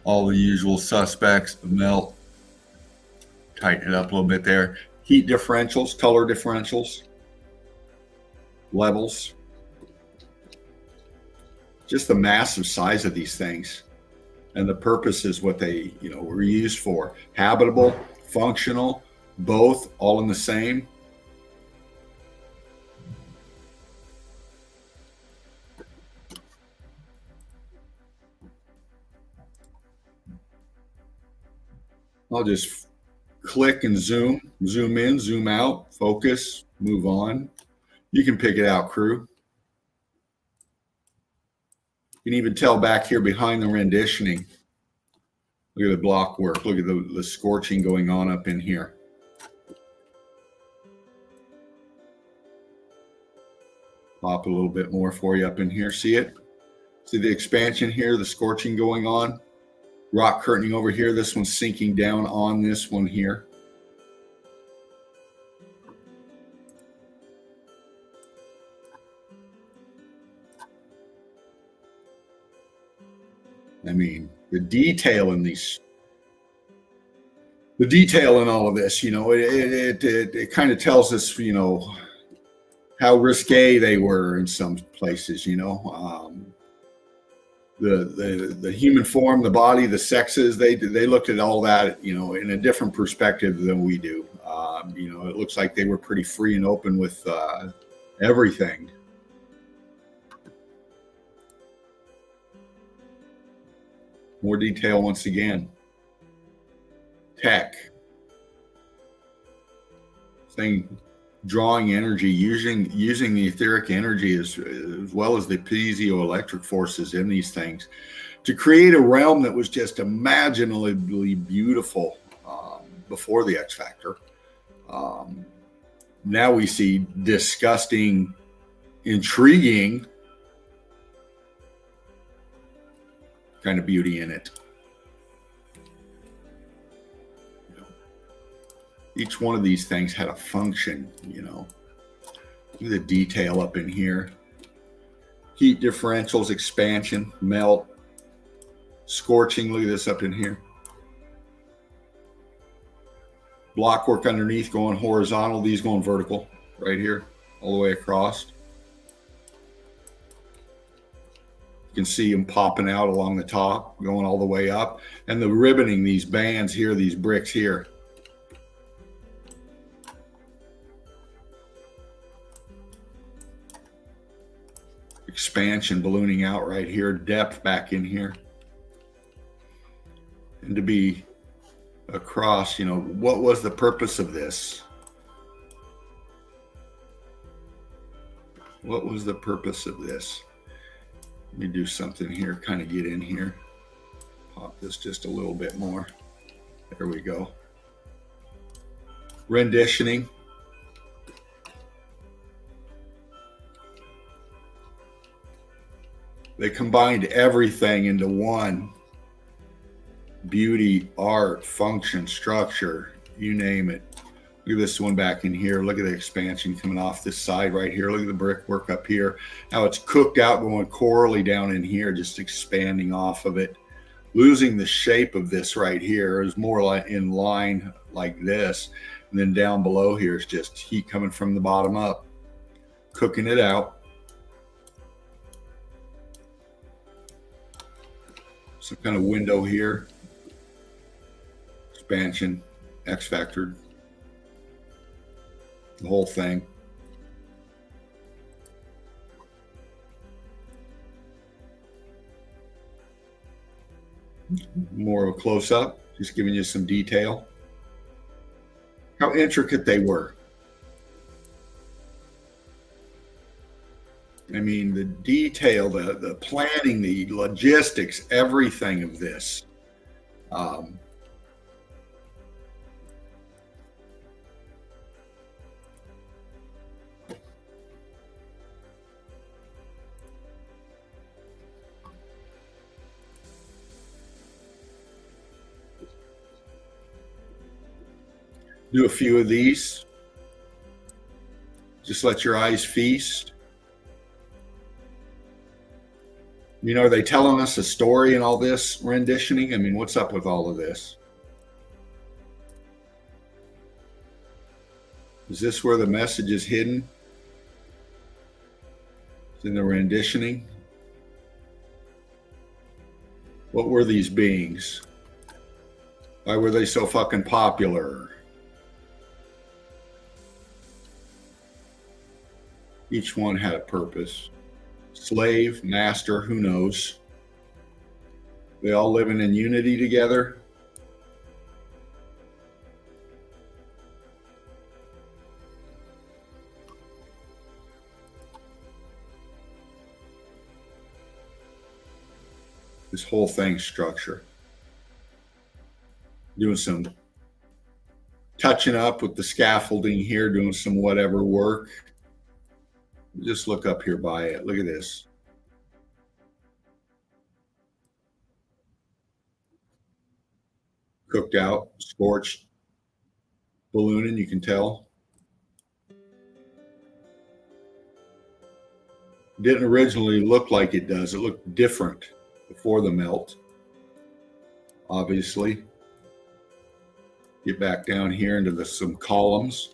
S3: all the usual suspects, the melt. Tighten it up a little bit there. Heat differentials, color differentials, levels. Just the massive size of these things and the purpose is what they, were used for. Habitable, functional, both, all in the same. I'll just click and zoom in, zoom out, focus, move on. You can pick it out, crew. You can even tell back here behind the renditioning. Look at the block work. Look at the scorching going on up in here. Pop a little bit more for you up in here. See it? See the expansion here, the scorching going on? Rock curtaining over here. This one's sinking down on this one here. I mean, the detail in all of this, it kind of tells us, how risque they were in some places, the human form, the body, the sexes, they looked at all that, in a different perspective than we do. It looks like they were pretty free and open with everything. More detail once again. Tech. Saying drawing energy, using the etheric energy as well as the piezoelectric forces in these things to create a realm that was just imaginably beautiful before the X Factor. Now we see disgusting, intriguing kind of beauty in it. Each one of these things had a function, Look at the detail up in here. Heat differentials, expansion, melt, scorching. Look at this up in here. Block work underneath going horizontal. These going vertical right here, all the way across. You can see them popping out along the top, going all the way up. And the ribboning, these bands here, these bricks here. Expansion, ballooning out right here, depth back in here. And to be across, what was the purpose of this? What was the purpose of this? Let me do something here, kind of get in here.
S1: Pop this just a little bit more. There we go. Renditioning. They combined everything into one. Beauty, art, function, structure, you name it. Look at this one back in here. Look at the expansion coming off this side right here. Look at the brickwork up here. How it's cooked out, going corally down in here, just expanding off of it. Losing the shape of this right here is more like in line like this. And then down below here is just heat coming from the bottom up, cooking it out. Some kind of window here. Expansion, X-factored. The whole thing. More of a close-up, just giving you some detail. How intricate they were. I mean, the detail, the planning, the logistics, everything of this. Do a few of these. Just let your eyes feast. You know, are they telling us a story in all this renditioning? I mean, what's up with all of this? Is this where the message is hidden? It's in the renditioning. What were these beings? Why were they so fucking popular? Each one had a purpose. Slave, master, who knows? They all living in unity together. This whole thing structure. Doing some touching up with the scaffolding here, doing some whatever work. Just look up here by it. Look at this. Cooked out, scorched, ballooning, you can tell. Didn't originally look like it does. It looked different before the melt, obviously. Get back down here into some columns.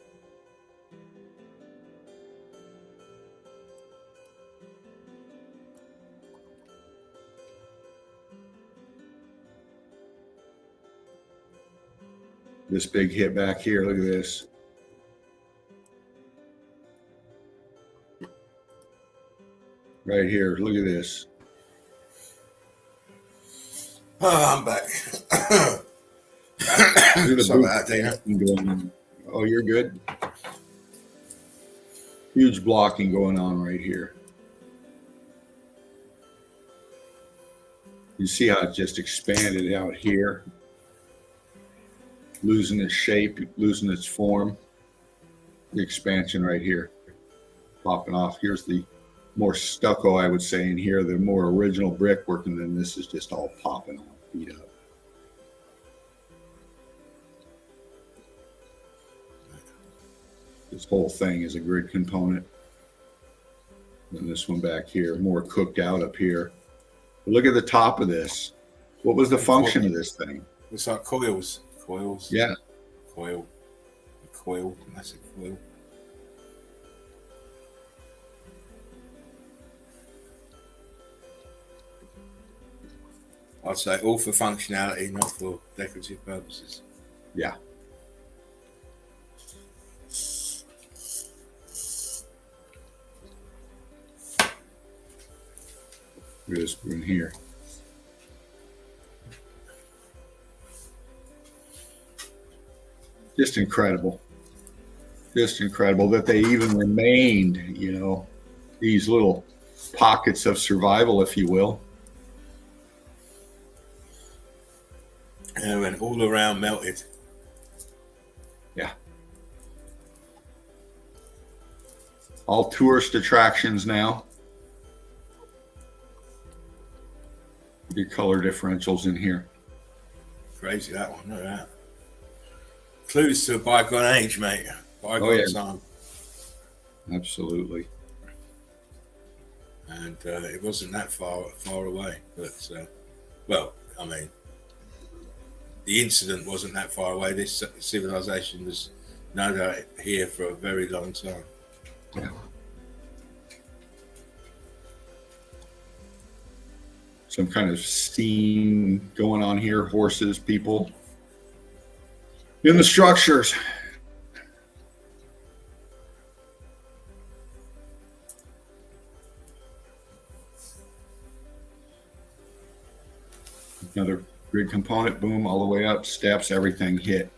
S1: This big hit back here, look at this. Right here, look at this.
S2: Oh, I'm back. Sorry about that, Dana.
S1: Oh, you're good. Huge blocking going on right here. You see how it just expanded out here. Losing its shape, losing its form. The expansion right here, popping off. Here's the more stucco, I would say, in here, the more original brickwork, and then this is just all popping off, beat up. This whole thing is a grid component. And this one back here, more cooked out up here. But look at the top of this. What was the function of this thing?
S2: It's like coils. Coils.
S1: Yeah.
S2: Coil. A coil. That's a coil. I'd say all for functionality, not for decorative purposes.
S1: Yeah. Look at this one here. Just incredible. Just incredible that they even remained, you know, these little pockets of survival, if you will.
S2: Yeah, when all around melted.
S1: Yeah. All tourist attractions now. Your color differentials in here.
S2: Crazy that one, look at that. Clues to a bygone age, mate. Bygone time.
S1: Absolutely.
S2: And it wasn't that far away, but well, I mean, the incident wasn't that far away. This civilization was no doubt here for a very long time.
S1: Yeah. Some kind of scene going on here, horses, people in the structures. Another grid component, boom, all the way up, steps, everything hit.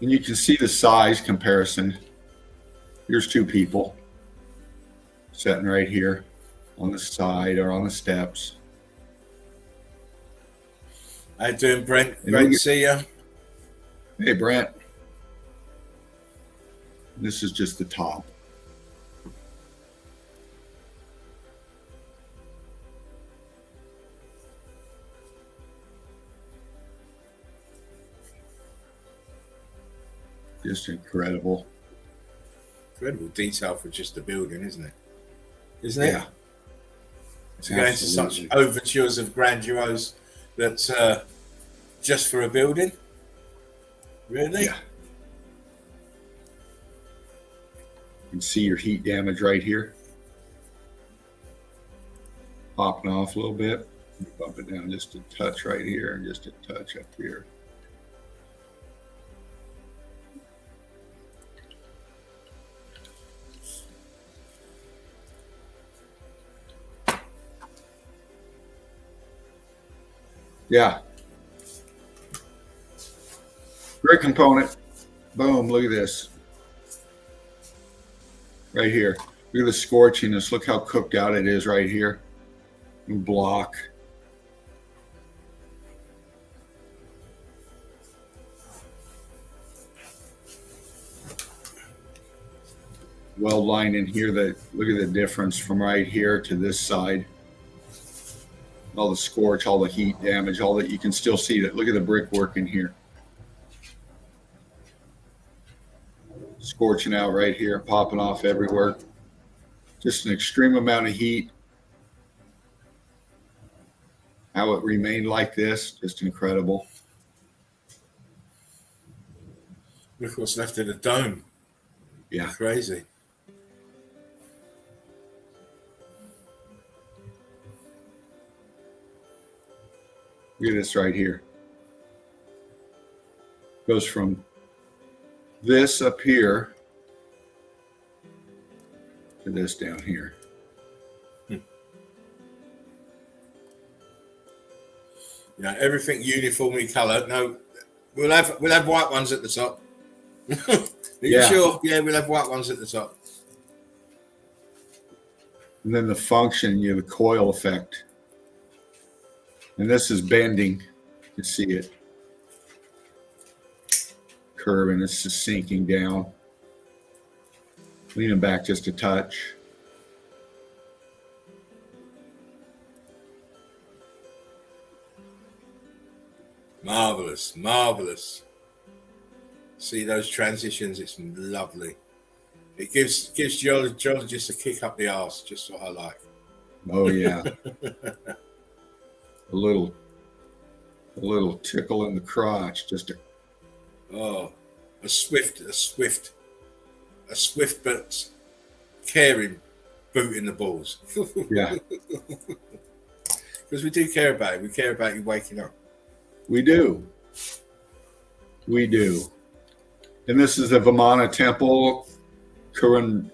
S1: And you can see the size comparison. Here's two people sitting right here on the side or on the steps.
S2: How you doing, Brent? Great to see you.
S1: Hey, Brent. This is just the top. Just incredible.
S2: Incredible detail for just a building, isn't it? Isn't it?
S1: Yeah.
S2: To go into such overtures of grandiose that's just for a building? Really?
S1: Yeah. You can see your heat damage right here. Popping off a little bit. Bump it down just a touch right here and just a touch up here. Yeah. Great component. Boom, look at this. Right here. Look at the scorchiness. Look how cooked out it is right here. Block. Weld line in here. Look at the difference from right here to this side. All the scorch, all the heat damage, all that. You can still see that. Look at the brickwork in here. Scorching out right here, popping off everywhere. Just an extreme amount of heat. How it remained like this, just incredible.
S2: Look what's left of the dome.
S1: Yeah.
S2: Crazy.
S1: Look at this right here. Goes from this up here to this down here.
S2: Yeah, everything uniformly coloured. No, we'll have white ones at the top. Are you sure? Yeah, we'll have white ones at the top.
S1: And then the function, you have the coil effect. And this is bending. You can see it. Curving, it's just sinking down. Leaning back just a touch.
S2: Marvelous, marvelous. See those transitions? It's lovely. It gives geologists a kick up the arse, just what I like.
S1: Oh yeah. a little tickle in the crotch, just a
S2: swift but caring boot in the balls.
S1: Yeah.
S2: Because we do care about it. We care about you waking up.
S1: We do. We do. And this is the Vimana Temple, Kujururu.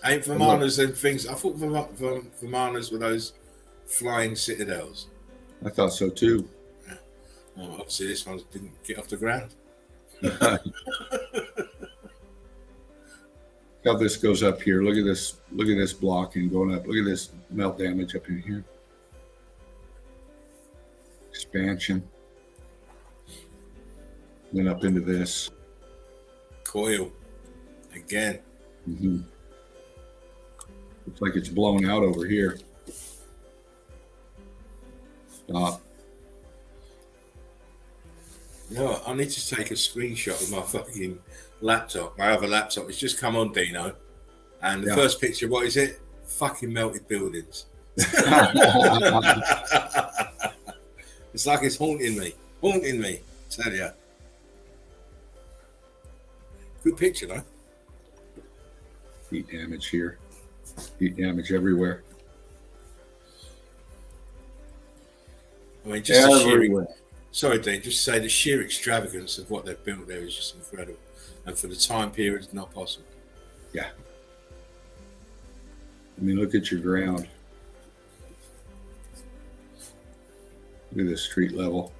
S2: Ain't Vimanas and things. I thought Vimanas were those flying citadels.
S1: I thought so too.
S2: Well, obviously this one didn't get off the ground.
S1: How this goes up here. Look at this. Look at this blocking going up. Look at this melt damage up in here. Expansion. Then up into this.
S2: Coil again.
S1: Mm-hmm. Looks like it's blown out over here. Stop.
S2: You know what? I need to take a screenshot of my fucking laptop. My other laptop. It's just come on, Dino. And the first picture, what is it? Fucking melted buildings. It's like it's haunting me. Haunting me. Tell ya. Good picture, though.
S1: Heat damage here. Heat damage everywhere.
S2: I mean, just the sheer,
S1: Everywhere.
S2: sorry, Dean, just to say the sheer extravagance of what they've built there is just incredible. And for the time period, it's not possible.
S1: Yeah. I mean, look at your ground. Look at this street level.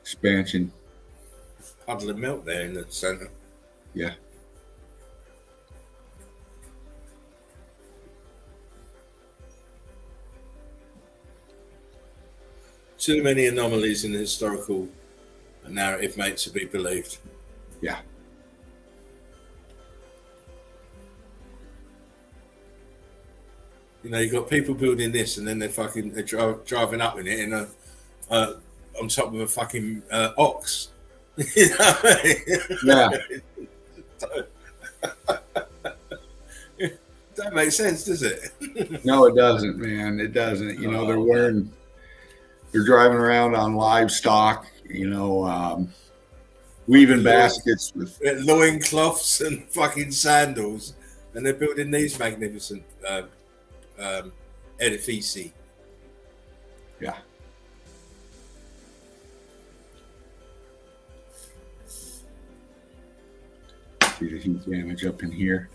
S1: Expansion.
S2: Puddle of milk there in the center.
S1: Yeah.
S2: Too many anomalies in the historical narrative, mate, to be believed.
S1: Yeah.
S2: You know, you've got people building this, and then they're driving up in it in a on top of a fucking ox. You know what I mean?
S1: Yeah.
S2: That makes sense, does it?
S1: No, it doesn't, man. It doesn't. You know, they're driving around on livestock, you know, weaving baskets with
S2: loincloths and fucking sandals, and they're building these magnificent edifici.
S1: Yeah. See the heat damage up in here.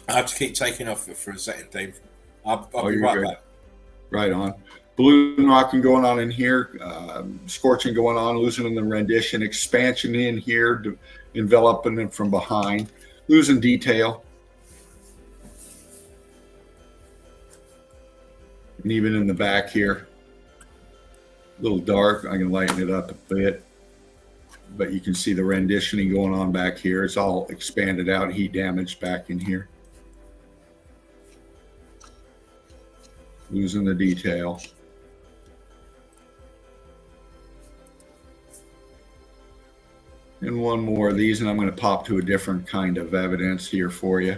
S2: I have to keep taking off for a second, Dave. I'll be
S1: you're
S2: right
S1: good.
S2: back.
S1: Right on. Balloon rocking going on in here, scorching going on, losing the rendition, expansion in here, enveloping it from behind, losing detail. And even in the back here, a little dark. I can lighten it up a bit, but you can see the renditioning going on back here. It's all expanded out, heat damage back in here. Losing the detail. And one more of these, and I'm going to pop to a different kind of evidence here for you.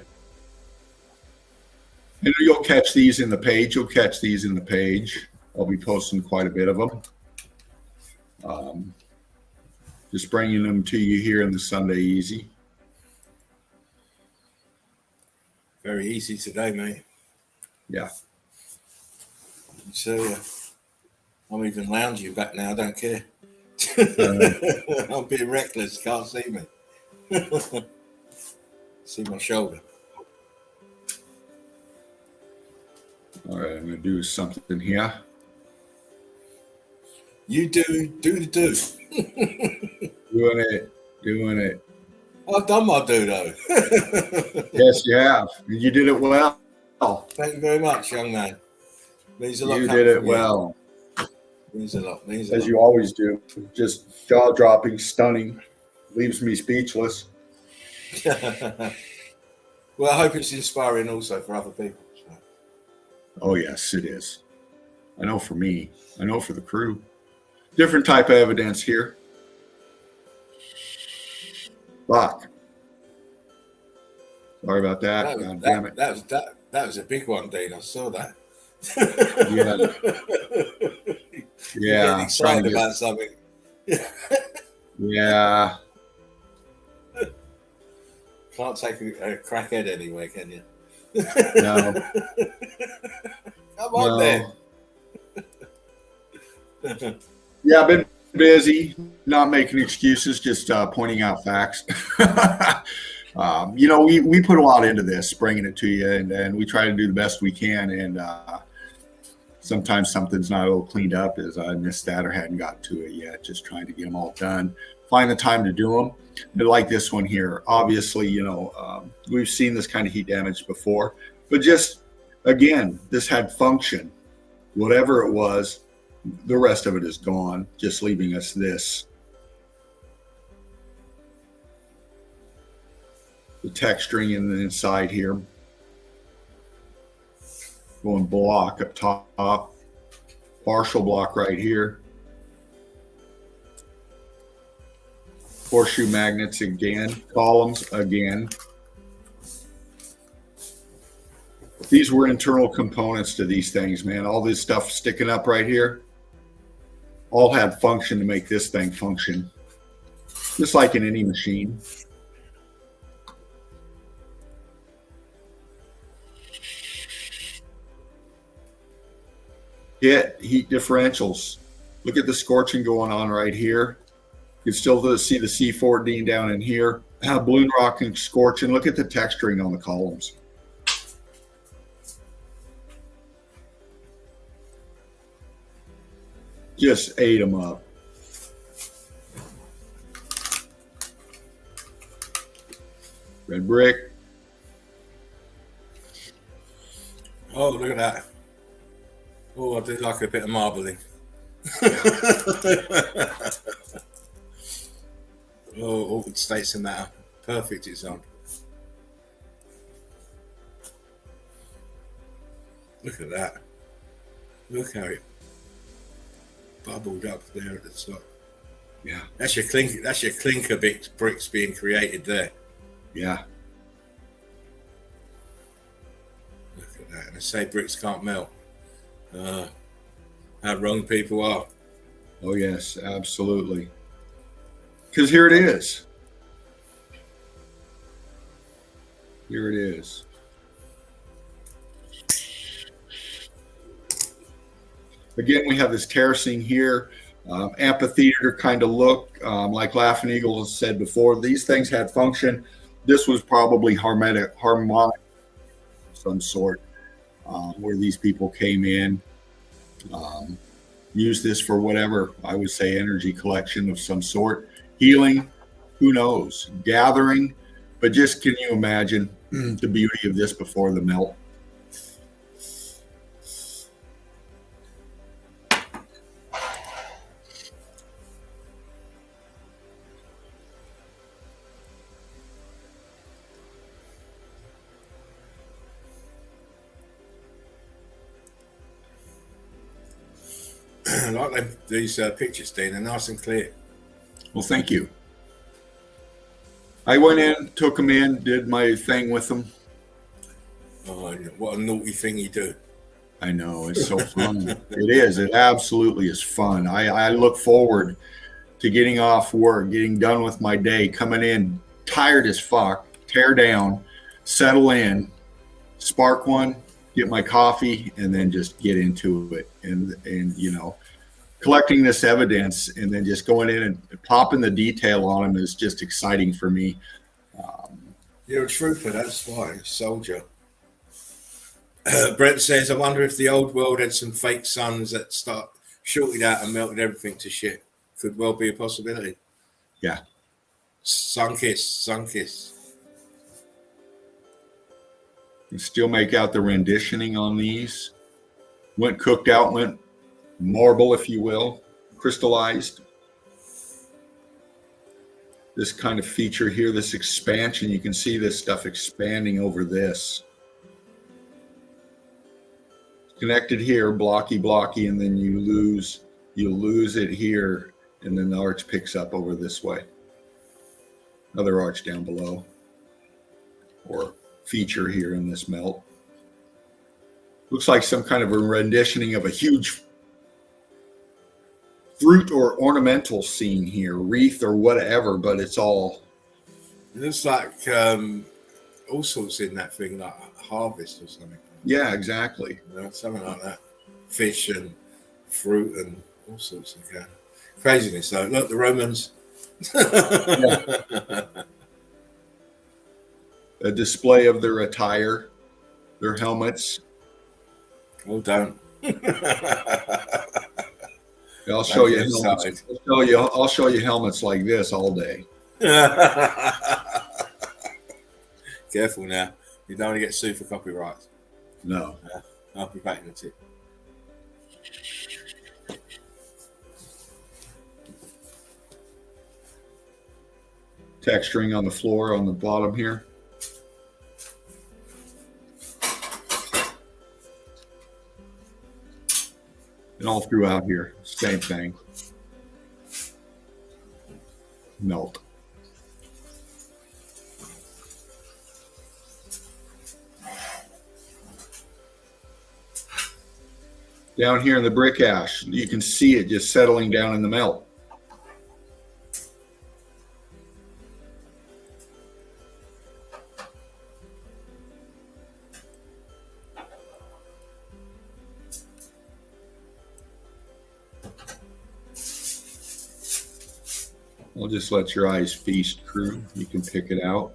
S1: And you'll catch these in the page. You'll catch these in the page. I'll be posting quite a bit of them. Just bringing them to you here in the Sunday Easy.
S2: Very easy today, mate.
S1: Yeah.
S2: So I'm even lounging back now. I don't care. I'm being reckless. Can't see me. See my shoulder.
S1: All right, I'm going to do something here.
S2: You do the do.
S1: Doing it.
S2: I've done my do though.
S1: Yes, you have. You did it well.
S2: Thank you very much, young man. Means a lot.
S1: You did it well.
S2: Means a lot. Means a
S1: As
S2: lot.
S1: you always do. Just jaw-dropping, stunning. Leaves me speechless.
S2: Well, I hope it's inspiring also for other people. So.
S1: Oh, yes, it is. I know for me. I know for the crew. Different type of evidence here. Fuck. Sorry about that. God damn it.
S2: That was a big one, Dean. I saw that.
S1: Yeah. Yeah.
S2: Getting excited about something.
S1: Yeah.
S2: Can't take a crackhead anywhere, can you?
S1: No.
S2: Come on, then.
S1: Yeah, I've been busy, not making excuses, just pointing out facts. You know, we put a lot into this, bringing it to you, and we try to do the best we can. And Sometimes something's not all cleaned up as I missed that or hadn't got to it yet. Just trying to get them all done. Find the time to do them. But like this one here, obviously, we've seen this kind of heat damage before, but just again, this had function. Whatever it was, the rest of it is gone, just leaving us this. The texturing in the inside here. Going block up top, partial block right here. Horseshoe magnets again, columns again. These were internal components to these things, man. All this stuff sticking up right here, all had function to make this thing function. Just like in any machine. Heat differentials. Look at the scorching going on right here. You can still see the C14 down in here. Balloon rock and scorching. Look at the texturing on the columns. Just ate them up. Red brick.
S2: Oh, look at that. Oh, I do like a bit of marbling. Oh, altered states of matter. Perfect example. Look at that. Look how it bubbled up there at the top.
S1: Yeah.
S2: That's your clinker bricks being created there.
S1: Yeah.
S2: Look at that. And they say bricks can't melt. How wrong people are.
S1: Oh, yes, absolutely. Because here it is. Here it is. Again, we have this terracing here, amphitheater kind of look, like Laughing Eagle has said before. These things had function. This was probably harmonic of some sort, where these people came in, used this for whatever, I would say, energy collection of some sort. Healing, who knows? Gathering, but just can you imagine the beauty of this before the melt?
S2: I like these pictures, Dean. They're nice and clear.
S1: Well, thank you. I went in, took them in, did my thing with them.
S2: Oh, what a naughty thing you do.
S1: I know, it's so fun. It is. It absolutely is fun. I look forward to getting off work, getting done with my day, coming in tired as fuck, tear down, settle in, spark one, get my coffee, and then just get into it. And collecting this evidence and then just going in and popping the detail on them is just exciting for me.
S2: You're a trooper, that's why, soldier. Brent says, I wonder if the old world had some fake suns that shorted out and melted everything to shit. Could well be a possibility.
S1: Yeah.
S2: Sun kiss.
S1: You still make out the renditioning on these. Went cooked out, went marble, if you will, crystallized. This kind of feature here, this expansion, you can see this stuff expanding over this. Connected here, blocky, and then you lose it here, and then the arch picks up over this way. Another arch down below, or feature here in this melt. Looks like some kind of a renditioning of a huge fruit or ornamental scene here, wreath or whatever, but it's all.
S2: It looks like all sorts in that thing, like harvest or something.
S1: Yeah, exactly.
S2: Something like that. Fish and fruit and all sorts of craziness. So look, the Romans.
S1: A display of their attire, their helmets.
S2: Oh, don't.
S1: I'll show you
S2: Don't get
S1: helmets.
S2: started.
S1: I'll show you helmets like this all day.
S2: Careful now. You don't want to get sued for copyright.
S1: No.
S2: I'll be back in a tip.
S1: Texturing on the floor on the bottom here. And all throughout here, same thing. Melt. Down here in the brick ash, you can see it just settling down in the melt. I'll just let your eyes feast, crew. You can pick it out.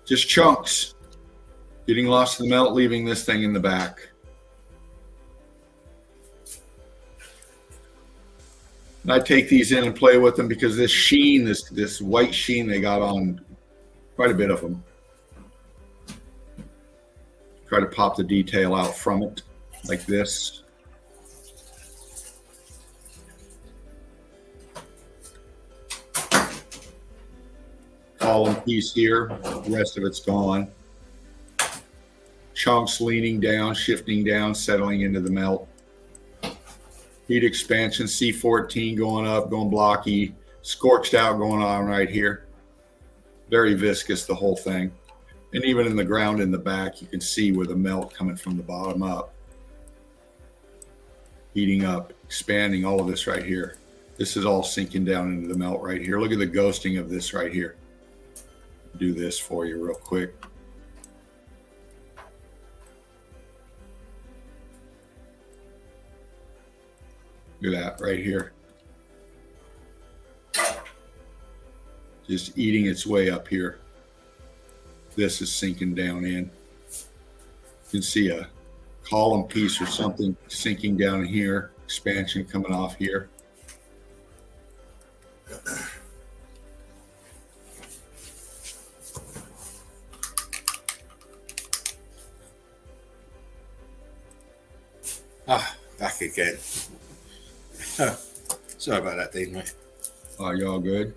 S1: Just chunks. Getting lost in the melt, leaving this thing in the back. And I take these in and play with them because this sheen, this white sheen they got on quite a bit of them. Try to pop the detail out from it like this. Column piece here, the rest of it's gone. Chunks leaning down, shifting down, settling into the melt. Heat expansion, C14 going up, going blocky, scorched out going on right here. Very viscous, the whole thing. And even in the ground in the back, you can see where the melt coming from the bottom up. Heating up, expanding, all of this right here. This is all sinking down into the melt right here. Look at the ghosting of this right here. Do this for you real quick. Look at that right here. Just eating its way up here. This is sinking down in. You can see a column piece or something sinking down here. Expansion coming off here.
S2: Back again. Sorry about that, Dean, mate.
S1: Are you all good?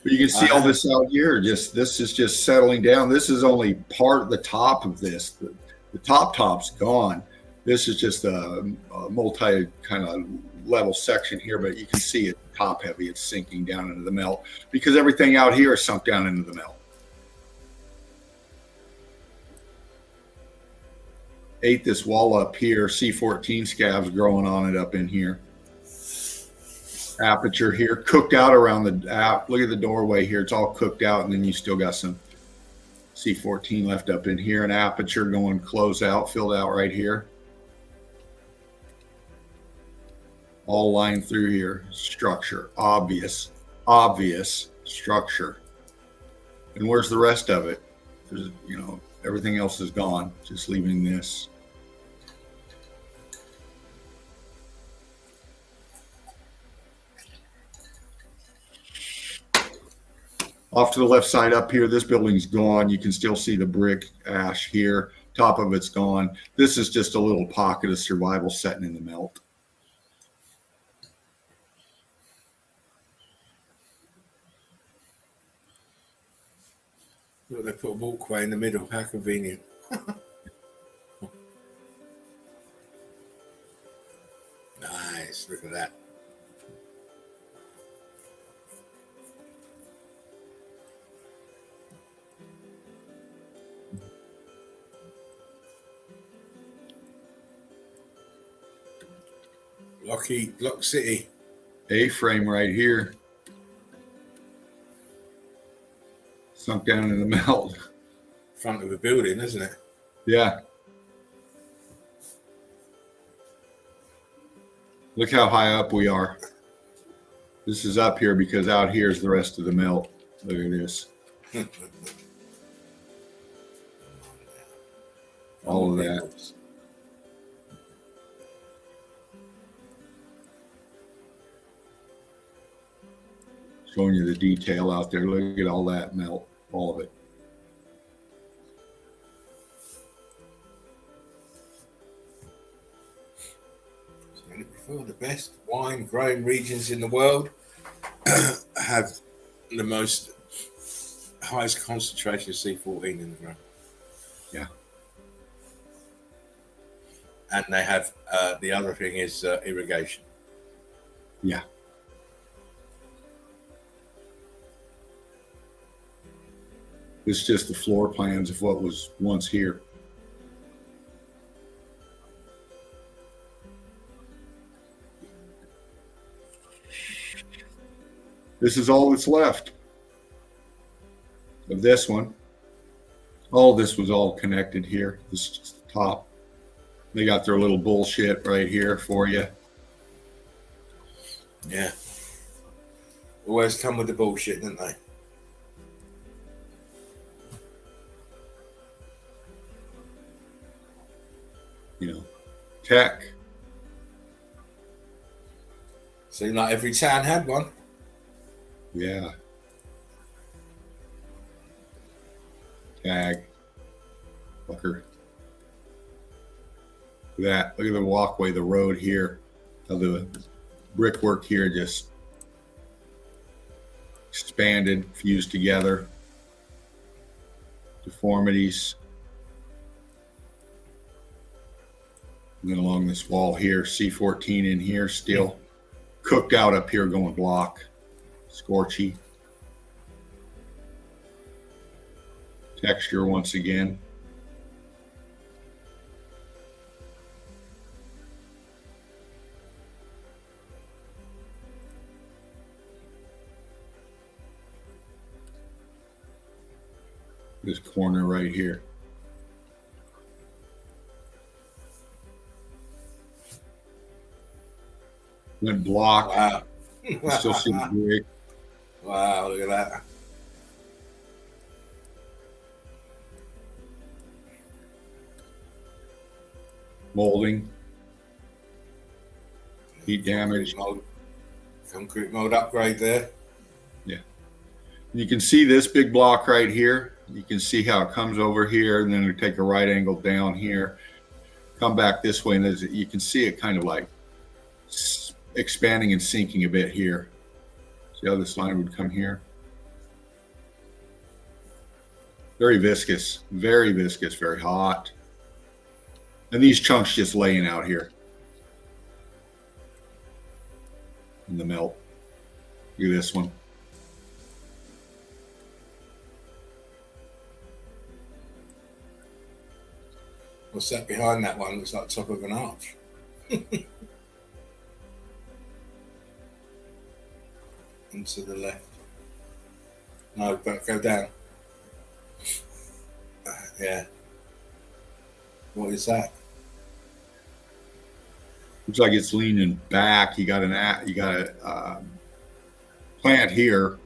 S1: But you can see all this out here. This is just settling down. This is only part of the top of this. The top's gone. This is just a multi kind of level section here, but you can see it top heavy. It's sinking down into the melt because everything out here is sunk down into the melt. Ate this wall up here, C14 scabs growing on it up in here. Aperture here, cooked out around the app. Look at the doorway here. It's all cooked out, and then you still got some C14 left up in here. An aperture going close out, filled out right here. All lined through here. Structure, obvious structure. And where's the rest of it? There's, everything else is gone. Just leaving this. Off to the left side up here, this building's gone. You can still see the brick ash here. Top of it's gone. This is just a little pocket of survival setting in the melt.
S2: Look, they put a walkway in the middle. How convenient. Nice. Look at that. Block City.
S1: A-frame right here. Sunk down in the melt.
S2: Front of a building, isn't it?
S1: Yeah. Look how high up we are. This is up here because out here is the rest of the melt. Look at this. all of that. Showing you the detail out there. Look at all that melt, all of it.
S2: The best wine growing regions in the world have the most highest concentration of C14 in the ground.
S1: Yeah.
S2: And they have the other thing is irrigation.
S1: Yeah. It's just the floor plans of what was once here. This is all that's left of this one. All this was all connected here. This is just the top. They got their little bullshit right here for you.
S2: Yeah. Always come with the bullshit, don't they?
S1: You know, tech.
S2: Seemed like every town had one.
S1: Yeah. Tag. Fucker. Look at that. Look at the walkway, the road here. How the brickwork here just expanded, fused together. Deformities. And then along this wall here, C14 in here still. Cooked out up here going block. Scorchy. Texture once again. This corner right here. Went block.
S2: Wow.
S1: You still see the brick.
S2: Wow, look at that.
S1: Molding. Heat damage.
S2: Concrete mold upgrade there.
S1: Yeah. You can see this big block right here. You can see how it comes over here, and then we take a right angle down here, come back this way, and you can see it kind of like expanding and sinking a bit here. See how this line would come here? Very viscous, very hot. And these chunks just laying out here in the melt. Look at this one.
S2: What's that behind that one? Looks like the top of an arch. Into the left. No, but go down. Yeah. What is that?
S1: Looks like it's leaning back. You got a plant here,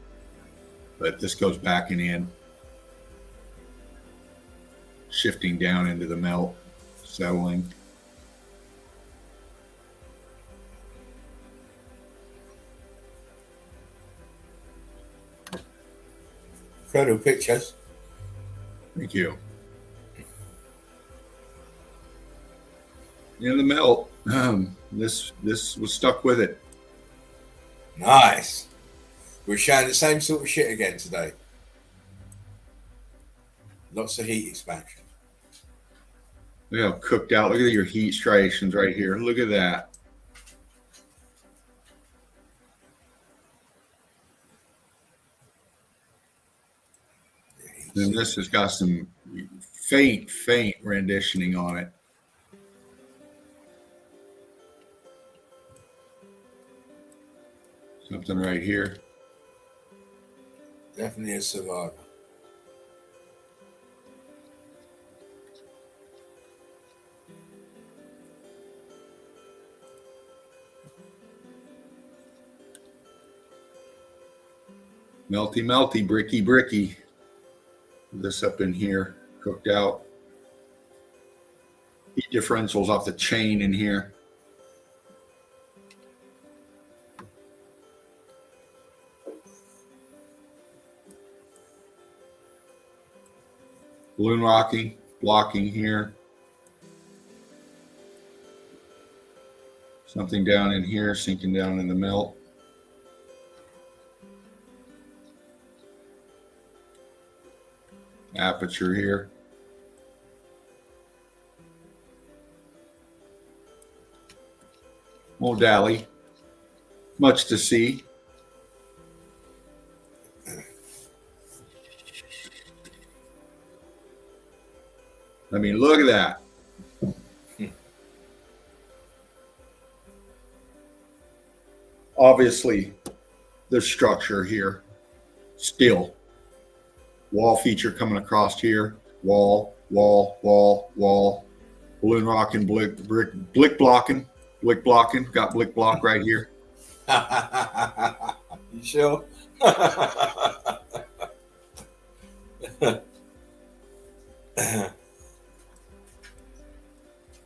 S1: but this goes back and in, shifting down into the melt, settling.
S2: Incredible pictures.
S1: Thank you. In the melt, this was stuck with it.
S2: Nice. We're showing the same sort of shit again today. Lots of heat expansion.
S1: Look how cooked out. Look at your heat striations right here. Look at that. Then this has got some faint renditioning on it. Something right here.
S2: Definitely a survivor.
S1: Melty, bricky. This up in here, cooked out. Heat differentials off the chain in here. Balloon rocking, blocking here. Something down in here, sinking down in the melt. Aperture here. Won't dally. Much to see. I mean, look at that. Obviously, the structure here, still. Wall feature coming across here. Wall, wall, wall, wall. Balloon rocking, blick blocking. Blick blocking. Got blick block right here.
S2: You sure?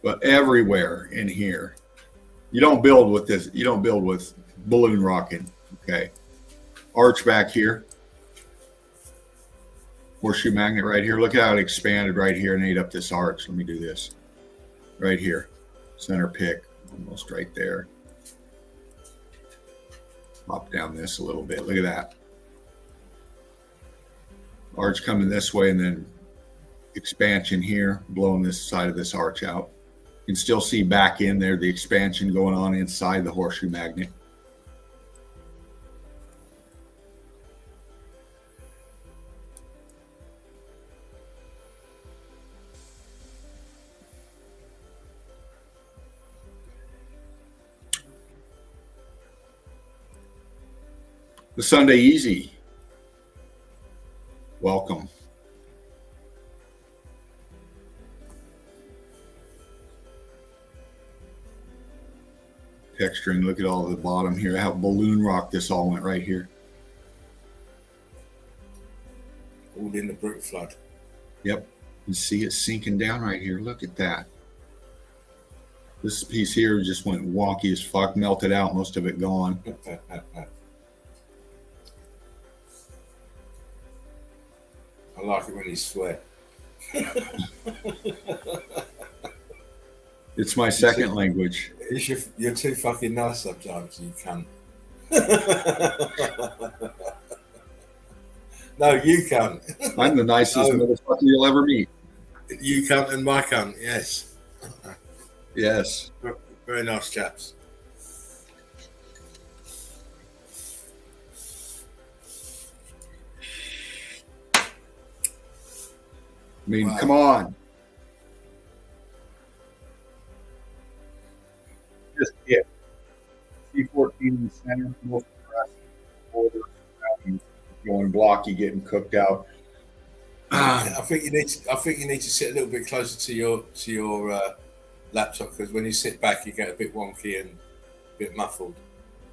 S1: But everywhere in here, you don't build with this. You don't build with balloon rocking. Okay. Arch back here. Horseshoe magnet right here. Look how it expanded right here and ate up this arch. Let me do this. Right here. Center pick. Almost right there. Pop down this a little bit. Look at that. Arch coming this way and then expansion here, blowing this side of this arch out. You can still see back in there the expansion going on inside the horseshoe magnet. The Sunday Easy. Welcome. Texturing, look at all the bottom here, how balloon rock this all went right here.
S2: All in the brick flood.
S1: Yep. You see it sinking down right here. Look at that. This piece here just went wonky as fuck, melted out, most of it gone.
S2: I like it when you swear.
S1: It's my second language.
S2: You're too fucking nice sometimes, you cunt. No, you cunt.
S1: I'm the nicest
S2: No.
S1: motherfucker you'll ever meet.
S2: You cunt and my cunt, yes.
S1: Yes.
S2: Very nice chaps.
S1: I mean,
S2: Wow.
S1: come on. Just it. C14 in the center, most aggressive. Border surrounding, going blocky, getting cooked out.
S2: I think you need to sit a little bit closer to your laptop, because when you sit back, you get a bit wonky and a bit muffled.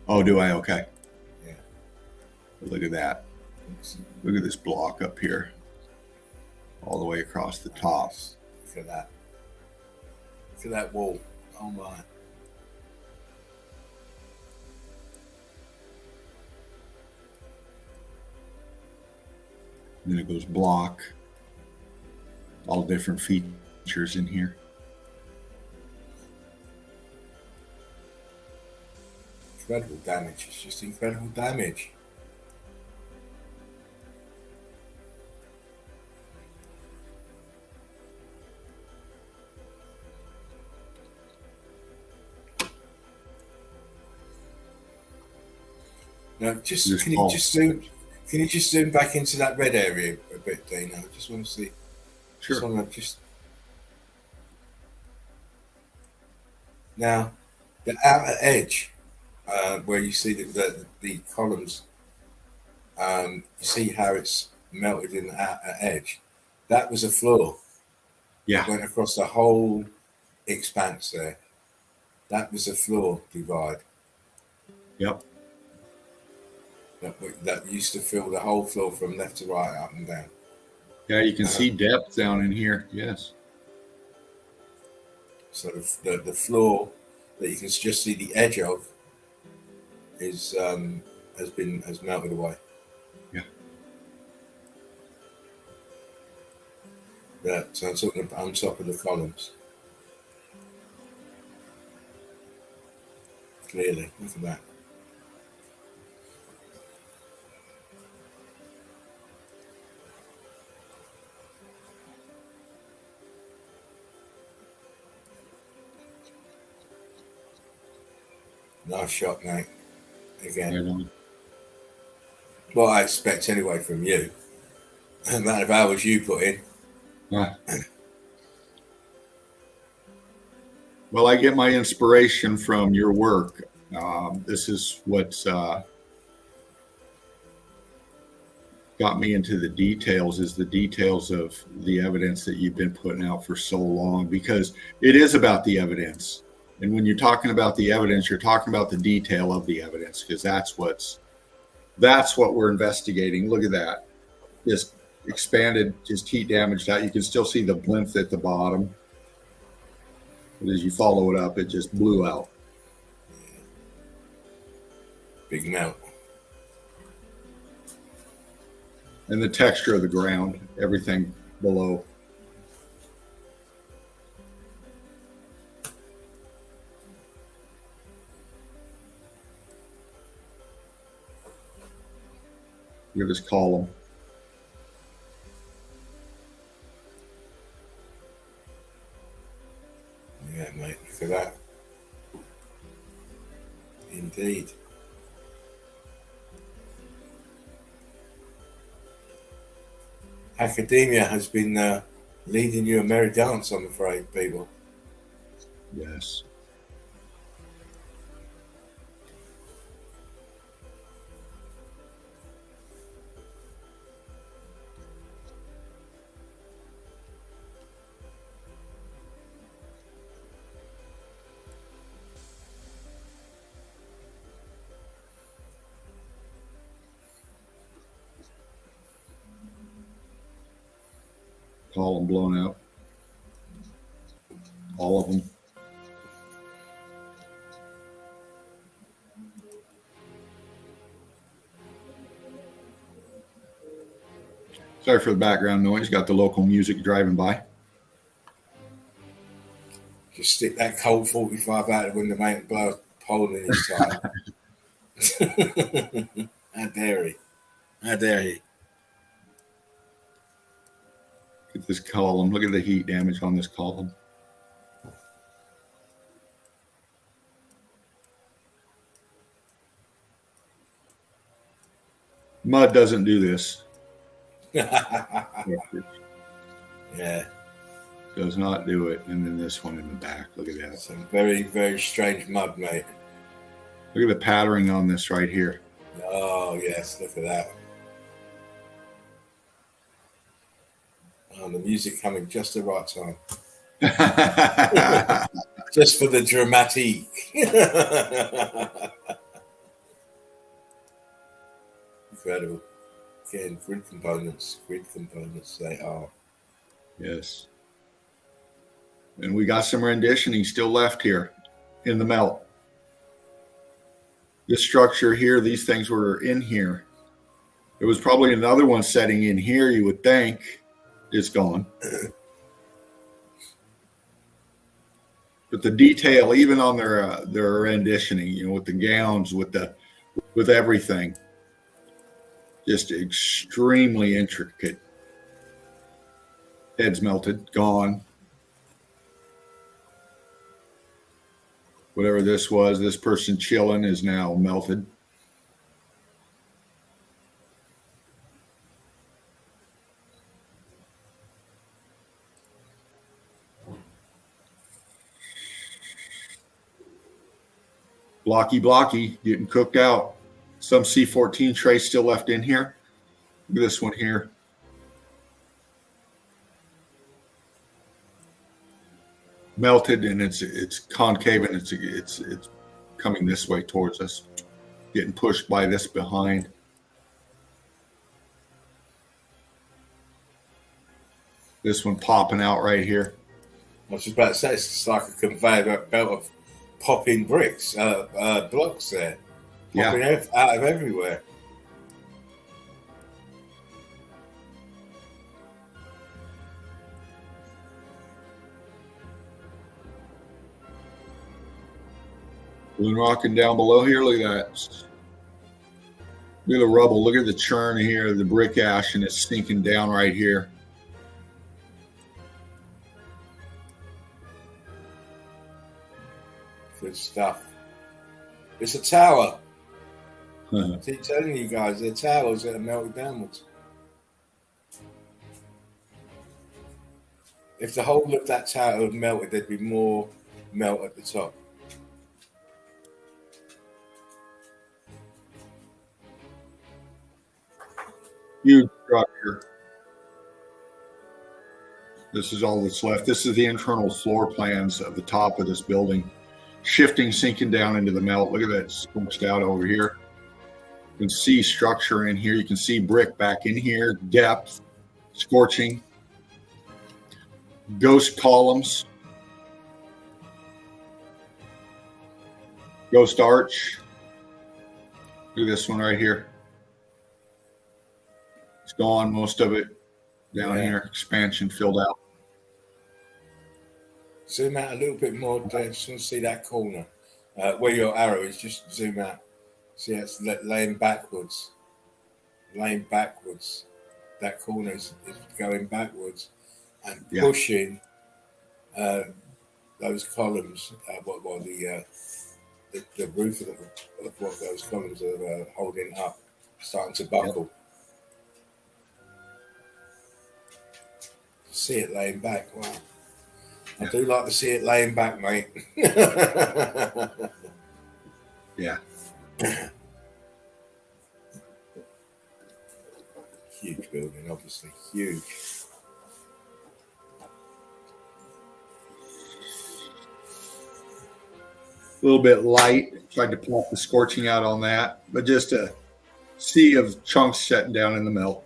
S1: Oh, do I? Okay.
S2: Yeah.
S1: Look at that. Look at this block up here. All the way across the top.
S2: Look at that. Look at that wall. Oh my.
S1: And then it goes block. All different features in here.
S2: Incredible damage. It's just incredible damage. Now,
S1: Just
S2: can you just zoom back into that red area a bit, Dana? I just want to see.
S1: Sure.
S2: Now, the outer edge, where you see the columns, you see how it's melted in the outer edge. That was a floor.
S1: Yeah.
S2: Went across the whole expanse there. That was a floor divide.
S1: Yep.
S2: That used to fill the whole floor from left to right, up and down.
S1: Yeah, you can see depth down in here. Yes.
S2: So the floor that you can just see the edge of is has melted away.
S3: Yeah.
S2: Yeah, so I'm talking about on top of the columns. Clearly, look at that. Nice shot, mate. Again.
S3: Right on.
S2: What I expect anyway from you. The amount of hours you put in.
S3: Right. Well, I get my inspiration from your work. This is what's got me into the details, is the details of the evidence that you've been putting out for so long, because it is about the evidence. And when you're talking about the evidence, you're talking about the detail of the evidence, because that's what we're investigating. Look at that. Just expanded, just heat damaged out. You can still see the plinth at the bottom. But as you follow it up, it just blew out.
S2: Big melt.
S3: And the texture of the ground, everything below. Look at this column.
S2: Yeah, mate, look at that. Indeed. Academia has been leading you a merry dance, I'm afraid, people.
S3: Yes. Column blown out. All of them. Sorry for the background noise. Got the local music driving by.
S2: Just stick that cold 45 out the window, mate, and blow a hole in his tire. How dare he? How dare he?
S3: Look at this column. Look at the heat damage on this column. Mud doesn't do this.
S2: Yeah.
S3: Does not do it. And then this one in the back. Look at that.
S2: Some very, very strange mud, mate.
S3: Look at the patterning on this right here.
S2: Oh, yes, look at that. Oh, the music coming just the right time. Just for the dramatique. Incredible. Again, grid components they are.
S3: Yes. And we got some renditioning still left here in the melt. This structure here, these things were in here. There was probably another one setting in here, you would think. It's gone. But the detail, even on their renditioning, you know, with the gowns, with everything, just extremely intricate. Heads melted, gone. Whatever this was, this person chilling is now melted. Blocky, getting cooked out. Some C14 trace still left in here. Look at this one here. Melted, and it's concave, and it's coming this way towards us, getting pushed by this behind. This one popping out right here.
S2: I was just about to say, it's like a conveyor belt of popping bricks, blocks there, popping out of everywhere.
S1: Balloon rocking down below here. Look at that. Look at the rubble. Look at the churn here, the brick ash, and it's sinking down right here.
S2: Good stuff. It's a tower.
S1: Uh-huh.
S2: I keep telling you guys, they're towers that are melted downwards. If the whole of that tower had melted, there'd be more melt at the top.
S1: Huge structure. This is all that's left. This is the internal floor plans of the top of this building. Shifting, sinking down into the melt. Look at that squished out over here. You can see structure in here. You can see brick back in here. Depth, scorching. Ghost columns. Ghost arch. Look at this one right here. It's gone, most of it down here. Expansion filled out.
S2: Zoom out a little bit more. I just want to see that corner. Where your arrow is, just zoom out. See, it's laying backwards. Laying backwards. That corner is going backwards and pushing those columns. The roof of what those columns are holding up, starting to buckle. See it laying back. Wow. I do like to see it laying back, mate.
S1: Yeah.
S2: Huge building, obviously. Huge.
S1: A little bit light. Tried to pull the scorching out on that, but just a sea of chunks setting down in the melt.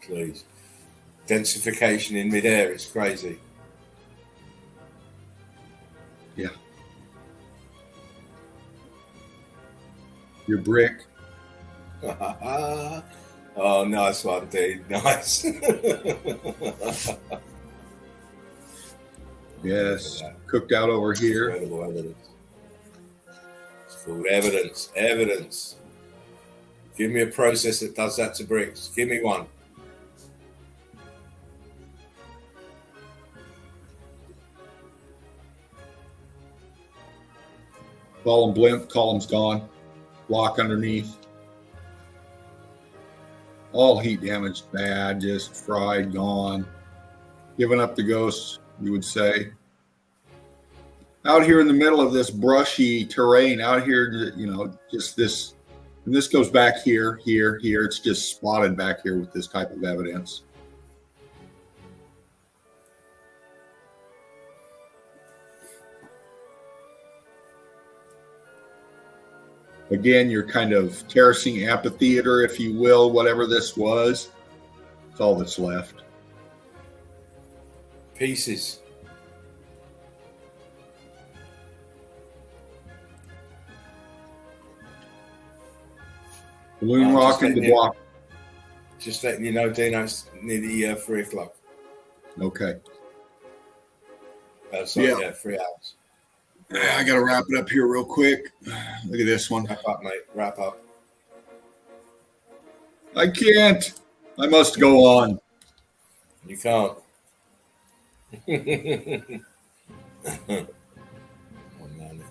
S2: Please. Densification in midair is crazy.
S1: Yeah. Your brick.
S2: Oh, nice one, dude. Nice.
S1: Yes. Cooked out over here.
S2: Incredible evidence. It's called evidence. Evidence. Give me a process that does that to bricks. Give me one.
S1: Column blimp, column's gone. Block underneath. All heat damaged, bad, just fried, gone. Giving up the ghost, you would say. Out here in the middle of this brushy terrain, out here, just this, and this goes back here. It's just spotted back here with this type of evidence. Again, you're kind of terracing amphitheater, if you will, whatever this was. It's all that's left.
S2: Pieces.
S1: Balloon rock into block.
S2: Just letting you know, Dino, it's nearly 3 o'clock.
S1: Okay.
S2: Sorry,
S1: Yeah.
S2: 3 hours.
S1: I got to wrap it up here real quick. Look at this one.
S2: Wrap up, mate. Wrap up.
S1: I can't. I must go on.
S2: You can't.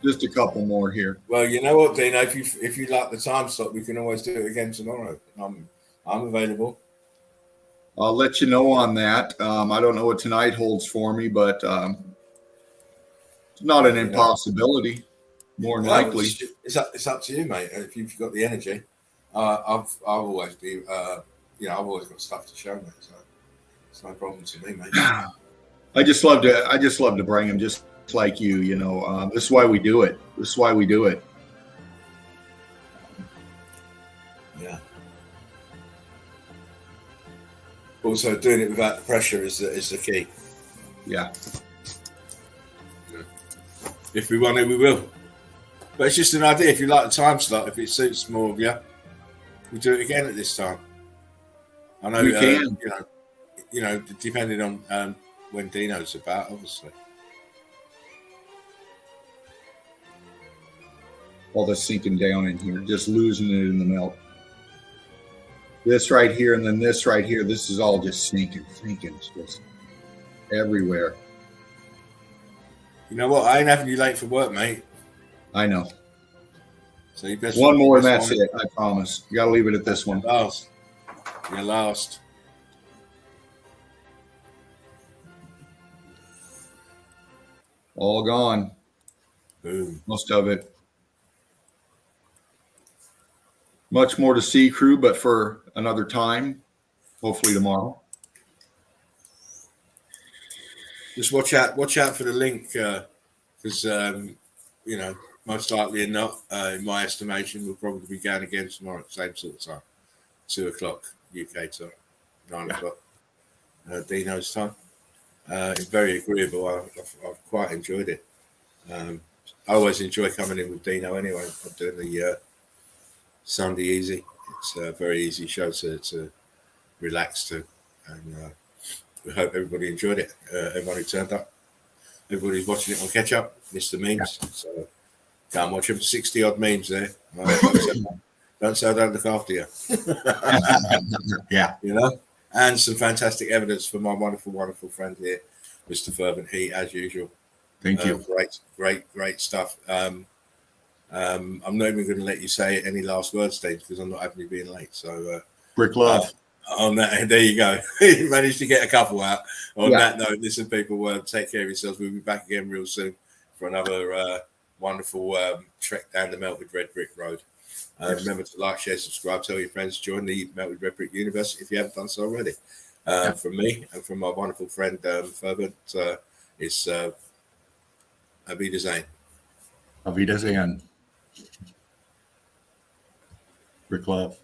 S1: Just a couple more here.
S2: Well, you know what, Dino? If you like the time slot, we can always do it again tomorrow. I'm available.
S1: I'll let you know on that. I don't know what tonight holds for me, but it's not an impossibility. More than likely,
S2: it's up to you, mate. If you've got the energy, I've always got stuff to show, mate. So it's no problem to me, mate.
S1: I just love to bring them just like you. You know, this is why we do it. This is why we do it.
S2: Yeah. Also, doing it without the pressure is the key.
S1: Yeah.
S2: If we want it, we will. But it's just an idea. If you like the time slot, if it suits more of you, we'll do it again at this time. I know
S1: We can.
S2: You know, depending on when Dino's about, obviously.
S1: All this sinking down in here, just losing it in the melt. This right here, and then this right here. This is all just sinking. It's just everywhere.
S2: You know what? I ain't having you late for work, mate.
S1: I know.
S2: So you best
S1: One more and that's it. I promise. You got to leave it at this one.
S2: Last. You're last.
S1: All gone.
S2: Boom.
S1: Most of it. Much more to see, crew, but for another time. Hopefully tomorrow.
S2: Just watch out for the link, because you know, most likely or not, in my estimation, we'll probably be going again tomorrow at the same sort of time, 2:00 UK time, 9:00 Dino's time. It's very agreeable. I've quite enjoyed it. I always enjoy coming in with Dino anyway. I'm doing the Sunday Easy. It's a very easy show to relax to, and we hope everybody enjoyed it. Everyone who turned up, everybody's watching it on catch up, Mr. Memes. Yeah. So can't watch them. 60 odd memes there. Don't say I don't look after you.
S1: Yeah,
S2: you know, and some fantastic evidence for my wonderful, wonderful friend here, Mr. Fervent Heat, as usual.
S1: Thank you.
S2: Great stuff. I'm not even going to let you say any last words, Steve, because I'm not having you being late. So,
S1: Brick love.
S2: On that, there you go. You managed to get a couple out. On that note, listen, people, take care of yourselves. We'll be back again real soon for another wonderful trek down the Melted Red Brick Road. Remember to like, share, subscribe, tell your friends, join the Melted Red Brick universe if you haven't done so already. From me and from my wonderful friend Fervent, it's Avidazain.
S3: Avidazain. Brick love.